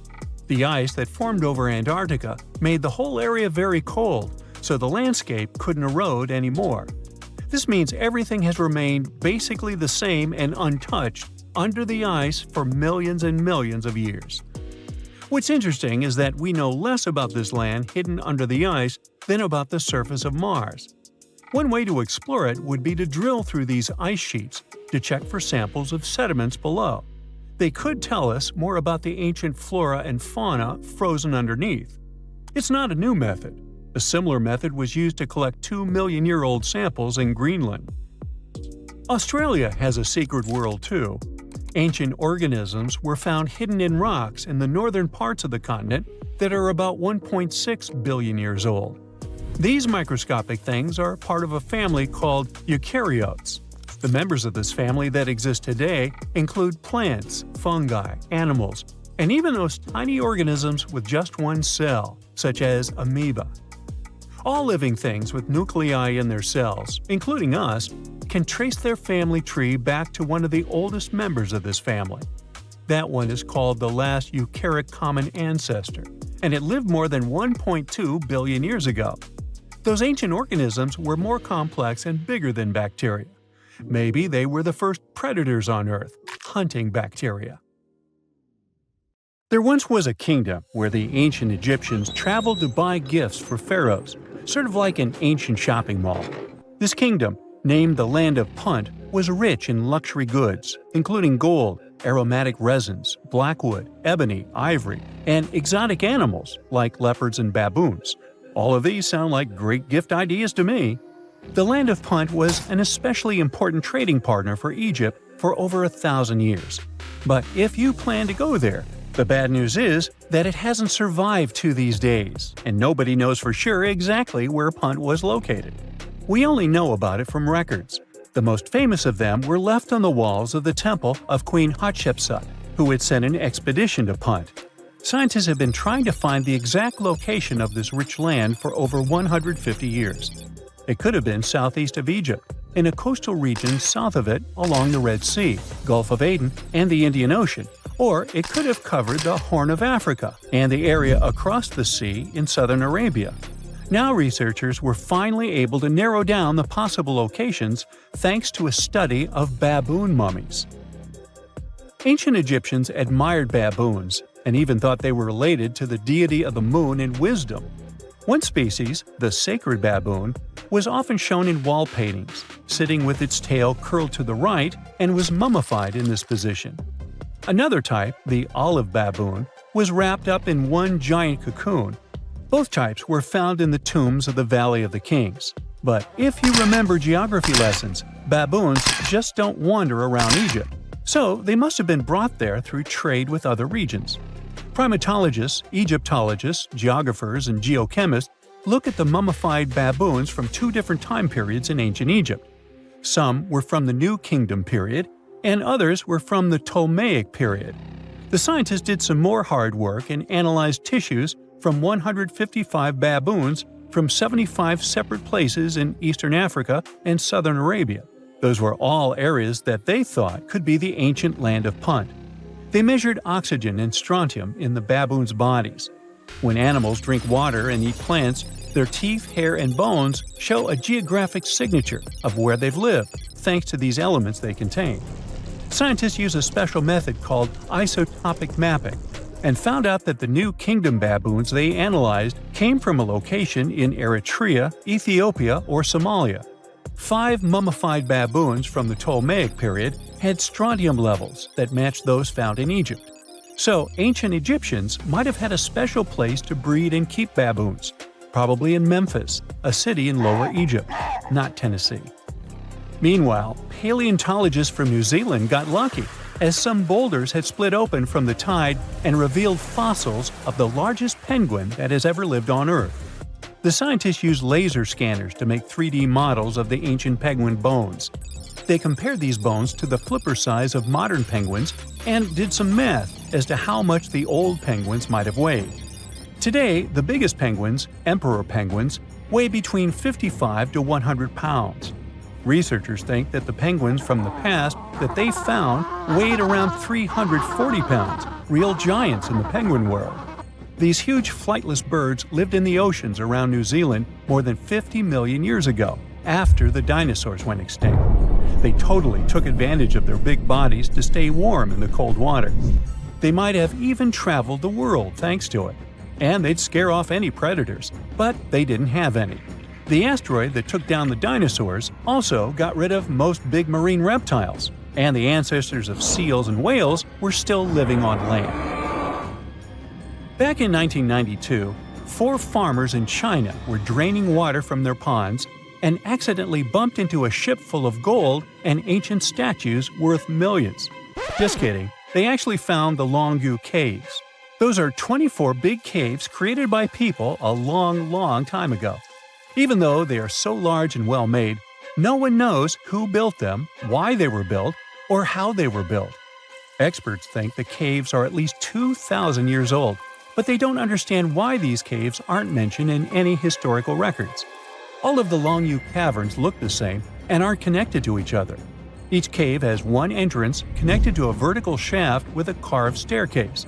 The ice that formed over Antarctica made the whole area very cold, so the landscape couldn't erode anymore. This means everything has remained basically the same and untouched under the ice for millions and millions of years. What's interesting is that we know less about this land hidden under the ice than about the surface of Mars. One way to explore it would be to drill through these ice sheets to check for samples of sediments below. They could tell us more about the ancient flora and fauna frozen underneath. It's not a new method. A similar method was used to collect 2-million-year-old samples in Greenland. Australia has a secret world too. Ancient organisms were found hidden in rocks in the northern parts of the continent that are about 1.6 billion years old. These microscopic things are part of a family called eukaryotes. The members of this family that exist today include plants, fungi, animals, and even those tiny organisms with just one cell, such as amoeba. All living things with nuclei in their cells, including us, can trace their family tree back to one of the oldest members of this family. That one is called the last eukaryotic common ancestor, and it lived more than 1.2 billion years ago. Those ancient organisms were more complex and bigger than bacteria. Maybe they were the first predators on Earth, hunting bacteria. There once was a kingdom where the ancient Egyptians traveled to buy gifts for pharaohs, sort of like an ancient shopping mall. This kingdom, named the Land of Punt, was rich in luxury goods, including gold, aromatic resins, blackwood, ebony, ivory, and exotic animals like leopards and baboons. All of these sound like great gift ideas to me. The Land of Punt was an especially important trading partner for Egypt for over 1,000 years. But if you plan to go there, the bad news is that it hasn't survived to these days, and nobody knows for sure exactly where Punt was located. We only know about it from records. The most famous of them were left on the walls of the temple of Queen Hatshepsut, who had sent an expedition to Punt. Scientists have been trying to find the exact location of this rich land for over 150 years. It could have been southeast of Egypt, in a coastal region south of it along the Red Sea, Gulf of Aden, and the Indian Ocean, or it could have covered the Horn of Africa and the area across the sea in southern Arabia. Now researchers were finally able to narrow down the possible locations thanks to a study of baboon mummies. Ancient Egyptians admired baboons and even thought they were related to the deity of the moon and wisdom. One species, the sacred baboon, was often shown in wall paintings, sitting with its tail curled to the right and was mummified in this position. Another type, the olive baboon, was wrapped up in one giant cocoon. Both types were found in the tombs of the Valley of the Kings. But if you remember geography lessons, baboons just don't wander around Egypt, so they must have been brought there through trade with other regions. Primatologists, Egyptologists, geographers, and geochemists look at the mummified baboons from two different time periods in ancient Egypt. Some were from the New Kingdom period, and others were from the Ptolemaic period. The scientists did some more hard work and analyzed tissues from 155 baboons from 75 separate places in eastern Africa and southern Arabia. Those were all areas that they thought could be the ancient land of Punt. They measured oxygen and strontium in the baboons' bodies. When animals drink water and eat plants, their teeth, hair, and bones show a geographic signature of where they've lived, thanks to these elements they contain. Scientists use a special method called isotopic mapping and found out that the New Kingdom baboons they analyzed came from a location in Eritrea, Ethiopia, or Somalia. 5 mummified baboons from the Ptolemaic period had strontium levels that matched those found in Egypt. So, ancient Egyptians might have had a special place to breed and keep baboons, probably in Memphis, a city in Lower Egypt, not Tennessee. Meanwhile, paleontologists from New Zealand got lucky, as some boulders had split open from the tide and revealed fossils of the largest penguin that has ever lived on Earth. The scientists used laser scanners to make 3D models of the ancient penguin bones. They compared these bones to the flipper size of modern penguins and did some math as to how much the old penguins might have weighed. Today, the biggest penguins, emperor penguins, weigh between 55 to 100 pounds. Researchers think that the penguins from the past that they found weighed around 340 pounds, real giants in the penguin world. These huge flightless birds lived in the oceans around New Zealand more than 50 million years ago, after the dinosaurs went extinct. They totally took advantage of their big bodies to stay warm in the cold water. They might have even traveled the world thanks to it. And they'd scare off any predators, but they didn't have any. The asteroid that took down the dinosaurs also got rid of most big marine reptiles, and the ancestors of seals and whales were still living on land. Back in 1992, 4 farmers in China were draining water from their ponds and accidentally bumped into a ship full of gold and ancient statues worth millions. Just kidding, they actually found the Longu Caves. Those are 24 big caves created by people a long, long time ago. Even though they are so large and well-made, no one knows who built them, why they were built, or how they were built. Experts think the caves are at least 2,000 years old, but they don't understand why these caves aren't mentioned in any historical records. All of the Longu caverns look the same and aren't connected to each other. Each cave has one entrance connected to a vertical shaft with a carved staircase.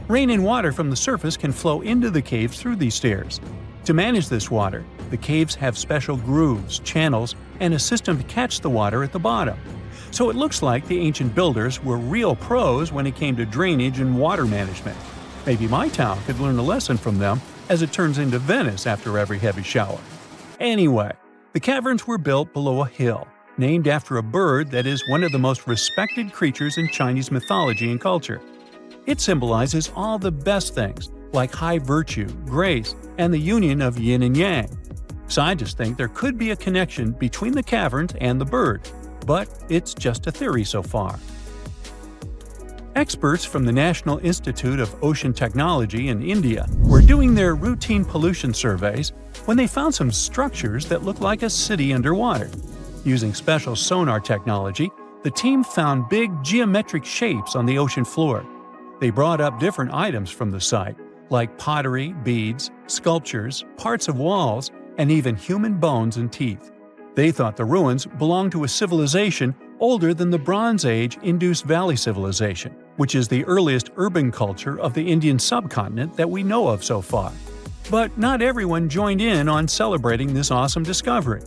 Rain and water from the surface can flow into the caves through these stairs. To manage this water, the caves have special grooves, channels, and a system to catch the water at the bottom. So it looks like the ancient builders were real pros when it came to drainage and water management. Maybe my town could learn a lesson from them, as it turns into Venice after every heavy shower. Anyway, the caverns were built below a hill, named after a bird that is one of the most respected creatures in Chinese mythology and culture. It symbolizes all the best things, like high virtue, grace, and the union of yin and yang. Scientists think there could be a connection between the caverns and the bird, but it's just a theory so far. Experts from the National Institute of Ocean Technology in India were doing their routine pollution surveys when they found some structures that looked like a city underwater. Using special sonar technology, the team found big geometric shapes on the ocean floor. They brought up different items from the site, like pottery, beads, sculptures, parts of walls, and even human bones and teeth. They thought the ruins belonged to a civilization older than the Bronze Age Indus Valley Civilization, which is the earliest urban culture of the Indian subcontinent that we know of so far. But not everyone joined in on celebrating this awesome discovery.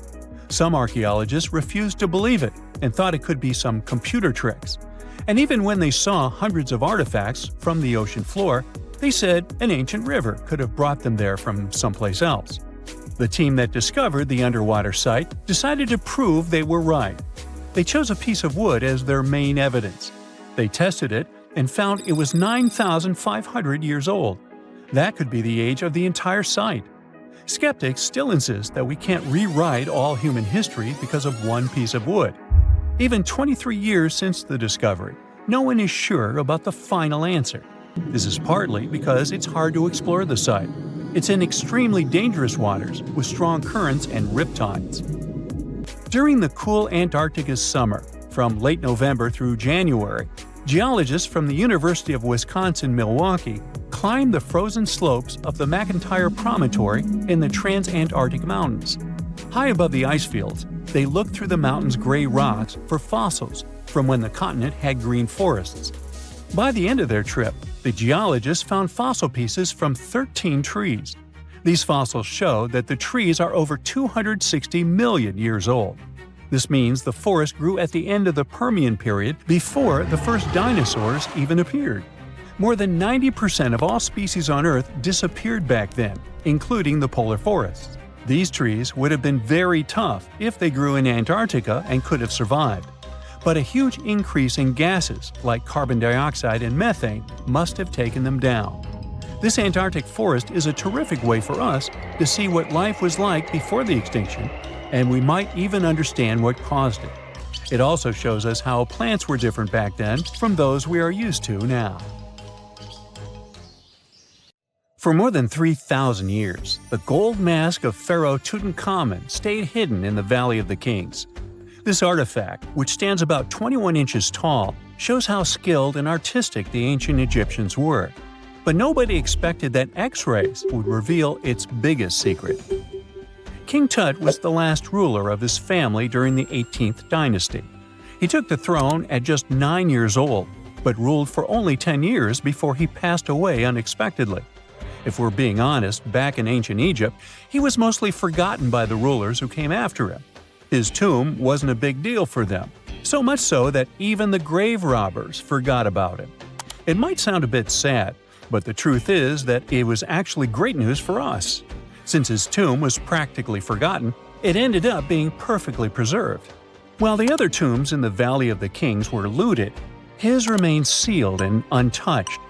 Some archaeologists refused to believe it and thought it could be some computer tricks. And even when they saw hundreds of artifacts from the ocean floor, They said an ancient river could have brought them there from someplace else. The team that discovered the underwater site decided to prove they were right. They chose a piece of wood as their main evidence. They tested it and found it was 9,500 years old. That could be the age of the entire site. Skeptics still insist that we can't rewrite all human history because of one piece of wood. Even 23 years since the discovery, no one is sure about the final answer. This is partly because it's hard to explore the site. It's in extremely dangerous waters with strong currents and riptides. During the cool Antarctica summer, from late November through January, geologists from the University of Wisconsin-Milwaukee climbed the frozen slopes of the McIntyre Promontory in the Transantarctic Mountains. High above the ice fields, they looked through the mountain's gray rocks for fossils from when the continent had green forests. By the end of their trip, the geologists found fossil pieces from 13 trees. These fossils show that the trees are over 260 million years old. This means the forest grew at the end of the Permian period before the first dinosaurs even appeared. More than 90% of all species on Earth disappeared back then, including the polar forests. These trees would have been very tough if they grew in Antarctica and could have survived. But a huge increase in gases, like carbon dioxide and methane, must have taken them down. This Antarctic forest is a terrific way for us to see what life was like before the extinction, and we might even understand what caused it. It also shows us how plants were different back then from those we are used to now. For more than 3,000 years, the gold mask of Pharaoh Tutankhamun stayed hidden in the Valley of the Kings. This artifact, which stands about 21 inches tall, shows how skilled and artistic the ancient Egyptians were. But nobody expected that X-rays would reveal its biggest secret. King Tut was the last ruler of his family during the 18th dynasty. He took the throne at just 9 years old, but ruled for only 10 years before he passed away unexpectedly. If we're being honest, back in ancient Egypt, he was mostly forgotten by the rulers who came after him. His tomb wasn't a big deal for them, so much so that even the grave robbers forgot about him. It might sound a bit sad, but the truth is that it was actually great news for us. Since his tomb was practically forgotten, it ended up being perfectly preserved. While the other tombs in the Valley of the Kings were looted, his remained sealed and untouched.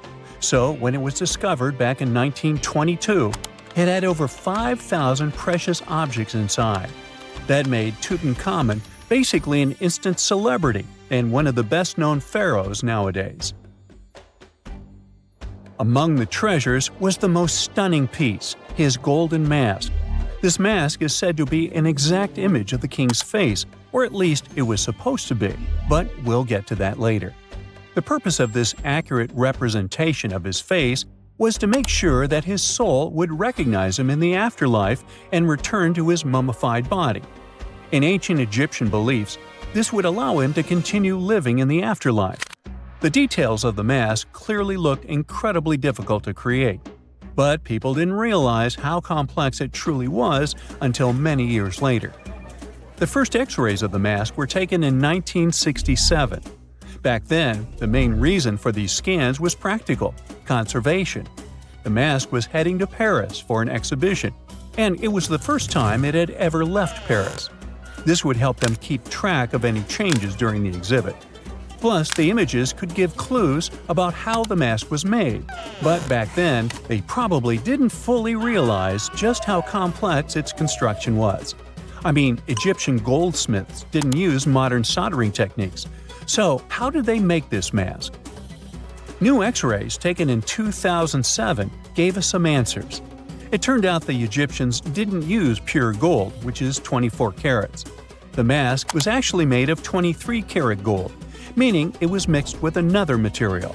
So when it was discovered back in 1922, it had over 5,000 precious objects inside. That made Tutankhamun basically an instant celebrity and one of the best-known pharaohs nowadays. Among the treasures was the most stunning piece, his golden mask. This mask is said to be an exact image of the king's face, or at least it was supposed to be, but we'll get to that later. The purpose of this accurate representation of his face was to make sure that his soul would recognize him in the afterlife and return to his mummified body. In ancient Egyptian beliefs, this would allow him to continue living in the afterlife. The details of the mask clearly looked incredibly difficult to create, but people didn't realize how complex it truly was until many years later. The first X-rays of the mask were taken in 1967. Back then, the main reason for these scans was practical – conservation. The mask was heading to Paris for an exhibition, and it was the first time it had ever left Paris. This would help them keep track of any changes during the exhibit. Plus, the images could give clues about how the mask was made. But back then, they probably didn't fully realize just how complex its construction was. I mean, Egyptian goldsmiths didn't use modern soldering techniques. So, how did they make this mask? New X-rays taken in 2007 gave us some answers. It turned out the Egyptians didn't use pure gold, which is 24 carats. The mask was actually made of 23-karat gold, meaning it was mixed with another material.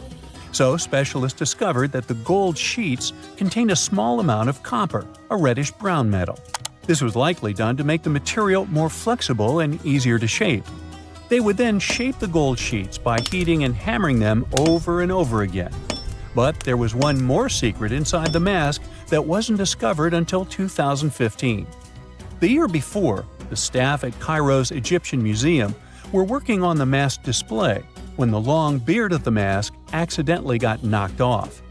So specialists discovered that the gold sheets contained a small amount of copper, a reddish-brown metal. This was likely done to make the material more flexible and easier to shape. They would then shape the gold sheets by heating and hammering them over and over again. But there was one more secret inside the mask that wasn't discovered until 2015. The year before, the staff at Cairo's Egyptian Museum were working on the mask display when the long beard of the mask accidentally got knocked off.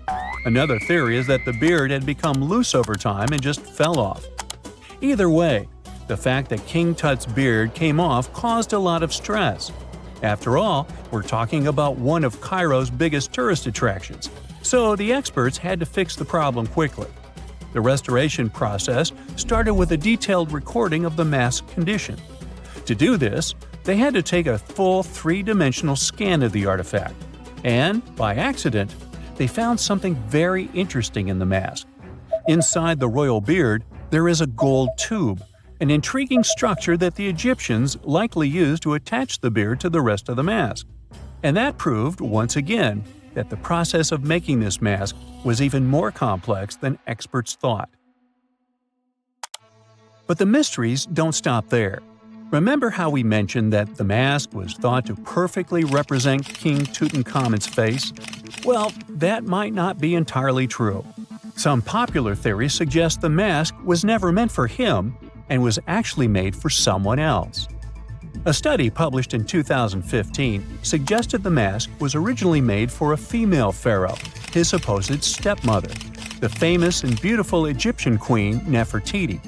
Another theory is that the beard had become loose over time and just fell off. Either way, the fact that King Tut's beard came off caused a lot of stress. After all, we're talking about one of Cairo's biggest tourist attractions, so the experts had to fix the problem quickly. The restoration process started with a detailed recording of the mask's condition. To do this, they had to take a full three-dimensional scan of the artifact, and, by accident, they found something very interesting in the mask. Inside the royal beard, there is a gold tube, an intriguing structure that the Egyptians likely used to attach the beard to the rest of the mask. And that proved, once again, that the process of making this mask was even more complex than experts thought. But the mysteries don't stop there. Remember how we mentioned that the mask was thought to perfectly represent King Tutankhamun's face? Well, that might not be entirely true. Some popular theories suggest the mask was never meant for him and was actually made for someone else. A study published in 2015 suggested the mask was originally made for a female pharaoh, his supposed stepmother, the famous and beautiful Egyptian queen Nefertiti.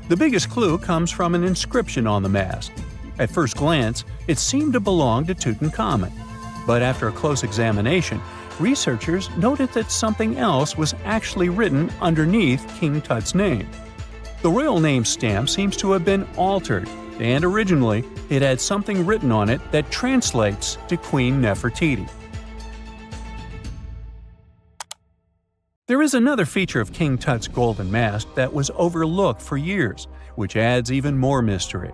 The biggest clue comes from an inscription on the mask. At first glance, it seemed to belong to Tutankhamun. But after a close examination, researchers noted that something else was actually written underneath King Tut's name. The royal name stamp seems to have been altered, and originally it had something written on it that translates to Queen Nefertiti. There is another feature of King Tut's golden mask that was overlooked for years, which adds even more mystery.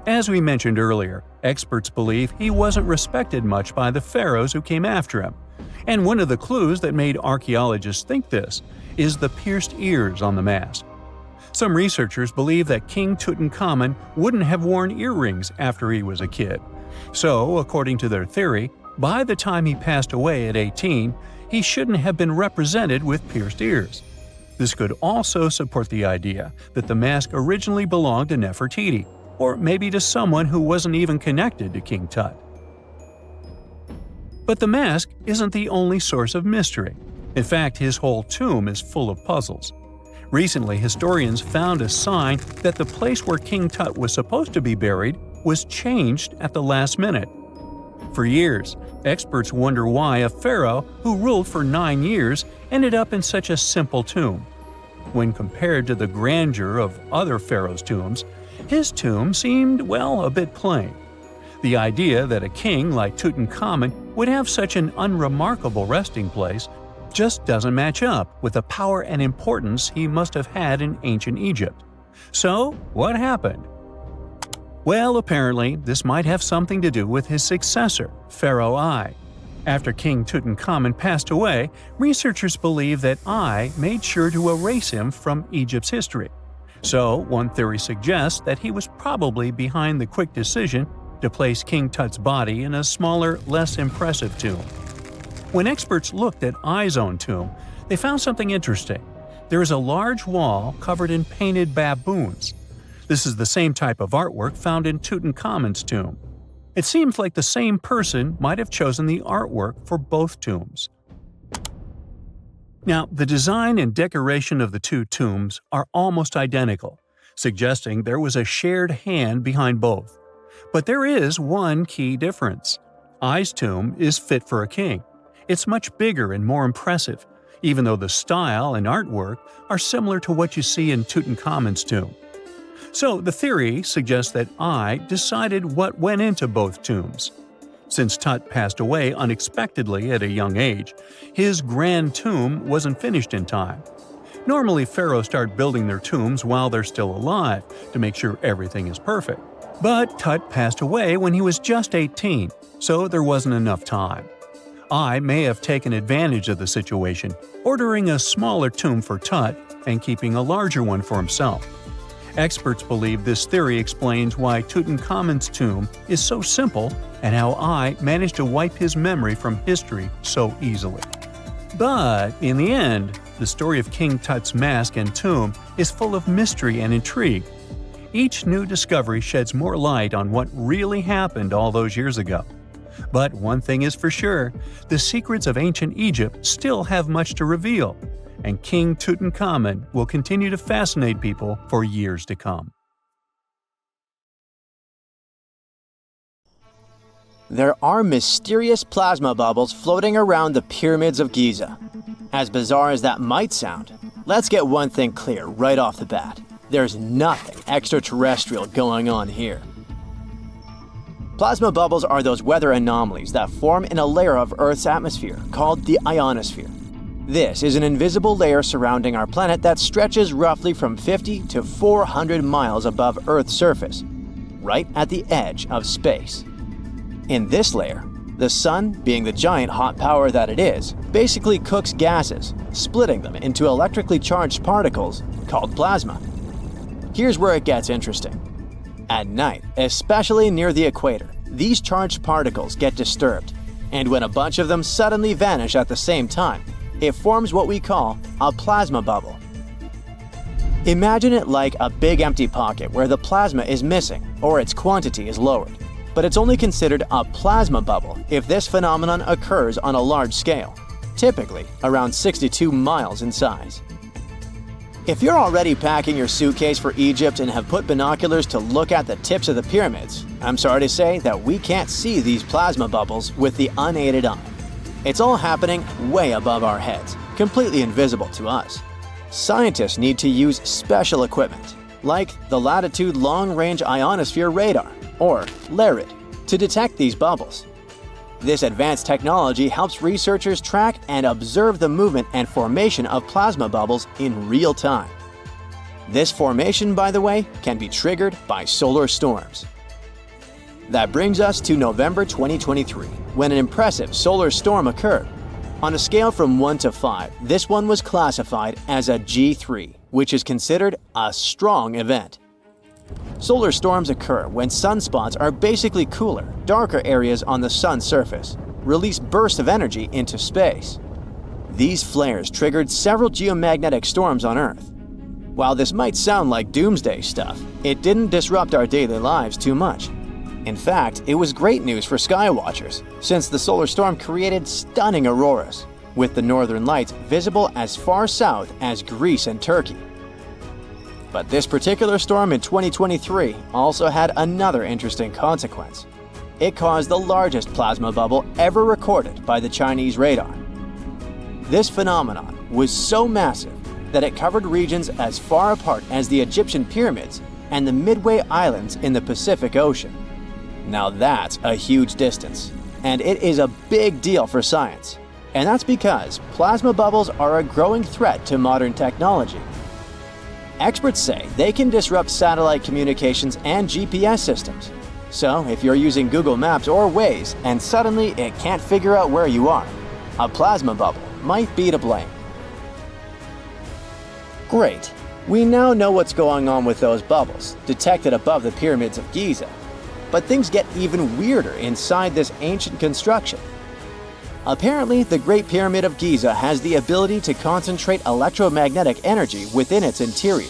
As we mentioned earlier, experts believe he wasn't respected much by the pharaohs who came after him. And one of the clues that made archaeologists think this is the pierced ears on the mask. Some researchers believe that King Tutankhamun wouldn't have worn earrings after he was a kid. So, according to their theory, by the time he passed away at 18, he shouldn't have been represented with pierced ears. This could also support the idea that the mask originally belonged to Nefertiti, or maybe to someone who wasn't even connected to King Tut. But the mask isn't the only source of mystery. In fact, his whole tomb is full of puzzles. Recently, historians found a sign that the place where King Tut was supposed to be buried was changed at the last minute. For years, experts wonder why a pharaoh who ruled for 9 years ended up in such a simple tomb. When compared to the grandeur of other pharaohs' tombs, his tomb seemed, well, a bit plain. The idea that a king like Tutankhamun would have such an unremarkable resting place just doesn't match up with the power and importance he must have had in ancient Egypt. So, what happened? Well, apparently, this might have something to do with his successor, Pharaoh I. After King Tutankhamun passed away, researchers believe that I made sure to erase him from Egypt's history. So, one theory suggests that he was probably behind the quick decision to place King Tut's body in a smaller, less impressive tomb. When experts looked at I's own tomb, they found something interesting. There is a large wall covered in painted baboons. This is the same type of artwork found in Tutankhamun's tomb. It seems like the same person might have chosen the artwork for both tombs. Now, the design and decoration of the two tombs are almost identical, suggesting there was a shared hand behind both. But there is one key difference. I's tomb is fit for a king. It's much bigger and more impressive, even though the style and artwork are similar to what you see in Tutankhamun's tomb. So the theory suggests that I decided what went into both tombs. Since Tut passed away unexpectedly at a young age, his grand tomb wasn't finished in time. Normally, pharaohs start building their tombs while they're still alive to make sure everything is perfect. But Tut passed away when he was just 18, so there wasn't enough time. I may have taken advantage of the situation, ordering a smaller tomb for Tut and keeping a larger one for himself. Experts believe this theory explains why Tutankhamun's tomb is so simple and how I managed to wipe his memory from history so easily. But in the end, the story of King Tut's mask and tomb is full of mystery and intrigue. Each new discovery sheds more light on what really happened all those years ago. But one thing is for sure, the secrets of ancient Egypt still have much to reveal, and King Tutankhamun will continue to fascinate people for years to come. There are mysterious plasma bubbles floating around the pyramids of Giza. As bizarre as that might sound, let's get one thing clear right off the bat. There's nothing extraterrestrial going on here. Plasma bubbles are those weather anomalies that form in a layer of Earth's atmosphere called the ionosphere. This is an invisible layer surrounding our planet that stretches roughly from 50 to 400 miles above Earth's surface, right at the edge of space. In this layer, the sun, being the giant hot power that it is, basically cooks gases, splitting them into electrically charged particles called plasma. Here's where it gets interesting. At night, especially near the equator, these charged particles get disturbed, and when a bunch of them suddenly vanish at the same time, it forms what we call a plasma bubble. Imagine it like a big empty pocket where the plasma is missing or its quantity is lowered. But it's only considered a plasma bubble if this phenomenon occurs on a large scale, typically around 62 miles in size. If you're already packing your suitcase for Egypt and have put binoculars to look at the tips of the pyramids, I'm sorry to say that we can't see these plasma bubbles with the unaided eye. It's all happening way above our heads, completely invisible to us. Scientists need to use special equipment, like the Latitude Long-Range Ionosphere Radar, or LARID, to detect these bubbles. This advanced technology helps researchers track and observe the movement and formation of plasma bubbles in real time. This formation, by the way, can be triggered by solar storms. That brings us to November 2023, when an impressive solar storm occurred. On a scale from 1 to 5, this one was classified as a G3, which is considered a strong event. Solar storms occur when sunspots are basically cooler, darker areas on the sun's surface, release bursts of energy into space. These flares triggered several geomagnetic storms on Earth. While this might sound like doomsday stuff, it didn't disrupt our daily lives too much. In fact, it was great news for skywatchers, since the solar storm created stunning auroras, with the northern lights visible as far south as Greece and Turkey. But this particular storm in 2023 also had another interesting consequence. It caused the largest plasma bubble ever recorded by the Chinese radar. This phenomenon was so massive that it covered regions as far apart as the Egyptian pyramids and the Midway Islands in the Pacific Ocean. Now that's a huge distance, and it is a big deal for science. And that's because plasma bubbles are a growing threat to modern technology. Experts say they can disrupt satellite communications and GPS systems. So if you're using Google Maps or Waze and suddenly it can't figure out where you are, a plasma bubble might be to blame. Great, we now know what's going on with those bubbles detected above the pyramids of Giza. But things get even weirder inside this ancient construction. Apparently, the Great Pyramid of Giza has the ability to concentrate electromagnetic energy within its interior.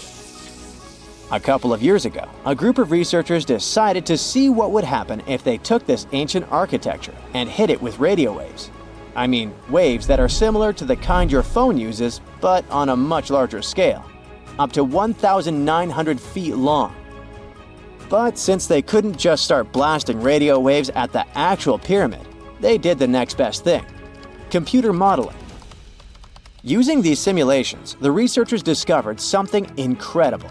A couple of years ago, a group of researchers decided to see what would happen if they took this ancient architecture and hit it with radio waves. I mean, waves that are similar to the kind your phone uses, but on a much larger scale, up to 1,900 feet long. But since they couldn't just start blasting radio waves at the actual pyramid, they did the next best thing: computer modeling. Using these simulations, the researchers discovered something incredible.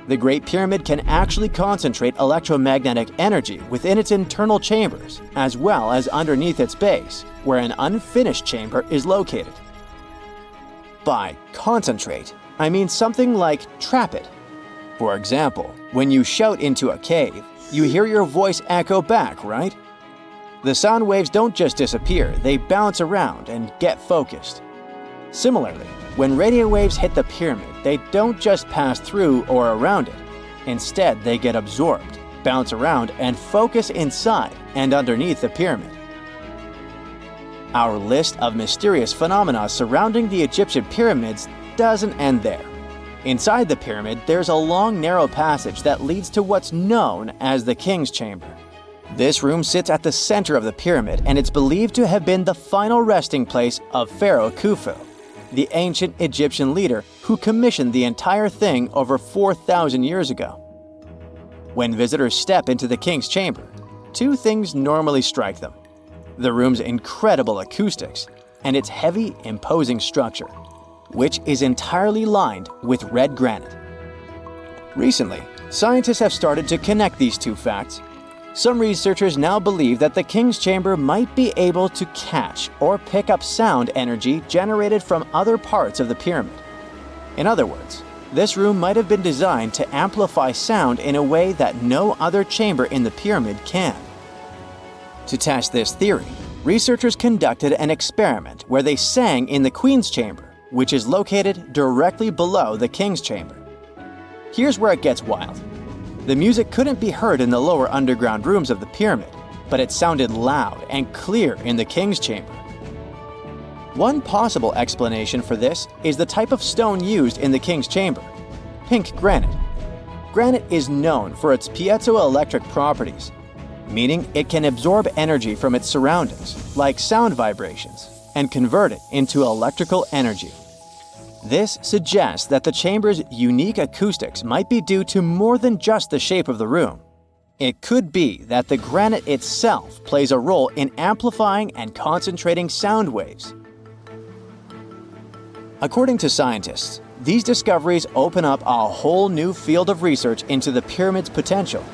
The Great Pyramid can actually concentrate electromagnetic energy within its internal chambers, as well as underneath its base, where an unfinished chamber is located. By concentrate, I mean something like trap it. For example, when you shout into a cave, you hear your voice echo back, right? The sound waves don't just disappear, they bounce around and get focused. Similarly, when radio waves hit the pyramid, they don't just pass through or around it. Instead, they get absorbed, bounce around, and focus inside and underneath the pyramid. Our list of mysterious phenomena surrounding the Egyptian pyramids doesn't end there. Inside the pyramid, there's a long, narrow passage that leads to what's known as the King's Chamber. This room sits at the center of the pyramid, and it's believed to have been the final resting place of Pharaoh Khufu, the ancient Egyptian leader who commissioned the entire thing over 4,000 years ago. When visitors step into the king's chamber, two things normally strike them: the room's incredible acoustics and its heavy, imposing structure, which is entirely lined with red granite. Recently, scientists have started to connect these two facts. Some researchers now believe that the king's chamber might be able to catch or pick up sound energy generated from other parts of the pyramid. In other words, this room might have been designed to amplify sound in a way that no other chamber in the pyramid can. To test this theory, researchers conducted an experiment where they sang in the Queen's chamber, which is located directly below the King's chamber. Here's where it gets wild. The music couldn't be heard in the lower underground rooms of the pyramid, but it sounded loud and clear in the King's chamber. One possible explanation for this is the type of stone used in the King's chamber: pink granite. Granite is known for its piezoelectric properties, meaning it can absorb energy from its surroundings, like sound vibrations, and convert it into electrical energy. This suggests that the chamber's unique acoustics might be due to more than just the shape of the room. It could be that the granite itself plays a role in amplifying and concentrating sound waves. According to scientists, these discoveries open up a whole new field of research into the pyramid's potential.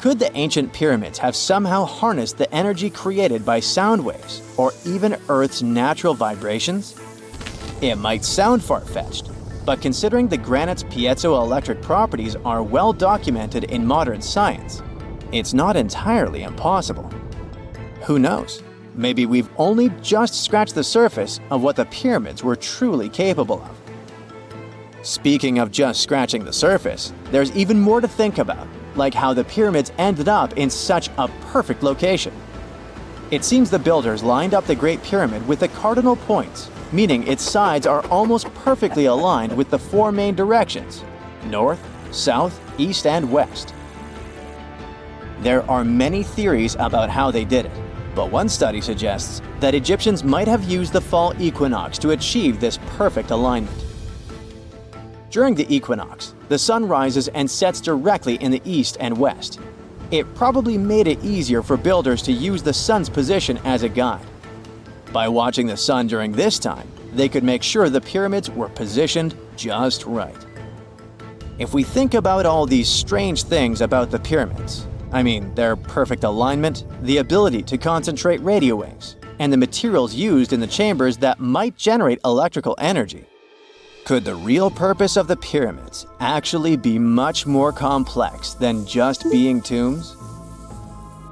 Could the ancient pyramids have somehow harnessed the energy created by sound waves, or even Earth's natural vibrations? It might sound far-fetched, but considering the granite's piezoelectric properties are well documented in modern science, it's not entirely impossible. Who knows? Maybe we've only just scratched the surface of what the pyramids were truly capable of. Speaking of just scratching the surface, there's even more to think about, like how the pyramids ended up in such a perfect location. It seems the builders lined up the Great Pyramid with the cardinal points, meaning its sides are almost perfectly aligned with the four main directions: north, south, east, and west. There are many theories about how they did it, but one study suggests that Egyptians might have used the fall equinox to achieve this perfect alignment. During the equinox, the sun rises and sets directly in the east and west. It probably made it easier for builders to use the sun's position as a guide. By watching the sun during this time, they could make sure the pyramids were positioned just right. If we think about all these strange things about the pyramids, I mean their perfect alignment, the ability to concentrate radio waves, and the materials used in the chambers that might generate electrical energy, could the real purpose of the pyramids actually be much more complex than just being tombs?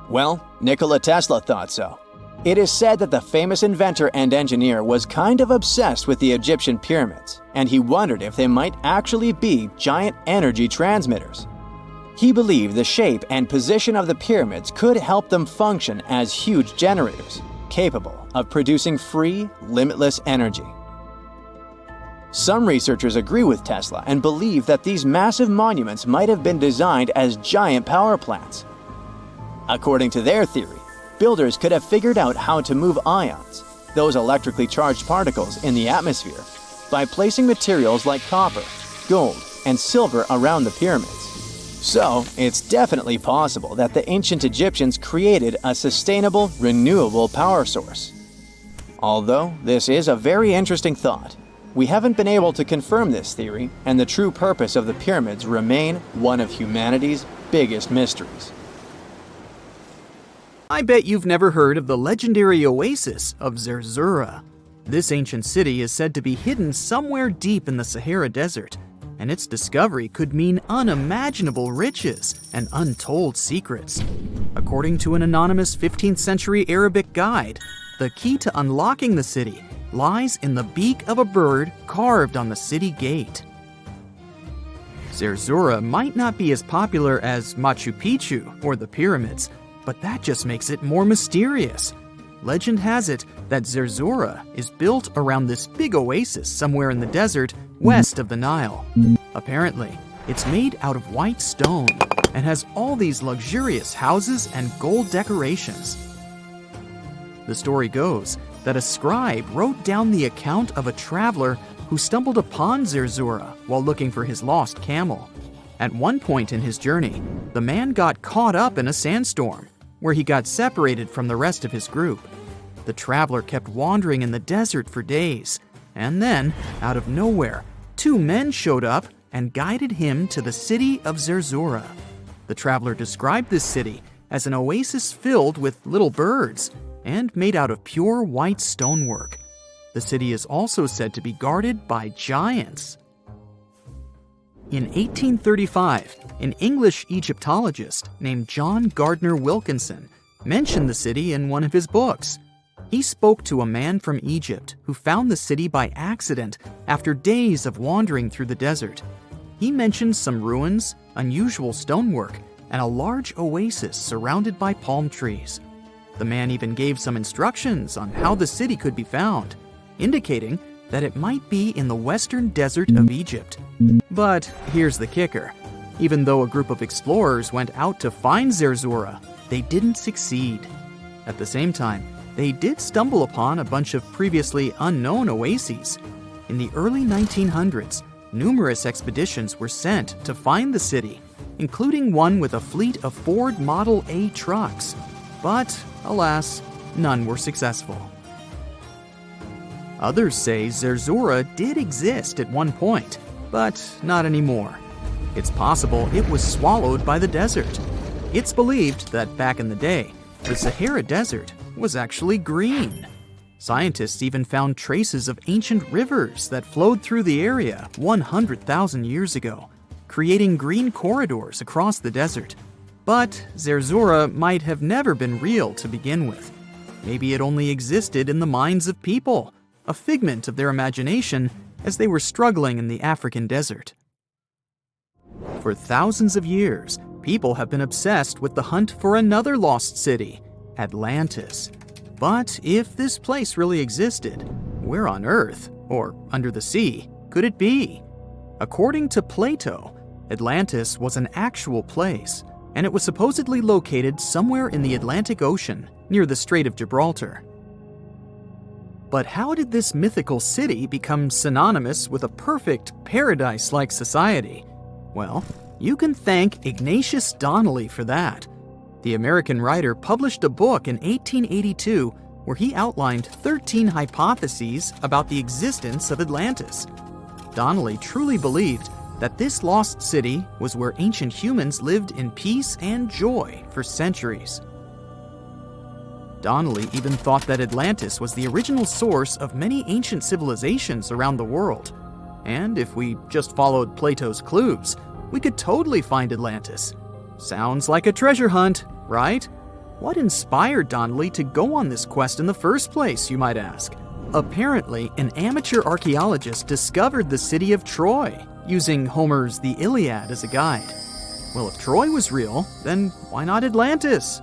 Well, Nikola Tesla thought so. It is said that the famous inventor and engineer was kind of obsessed with the Egyptian pyramids, and he wondered if they might actually be giant energy transmitters. He believed the shape and position of the pyramids could help them function as huge generators, capable of producing free, limitless energy. Some researchers agree with Tesla and believe that these massive monuments might have been designed as giant power plants. According to their theory, builders could have figured out how to move ions, those electrically charged particles in the atmosphere, by placing materials like copper, gold, and silver around the pyramids. So, it's definitely possible that the ancient Egyptians created a sustainable, renewable power source. Although this is a very interesting thought, we haven't been able to confirm this theory, and the true purpose of the pyramids remain one of humanity's biggest mysteries. I bet you've never heard of the legendary oasis of Zerzura. This ancient city is said to be hidden somewhere deep in the Sahara Desert, and its discovery could mean unimaginable riches and untold secrets. According to an anonymous 15th century Arabic guide, the key to unlocking the city lies in the beak of a bird carved on the city gate. Zerzura might not be as popular as Machu Picchu or the pyramids, but that just makes it more mysterious. Legend has it that Zerzura is built around this big oasis somewhere in the desert west of the Nile. Apparently, it's made out of white stone, and has all these luxurious houses and gold decorations. The story goes that a scribe wrote down the account of a traveler who stumbled upon Zerzura while looking for his lost camel. At one point in his journey, the man got caught up in a sandstorm, where he got separated from the rest of his group. The traveler kept wandering in the desert for days, and then, out of nowhere, two men showed up and guided him to the city of Zerzura. The traveler described this city as an oasis filled with little birds and made out of pure white stonework. The city is also said to be guarded by giants. In 1835, an English Egyptologist named John Gardner Wilkinson mentioned the city in one of his books. He spoke to a man from Egypt who found the city by accident after days of wandering through the desert. He mentioned some ruins, unusual stonework, and a large oasis surrounded by palm trees. The man even gave some instructions on how the city could be found, indicating that it might be in the western desert of Egypt. But here's the kicker. Even though a group of explorers went out to find Zerzura, they didn't succeed. At the same time, they did stumble upon a bunch of previously unknown oases. In the early 1900s, numerous expeditions were sent to find the city, including one with a fleet of Ford Model A trucks. But, alas, none were successful. Others say Zerzura did exist at one point, but not anymore. It's possible it was swallowed by the desert. It's believed that back in the day, the Sahara Desert was actually green. Scientists even found traces of ancient rivers that flowed through the area 100,000 years ago, creating green corridors across the desert. But Zerzura might have never been real to begin with. Maybe it only existed in the minds of people, a figment of their imagination as they were struggling in the African desert. For thousands of years, people have been obsessed with the hunt for another lost city, Atlantis. But if this place really existed, where on Earth, or under the sea, could it be? According to Plato, Atlantis was an actual place, and it was supposedly located somewhere in the Atlantic Ocean, near the Strait of Gibraltar. But how did this mythical city become synonymous with a perfect, paradise-like society? Well, you can thank Ignatius Donnelly for that. The American writer published a book in 1882 where he outlined 13 hypotheses about the existence of Atlantis. Donnelly truly believed that this lost city was where ancient humans lived in peace and joy for centuries. Donnelly even thought that Atlantis was the original source of many ancient civilizations around the world. And if we just followed Plato's clues, we could totally find Atlantis. Sounds like a treasure hunt, right? What inspired Donnelly to go on this quest in the first place, you might ask? Apparently, an amateur archaeologist discovered the city of Troy, using Homer's The Iliad as a guide. Well, if Troy was real, then why not Atlantis?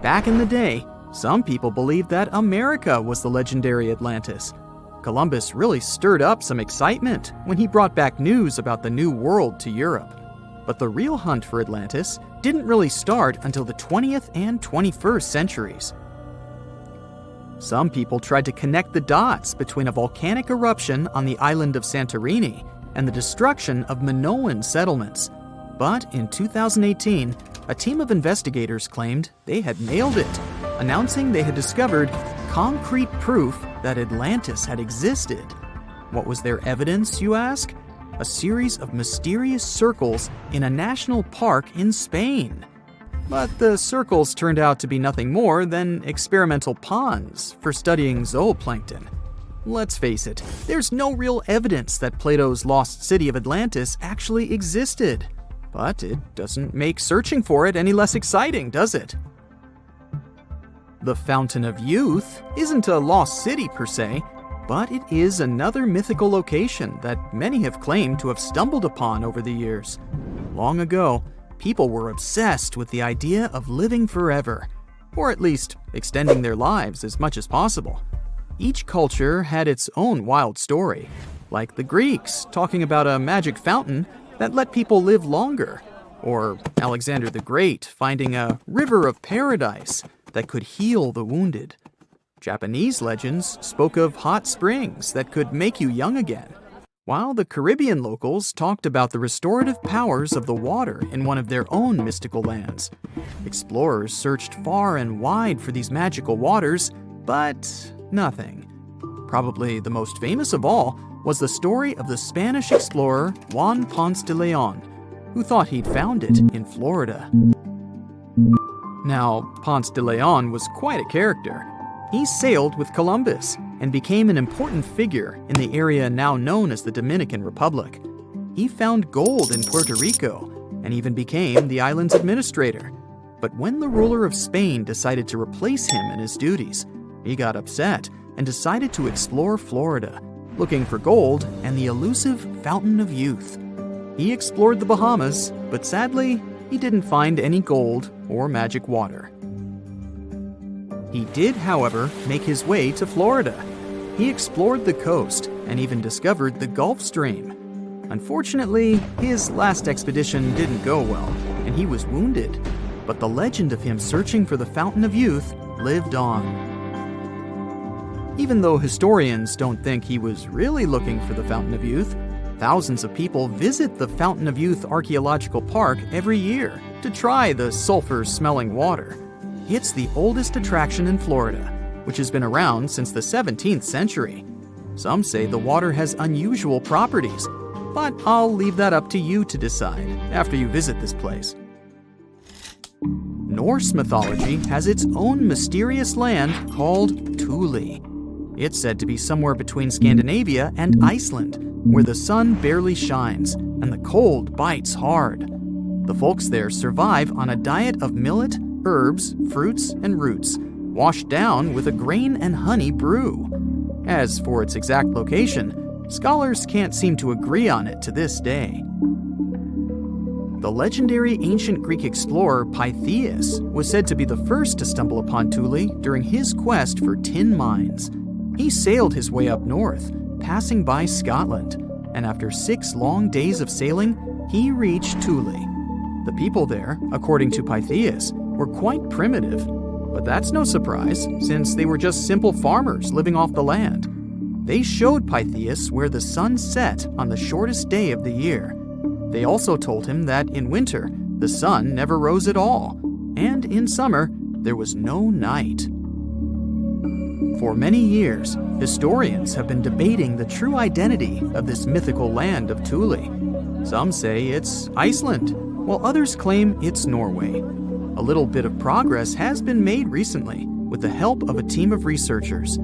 Back in the day, some people believed that America was the legendary Atlantis. Columbus really stirred up some excitement when he brought back news about the New World to Europe. But the real hunt for Atlantis didn't really start until the 20th and 21st centuries. Some people tried to connect the dots between a volcanic eruption on the island of Santorini and the destruction of Minoan settlements. But in 2018, a team of investigators claimed they had nailed it, announcing they had discovered concrete proof that Atlantis had existed. What was their evidence, you ask? A series of mysterious circles in a national park in Spain. But the circles turned out to be nothing more than experimental ponds for studying zooplankton. Let's face it, there's no real evidence that Plato's lost city of Atlantis actually existed. But it doesn't make searching for it any less exciting, does it? The Fountain of Youth isn't a lost city per se, but it is another mythical location that many have claimed to have stumbled upon over the years. Long ago, people were obsessed with the idea of living forever, or at least extending their lives as much as possible. Each culture had its own wild story, like the Greeks talking about a magic fountain that let people live longer, or Alexander the Great finding a river of paradise that could heal the wounded. Japanese legends spoke of hot springs that could make you young again, while the Caribbean locals talked about the restorative powers of the water in one of their own mystical lands. Explorers searched far and wide for these magical waters, but nothing. Probably the most famous of all was the story of the Spanish explorer Juan Ponce de Leon, who thought he'd found it in Florida. Now, Ponce de Leon was quite a character. He sailed with Columbus and became an important figure in the area now known as the Dominican Republic. He found gold in Puerto Rico and even became the island's administrator. But when the ruler of Spain decided to replace him in his duties, he got upset and decided to explore Florida, looking for gold and the elusive Fountain of Youth. He explored the Bahamas, but sadly, he didn't find any gold or magic water. He did, however, make his way to Florida. He explored the coast and even discovered the Gulf Stream. Unfortunately, his last expedition didn't go well, and he was wounded. But the legend of him searching for the Fountain of Youth lived on. Even though historians don't think he was really looking for the Fountain of Youth, thousands of people visit the Fountain of Youth Archaeological Park every year to try the sulfur-smelling water. It's the oldest attraction in Florida, which has been around since the 17th century. Some say the water has unusual properties, but I'll leave that up to you to decide after you visit this place. Norse mythology has its own mysterious land called Thule. It's said to be somewhere between Scandinavia and Iceland, where the sun barely shines and the cold bites hard. The folks there survive on a diet of millet, herbs, fruits, and roots, washed down with a grain and honey brew. As for its exact location, scholars can't seem to agree on it to this day. The legendary ancient Greek explorer Pythias was said to be the first to stumble upon Thule during his quest for tin mines. He sailed his way up north, passing by Scotland, and after 6 long days of sailing, he reached Thule. The people there, according to Pythias, were quite primitive, but that's no surprise since they were just simple farmers living off the land. They showed Pythias where the sun set on the shortest day of the year. They also told him that in winter, the sun never rose at all, and in summer, there was no night. For many years, historians have been debating the true identity of this mythical land of Thule. Some say it's Iceland, while others claim it's Norway. A little bit of progress has been made recently with the help of a team of researchers.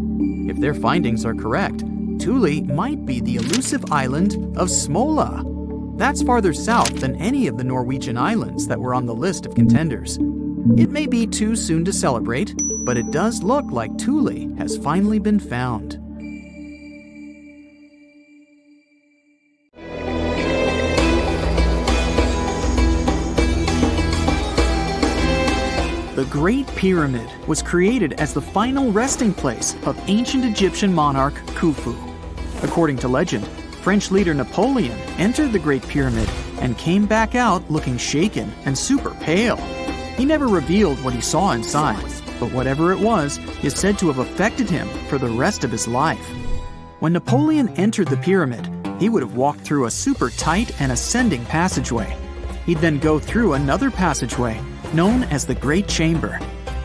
If their findings are correct, Thule might be the elusive island of Smola. That's farther south than any of the Norwegian islands that were on the list of contenders. It may be too soon to celebrate, but it does look like Thule has finally been found. The Great Pyramid was created as the final resting place of ancient Egyptian monarch Khufu. According to legend, French leader Napoleon entered the Great Pyramid and came back out looking shaken and super pale. He never revealed what he saw inside, but whatever it was is said to have affected him for the rest of his life. When Napoleon entered the pyramid, he would have walked through a super tight and ascending passageway. He'd then go through another passageway, known as the Great Chamber.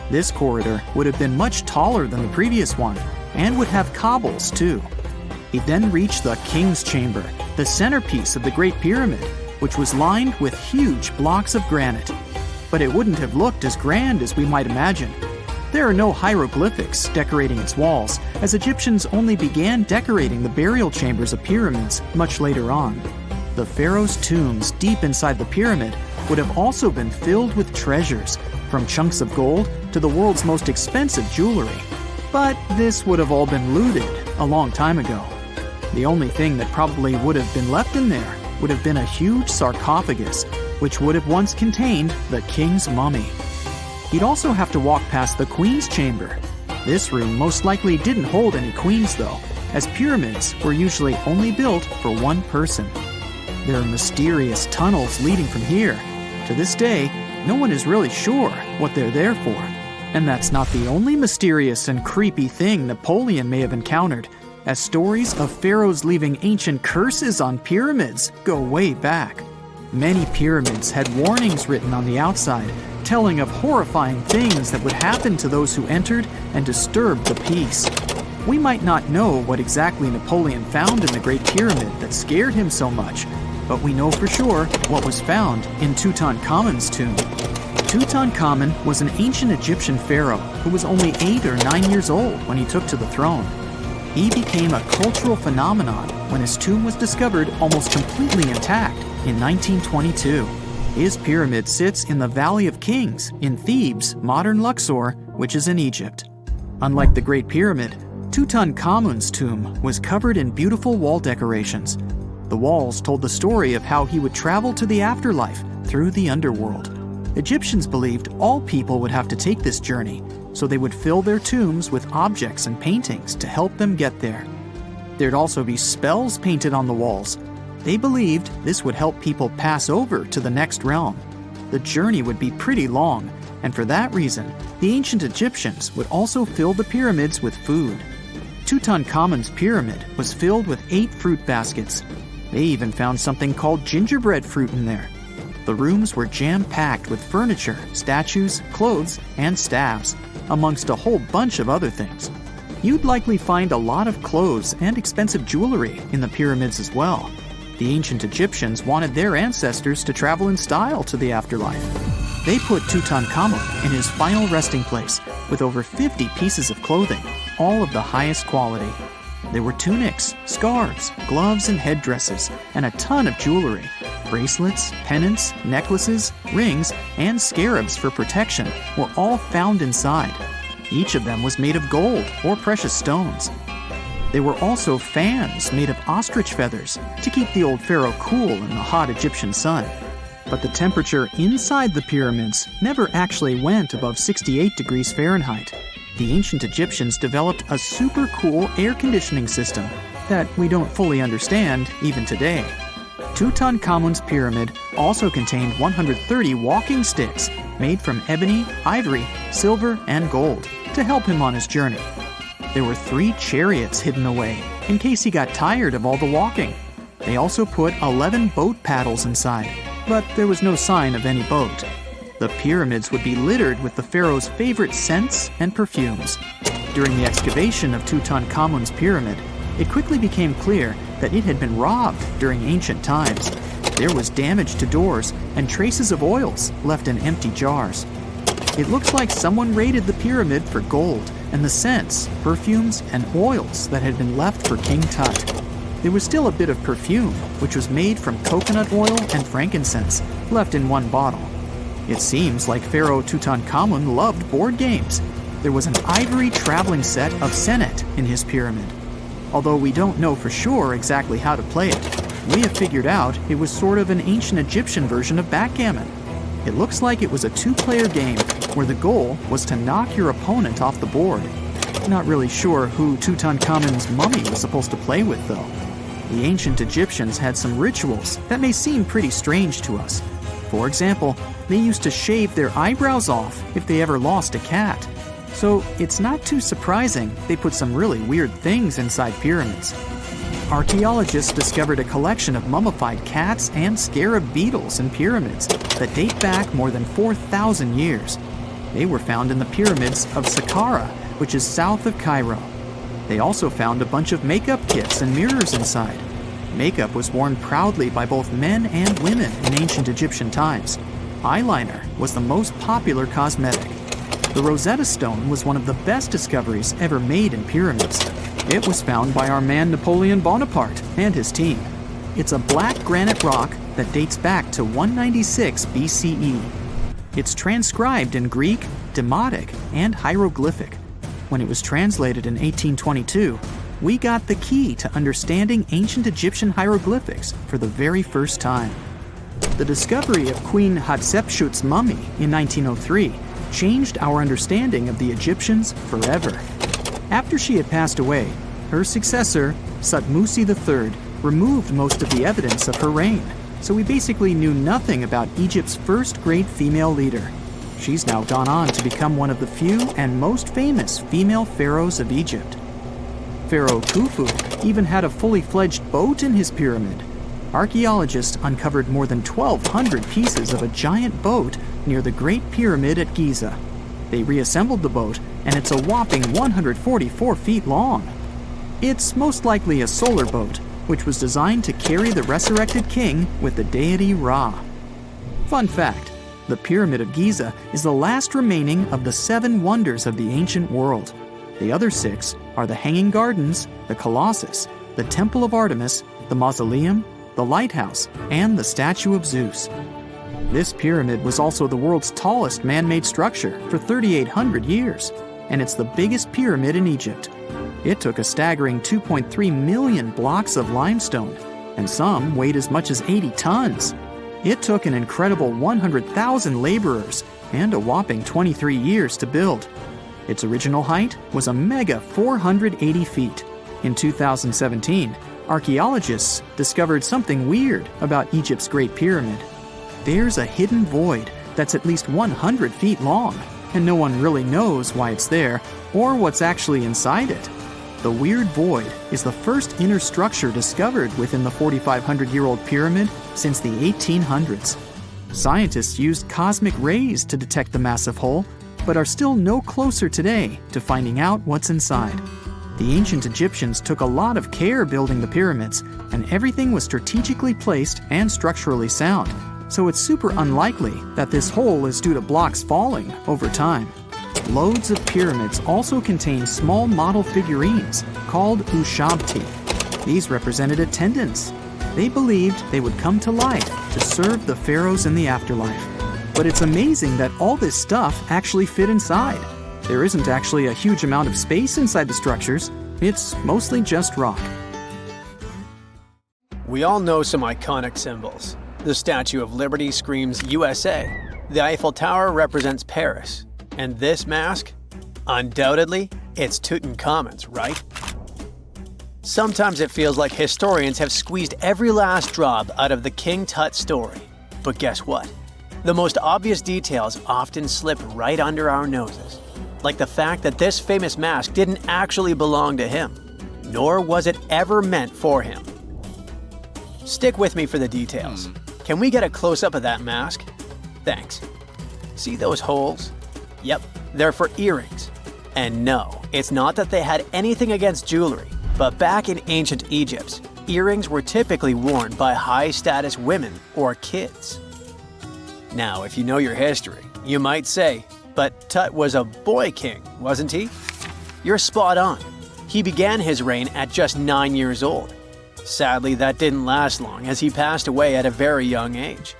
This corridor would have been much taller than the previous one, and would have cobbles too. He'd then reach the King's Chamber, the centerpiece of the Great Pyramid, which was lined with huge blocks of granite. But it wouldn't have looked as grand as we might imagine. There are no hieroglyphics decorating its walls, as Egyptians only began decorating the burial chambers of pyramids much later on. The pharaoh's tombs deep inside the pyramid would have also been filled with treasures, from chunks of gold to the world's most expensive jewelry. But this would have all been looted a long time ago. The only thing that probably would have been left in there would have been a huge sarcophagus, which would have once contained the king's mummy. He'd also have to walk past the queen's chamber. This room most likely didn't hold any queens though, as pyramids were usually only built for one person. There are mysterious tunnels leading from here To this day, no one is really sure what they're there for. And that's not the only mysterious and creepy thing Napoleon may have encountered, as stories of pharaohs leaving ancient curses on pyramids go way back. Many pyramids had warnings written on the outside, telling of horrifying things that would happen to those who entered and disturbed the peace. We might not know what exactly Napoleon found in the Great Pyramid that scared him so much, but we know for sure what was found in Tutankhamun's tomb. Tutankhamun was an ancient Egyptian pharaoh who was only 8 or 9 years old when he took to the throne. He became a cultural phenomenon when his tomb was discovered almost completely intact in 1922. His pyramid sits in the Valley of Kings in Thebes, modern Luxor, which is in Egypt. Unlike the Great Pyramid, Tutankhamun's tomb was covered in beautiful wall decorations. The walls told the story of how he would travel to the afterlife through the underworld. Egyptians believed all people would have to take this journey, so they would fill their tombs with objects and paintings to help them get there. There'd also be spells painted on the walls. They believed this would help people pass over to the next realm. The journey would be pretty long, and for that reason, the ancient Egyptians would also fill the pyramids with food. Tutankhamun's pyramid was filled with 8 fruit baskets. They even found something called gingerbread fruit in there. The rooms were jam-packed with furniture, statues, clothes, and staffs, amongst a whole bunch of other things. You'd likely find a lot of clothes and expensive jewelry in the pyramids as well. The ancient Egyptians wanted their ancestors to travel in style to the afterlife. They put Tutankhamun in his final resting place with over 50 pieces of clothing, all of the highest quality. There were tunics, scarves, gloves, and headdresses, and a ton of jewelry. Bracelets, pendants, necklaces, rings, and scarabs for protection were all found inside. Each of them was made of gold or precious stones. There were also fans made of ostrich feathers to keep the old pharaoh cool in the hot Egyptian sun. But the temperature inside the pyramids never actually went above 68 degrees Fahrenheit. The ancient Egyptians developed a super cool air conditioning system that we don't fully understand even today. Tutankhamun's pyramid also contained 130 walking sticks made from ebony, ivory, silver, and gold to help him on his journey. There were 3 chariots hidden away in case he got tired of all the walking. They also put 11 boat paddles inside, but there was no sign of any boat. The pyramids would be littered with the pharaoh's favorite scents and perfumes. During the excavation of Tutankhamun's pyramid, it quickly became clear that it had been robbed during ancient times. There was damage to doors and traces of oils left in empty jars. It looks like someone raided the pyramid for gold and the scents, perfumes, and oils that had been left for King Tut. There was still a bit of perfume, which was made from coconut oil and frankincense, left in one bottle. It seems like Pharaoh Tutankhamun loved board games. There was an ivory traveling set of senet in his pyramid. Although we don't know for sure exactly how to play it, we have figured out it was sort of an ancient Egyptian version of backgammon. It looks like it was a 2-player game where the goal was to knock your opponent off the board. Not really sure who Tutankhamun's mummy was supposed to play with, though. The ancient Egyptians had some rituals that may seem pretty strange to us. For example, they used to shave their eyebrows off if they ever lost a cat. So it's not too surprising they put some really weird things inside pyramids. Archaeologists discovered a collection of mummified cats and scarab beetles in pyramids that date back more than 4,000 years. They were found in the pyramids of Saqqara, which is south of Cairo. They also found a bunch of makeup kits and mirrors inside. Makeup was worn proudly by both men and women in ancient Egyptian times. Eyeliner was the most popular cosmetic. The Rosetta Stone was one of the best discoveries ever made in pyramids. It was found by our man Napoleon Bonaparte and his team. It's a black granite rock that dates back to 196 BCE. It's transcribed in Greek, Demotic, and hieroglyphic. When it was translated in 1822, we got the key to understanding ancient Egyptian hieroglyphics for the very first time. The discovery of Queen Hatshepsut's mummy in 1903 changed our understanding of the Egyptians forever. After she had passed away, her successor, Thutmose III, removed most of the evidence of her reign. so we basically knew nothing about Egypt's first great female leader. She's now gone on to become one of the few and most famous female pharaohs of Egypt. Pharaoh Khufu even had a fully fledged boat in his pyramid. Archaeologists uncovered more than 1,200 pieces of a giant boat near the Great Pyramid at Giza. They reassembled the boat, and it's a whopping 144 feet long. It's most likely a solar boat, which was designed to carry the resurrected king with the deity Ra. Fun fact, the Pyramid of Giza is the last remaining of the 7 wonders of the ancient world. The other 6 are the Hanging Gardens, the Colossus, the Temple of Artemis, the Mausoleum, the Lighthouse, and the Statue of Zeus. This pyramid was also the world's tallest man-made structure for 3,800 years, and it's the biggest pyramid in Egypt. It took a staggering 2.3 million blocks of limestone, and some weighed as much as 80 tons. It took an incredible 100,000 laborers and a whopping 23 years to build. Its original height was a mega 480 feet. In 2017, archaeologists discovered something weird about Egypt's Great Pyramid. There's a hidden void that's at least 100 feet long, and no one really knows why it's there or what's actually inside it. The weird void is the first inner structure discovered within the 4,500-year-old pyramid since the 1800s. Scientists used cosmic rays to detect the massive hole, but are still no closer today to finding out what's inside. The ancient Egyptians took a lot of care building the pyramids, and everything was strategically placed and structurally sound, so it's super unlikely that this hole is due to blocks falling over time. Loads of pyramids also contain small model figurines called ushabti. These represented attendants. They believed they would come to life to serve the pharaohs in the afterlife. But it's amazing that all this stuff actually fit inside. There isn't actually a huge amount of space inside the structures. It's mostly just rock. We all know some iconic symbols. The Statue of Liberty screams USA. The Eiffel Tower represents Paris. And this mask? Undoubtedly, it's Tutankhamun's, right? Sometimes it feels like historians have squeezed every last drop out of the King Tut story. But guess what? The most obvious details often slip right under our noses. Like the fact that this famous mask didn't actually belong to him, nor was it ever meant for him. Stick with me for the details. Can we get a close-up of that mask? Thanks. See those holes? Yep, they're for earrings. And no, it's not that they had anything against jewelry, but back in ancient Egypt, earrings were typically worn by high-status women or kids. Now, if you know your history, you might say, but Tut was a boy king, wasn't he? You're spot on. He began his reign at just 9 years old. Sadly, that didn't last long as he passed away at a very young age.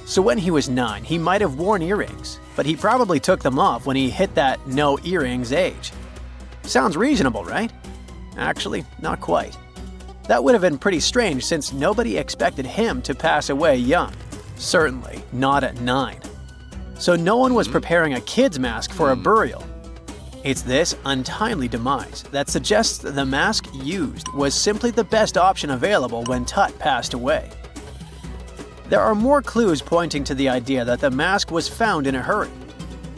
So when he was 9, he might have worn earrings, but he probably took them off when he hit that no earrings age. Sounds reasonable, right? Actually, not quite. That would have been pretty strange since nobody expected him to pass away young. Certainly not at 9. So no one was preparing a kid's mask for a burial. It's this untimely demise that suggests that the mask used was simply the best option available when Tut passed away. There are more clues pointing to the idea that the mask was found in a hurry.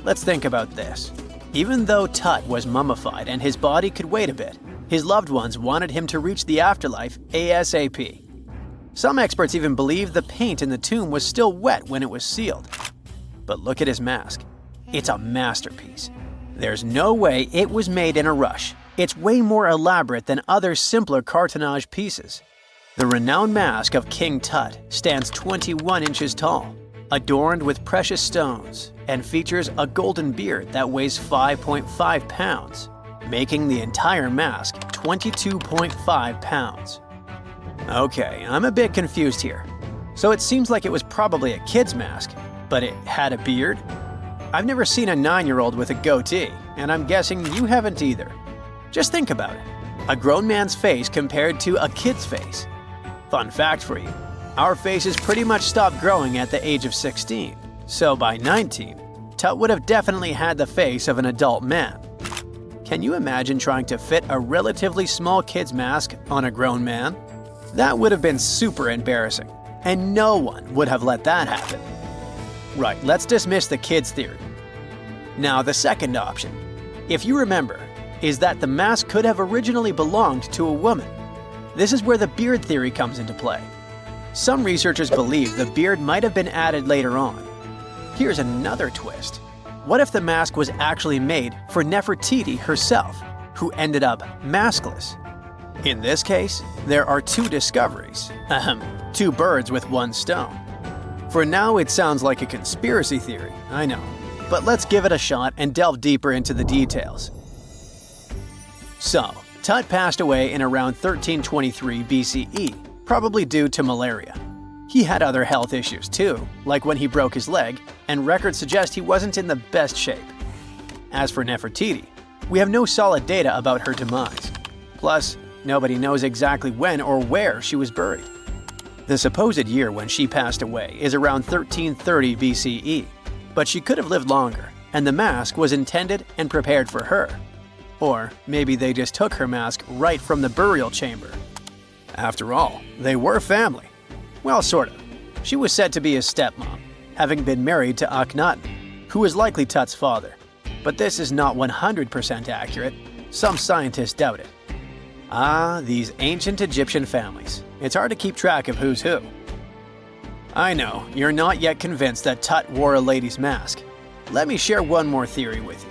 Let's think about this. Even though Tut was mummified and his body could wait a bit, his loved ones wanted him to reach the afterlife ASAP. Some experts even believe the paint in the tomb was still wet when it was sealed. But look at his mask. It's a masterpiece. There's no way it was made in a rush. It's way more elaborate than other simpler cartonnage pieces. The renowned mask of King Tut stands 21 inches tall, adorned with precious stones, and features a golden beard that weighs 5.5 pounds, making the entire mask 22.5 pounds. Okay, I'm a bit confused here. So it seems like it was probably a kid's mask, but it had a beard? I've never seen a 9-year-old with a goatee, and I'm guessing you haven't either. Just think about it. A grown man's face compared to a kid's face. Fun fact for you, our faces pretty much stopped growing at the age of 16, so by 19, Tut would have definitely had the face of an adult man. Can you imagine trying to fit a relatively small kid's mask on a grown man? That would have been super embarrassing, and no one would have let that happen. Right, let's dismiss the kids' theory. Now, the second option, if you remember, is that the mask could have originally belonged to a woman. This is where the beard theory comes into play. Some researchers believe the beard might have been added later on. Here's another twist. What if the mask was actually made for Nefertiti herself, who ended up maskless? In this case, there are two discoveries. Two birds with one stone. For now, it sounds like a conspiracy theory, I know. But let's give it a shot and delve deeper into the details. So, Tut passed away in around 1323 BCE, probably due to malaria. He had other health issues too, like when he broke his leg, and records suggest he wasn't in the best shape. As for Nefertiti, we have no solid data about her demise. Plus, nobody knows exactly when or where she was buried. The supposed year when she passed away is around 1330 BCE, but she could have lived longer, and the mask was intended and prepared for her. Or maybe they just took her mask right from the burial chamber. After all, they were family. Well, sort of. She was said to be his stepmom, having been married to Akhenaten, who was likely Tut's father. But this is not 100% accurate. Some scientists doubt it. Ah, these ancient Egyptian families. It's hard to keep track of who's who. I know, you're not yet convinced that Tut wore a lady's mask. Let me share one more theory with you.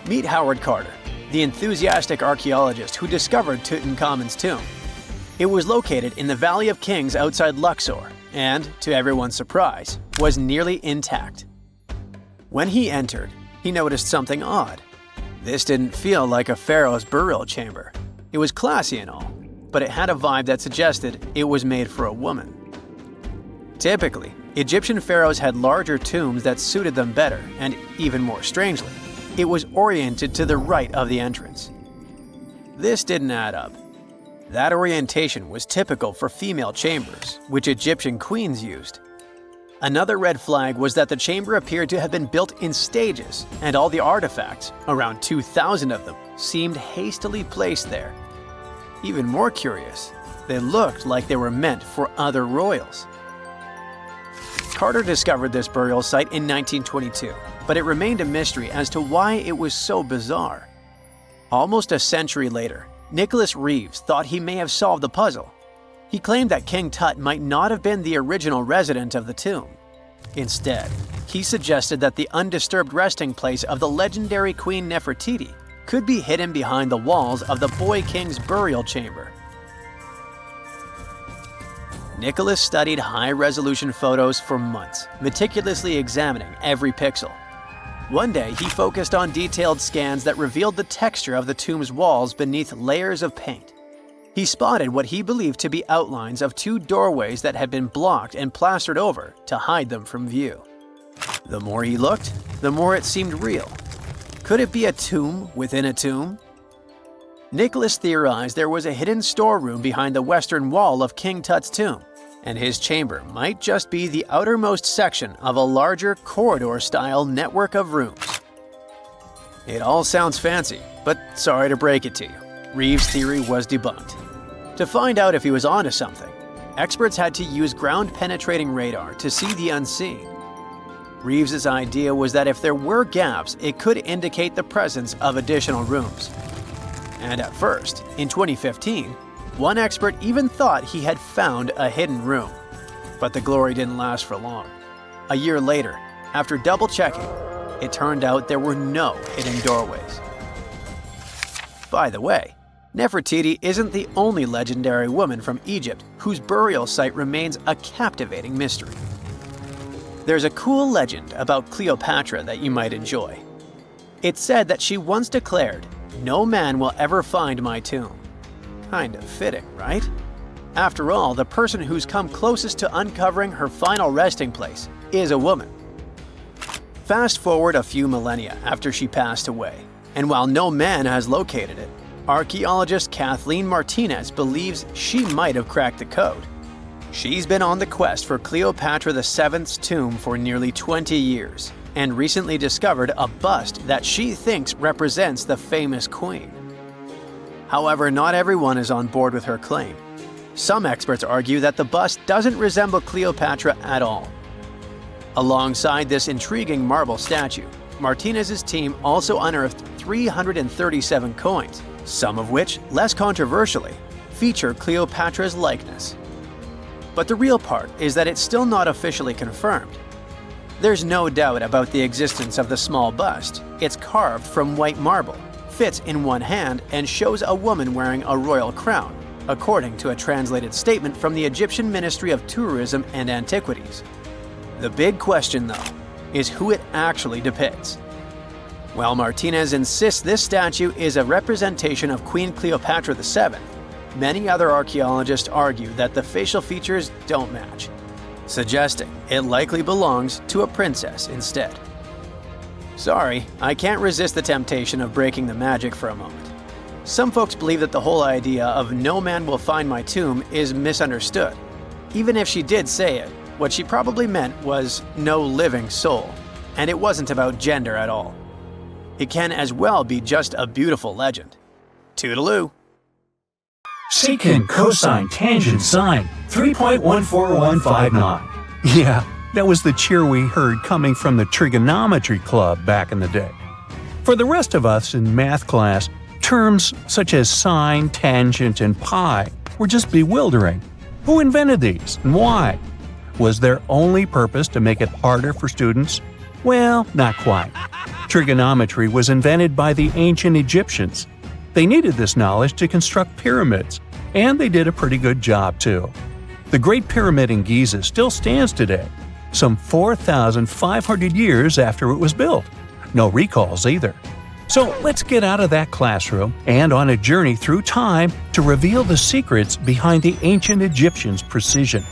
Meet Howard Carter, the enthusiastic archaeologist who discovered Tutankhamun's tomb. It was located in the Valley of Kings outside Luxor, and, to everyone's surprise, was nearly intact. When he entered, he noticed something odd. This didn't feel like a pharaoh's burial chamber. It was classy and all, but it had a vibe that suggested it was made for a woman. Typically, Egyptian pharaohs had larger tombs that suited them better, and even more strangely, it was oriented to the right of the entrance. This didn't add up. That orientation was typical for female chambers, which Egyptian queens used. Another red flag was that the chamber appeared to have been built in stages, and all the artifacts, around 2,000 of them, seemed hastily placed there. Even more curious, they looked like they were meant for other royals. Carter discovered this burial site in 1922, but it remained a mystery as to why it was so bizarre. Almost a century later, Nicholas Reeves thought he may have solved the puzzle. He claimed that King Tut might not have been the original resident of the tomb. Instead, he suggested that the undisturbed resting place of the legendary Queen Nefertiti could be hidden behind the walls of the boy king's burial chamber. Nicholas studied high-resolution photos for months, meticulously examining every pixel. One day, he focused on detailed scans that revealed the texture of the tomb's walls beneath layers of paint. He spotted what he believed to be outlines of two doorways that had been blocked and plastered over to hide them from view. The more he looked, the more it seemed real. Could it be a tomb within a tomb? Nicholas theorized there was a hidden storeroom behind the western wall of King Tut's tomb, and his chamber might just be the outermost section of a larger corridor-style network of rooms. It all sounds fancy, but sorry to break it to you. Reeves' theory was debunked. To find out if he was onto something, experts had to use ground-penetrating radar to see the unseen. Reeves' idea was that if there were gaps, it could indicate the presence of additional rooms. And at first, in 2015, one expert even thought he had found a hidden room. But the glory didn't last for long. A year later, after double-checking, it turned out there were no hidden doorways. By the way, Nefertiti isn't the only legendary woman from Egypt whose burial site remains a captivating mystery. There's a cool legend about Cleopatra that you might enjoy. It's said that she once declared, "No man will ever find my tomb." Kind of fitting, right? After all, the person who's come closest to uncovering her final resting place is a woman. Fast forward a few millennia after she passed away, and while no man has located it, archaeologist Kathleen Martinez believes she might have cracked the code. She's been on the quest for Cleopatra VII's tomb for nearly 20 years, and recently discovered a bust that she thinks represents the famous queen. However, not everyone is on board with her claim. Some experts argue that the bust doesn't resemble Cleopatra at all. Alongside this intriguing marble statue, Martinez's team also unearthed 337 coins, some of which, less controversially, feature Cleopatra's likeness. But the real part is that it's still not officially confirmed. There's no doubt about the existence of the small bust. It's carved from white marble, fits in one hand, and shows a woman wearing a royal crown, according to a translated statement from the Egyptian Ministry of Tourism and Antiquities. The big question, though, is who it actually depicts. While Martinez insists this statue is a representation of Queen Cleopatra VII, many other archaeologists argue that the facial features don't match, suggesting it likely belongs to a princess instead. Sorry, I can't resist the temptation of breaking the magic for a moment. Some folks believe that the whole idea of "no man will find my tomb" is misunderstood. Even if she did say it, what she probably meant was "no living soul," and it wasn't about gender at all. It can as well be just a beautiful legend. Toodaloo! Secant cosine tangent sine 3.14159. Yeah, that was the cheer we heard coming from the trigonometry club back in the day. For the rest of us in math class, terms such as sine, tangent, and pi were just bewildering. Who invented these and why? Was their only purpose to make it harder for students? Well, not quite. Trigonometry was invented by the ancient Egyptians. They needed this knowledge to construct pyramids, and they did a pretty good job too. The Great Pyramid in Giza still stands today, some 4,500 years after it was built. No recalls either. So let's get out of that classroom and on a journey through time to reveal the secrets behind the ancient Egyptians' precision.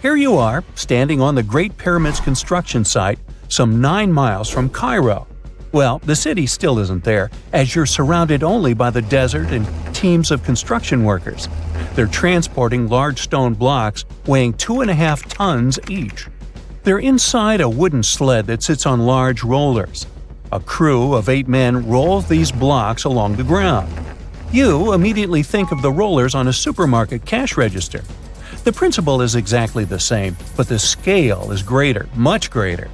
Here you are, standing on the Great Pyramid's construction site, some 9 miles from Cairo. Well, the city still isn't there, as you're surrounded only by the desert and teams of construction workers. They're transporting large stone blocks weighing 2.5 tons each. They're inside a wooden sled that sits on large rollers. A crew of 8 men rolls these blocks along the ground. You immediately think of the rollers on a supermarket cash register. The principle is exactly the same, but the scale is greater, much greater.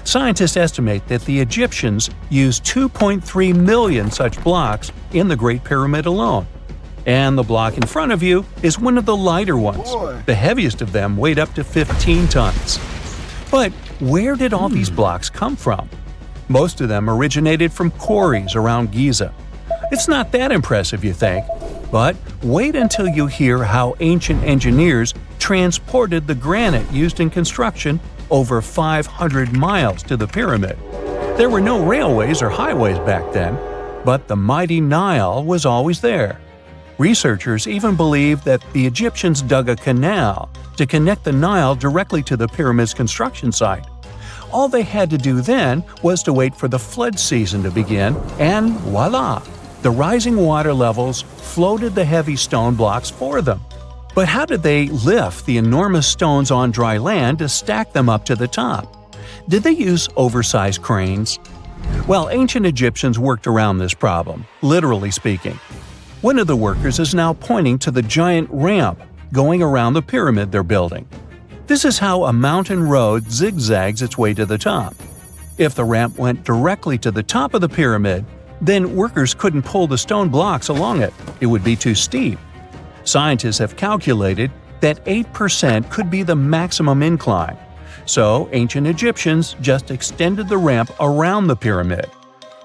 Scientists estimate that the Egyptians used 2.3 million such blocks in the Great Pyramid alone. And the block in front of you is one of the lighter ones. The heaviest of them weighed up to 15 tons. But where did all these blocks come from? Most of them originated from quarries around Giza. It's not that impressive, you think, but wait until you hear how ancient engineers transported the granite used in construction over 500 miles to the pyramid. There were no railways or highways back then, but the mighty Nile was always there. Researchers even believe that the Egyptians dug a canal to connect the Nile directly to the pyramid's construction site. All they had to do then was to wait for the flood season to begin, and voila! The rising water levels floated the heavy stone blocks for them. But how did they lift the enormous stones on dry land to stack them up to the top? Did they use oversized cranes? Well, ancient Egyptians worked around this problem, literally speaking. One of the workers is now pointing to the giant ramp going around the pyramid they're building. This is how a mountain road zigzags its way to the top. If the ramp went directly to the top of the pyramid, then workers couldn't pull the stone blocks along it. It would be too steep. Scientists have calculated that 8% could be the maximum incline. So ancient Egyptians just extended the ramp around the pyramid.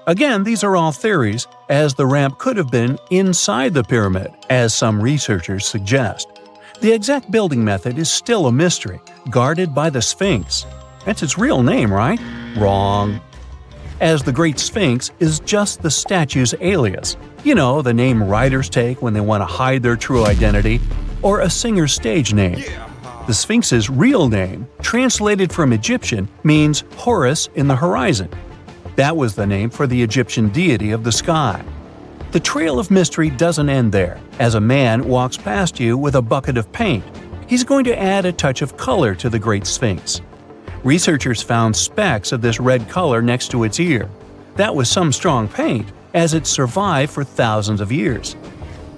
Again, these are all theories, as the ramp could have been inside the pyramid, as some researchers suggest. The exact building method is still a mystery, guarded by the Sphinx. That's its real name, right? Wrong. As the Great Sphinx is just the statue's alias. You know, the name writers take when they want to hide their true identity, or a singer's stage name. The Sphinx's real name, translated from Egyptian, means Horus in the horizon. That was the name for the Egyptian deity of the sky. The trail of mystery doesn't end there. As a man walks past you with a bucket of paint, he's going to add a touch of color to the Great Sphinx. Researchers found specks of this red color next to its ear. That was some strong paint, as it survived for thousands of years.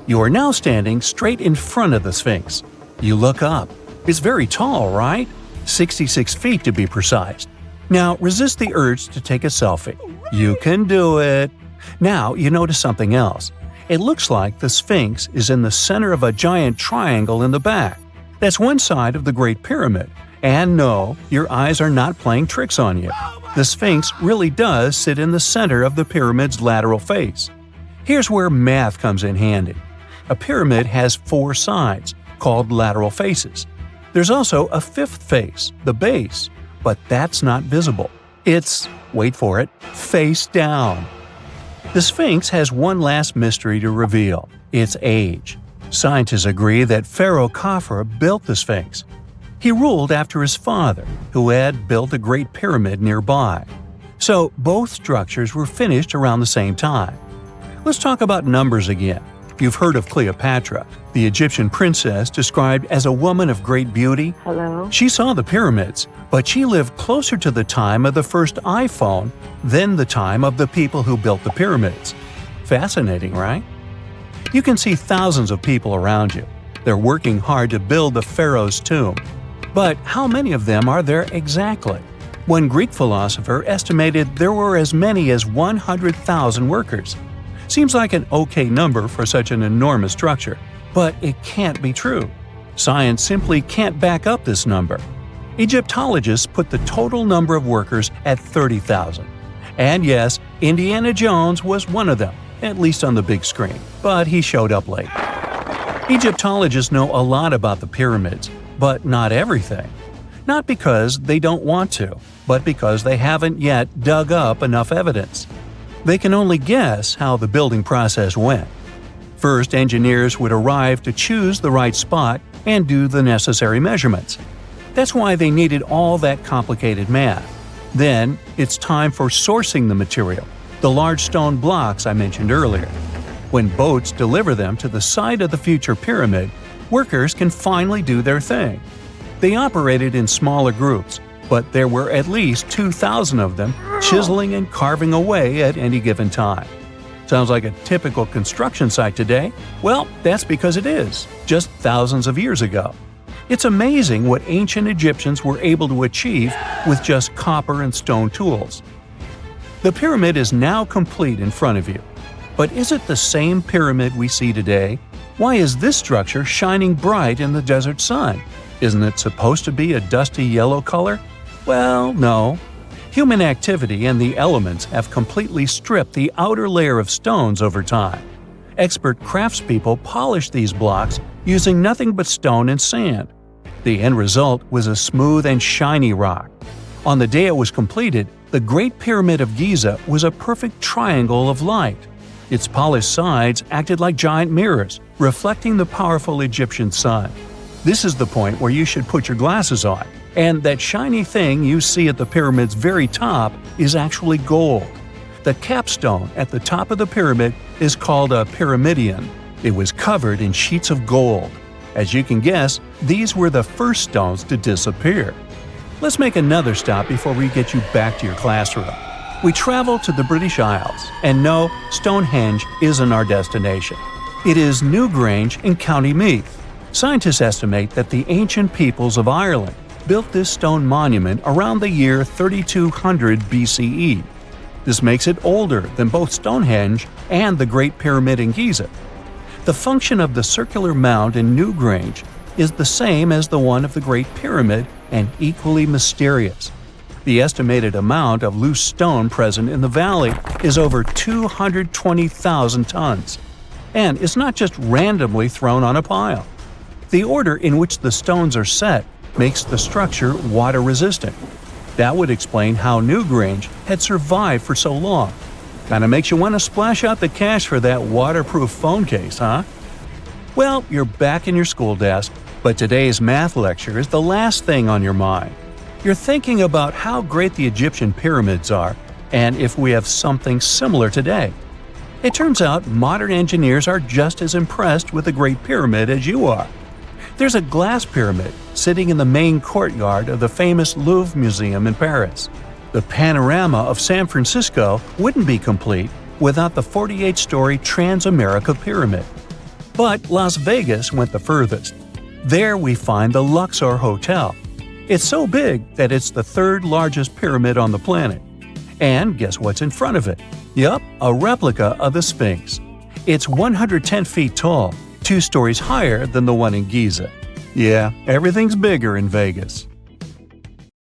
You are now standing straight in front of the Sphinx. You look up. It's very tall, right? 66 feet to be precise. Now resist the urge to take a selfie. You can do it. Now you notice something else. It looks like the Sphinx is in the center of a giant triangle in the back. That's one side of the Great Pyramid. And no, your eyes are not playing tricks on you. The Sphinx really does sit in the center of the pyramid's lateral face. Here's where math comes in handy. A pyramid has 4 sides, called lateral faces. There's also a 5th face, the base, but that's not visible. It's, wait for it, face down. The Sphinx has one last mystery to reveal: its age. Scientists agree that Pharaoh Khafre built the Sphinx. He ruled after his father, who had built a great pyramid nearby. So both structures were finished around the same time. Let's talk about numbers again. You've heard of Cleopatra, the Egyptian princess described as a woman of great beauty. Hello? She saw the pyramids, but she lived closer to the time of the first iPhone than the time of the people who built the pyramids. Fascinating, right? You can see thousands of people around you. They're working hard to build the pharaoh's tomb. But how many of them are there exactly? One Greek philosopher estimated there were as many as 100,000 workers. Seems like an okay number for such an enormous structure, but it can't be true. Science simply can't back up this number. Egyptologists put the total number of workers at 30,000. And yes, Indiana Jones was one of them, at least on the big screen, but he showed up late. Egyptologists know a lot about the pyramids, but not everything. Not because they don't want to, but because they haven't yet dug up enough evidence. They can only guess how the building process went. First, engineers would arrive to choose the right spot and do the necessary measurements. That's why they needed all that complicated math. Then, it's time for sourcing the material, the large stone blocks I mentioned earlier. When boats deliver them to the site of the future pyramid, workers can finally do their thing. They operated in smaller groups, but there were at least 2,000 of them chiseling and carving away at any given time. Sounds like a typical construction site today? Well, that's because it is, just thousands of years ago. It's amazing what ancient Egyptians were able to achieve with just copper and stone tools. The pyramid is now complete in front of you. But is it the same pyramid we see today? Why is this structure shining bright in the desert sun? Isn't it supposed to be a dusty yellow color? Well, no. Human activity and the elements have completely stripped the outer layer of stones over time. Expert craftspeople polished these blocks using nothing but stone and sand. The end result was a smooth and shiny rock. On the day it was completed, the Great Pyramid of Giza was a perfect triangle of light. Its polished sides acted like giant mirrors, reflecting the powerful Egyptian sun. This is the point where you should put your glasses on, and that shiny thing you see at the pyramid's very top is actually gold. The capstone at the top of the pyramid is called a pyramidion. It was covered in sheets of gold. As you can guess, these were the first stones to disappear. Let's make another stop before we get you back to your classroom. We travel to the British Isles, and no, Stonehenge isn't our destination. It is Newgrange in County Meath. Scientists estimate that the ancient peoples of Ireland built this stone monument around the year 3200 BCE. This makes it older than both Stonehenge and the Great Pyramid in Giza. The function of the circular mound in Newgrange is the same as the one of the Great Pyramid and equally mysterious. The estimated amount of loose stone present in the valley is over 220,000 tons. And it's not just randomly thrown on a pile. The order in which the stones are set makes the structure water-resistant. That would explain how Newgrange had survived for so long. Kinda makes you want to splash out the cash for that waterproof phone case, huh? Well, you're back in your school desk, but today's math lecture is the last thing on your mind. You're thinking about how great the Egyptian pyramids are, and if we have something similar today. It turns out modern engineers are just as impressed with the Great Pyramid as you are. There's a glass pyramid sitting in the main courtyard of the famous Louvre Museum in Paris. The panorama of San Francisco wouldn't be complete without the 48-story Trans-America Pyramid. But Las Vegas went the furthest. There we find the Luxor Hotel. It's so big that it's the third largest pyramid on the planet. And guess what's in front of it? Yup, a replica of the Sphinx. It's 110 feet tall, 2 stories higher than the one in Giza. Yeah, everything's bigger in Vegas.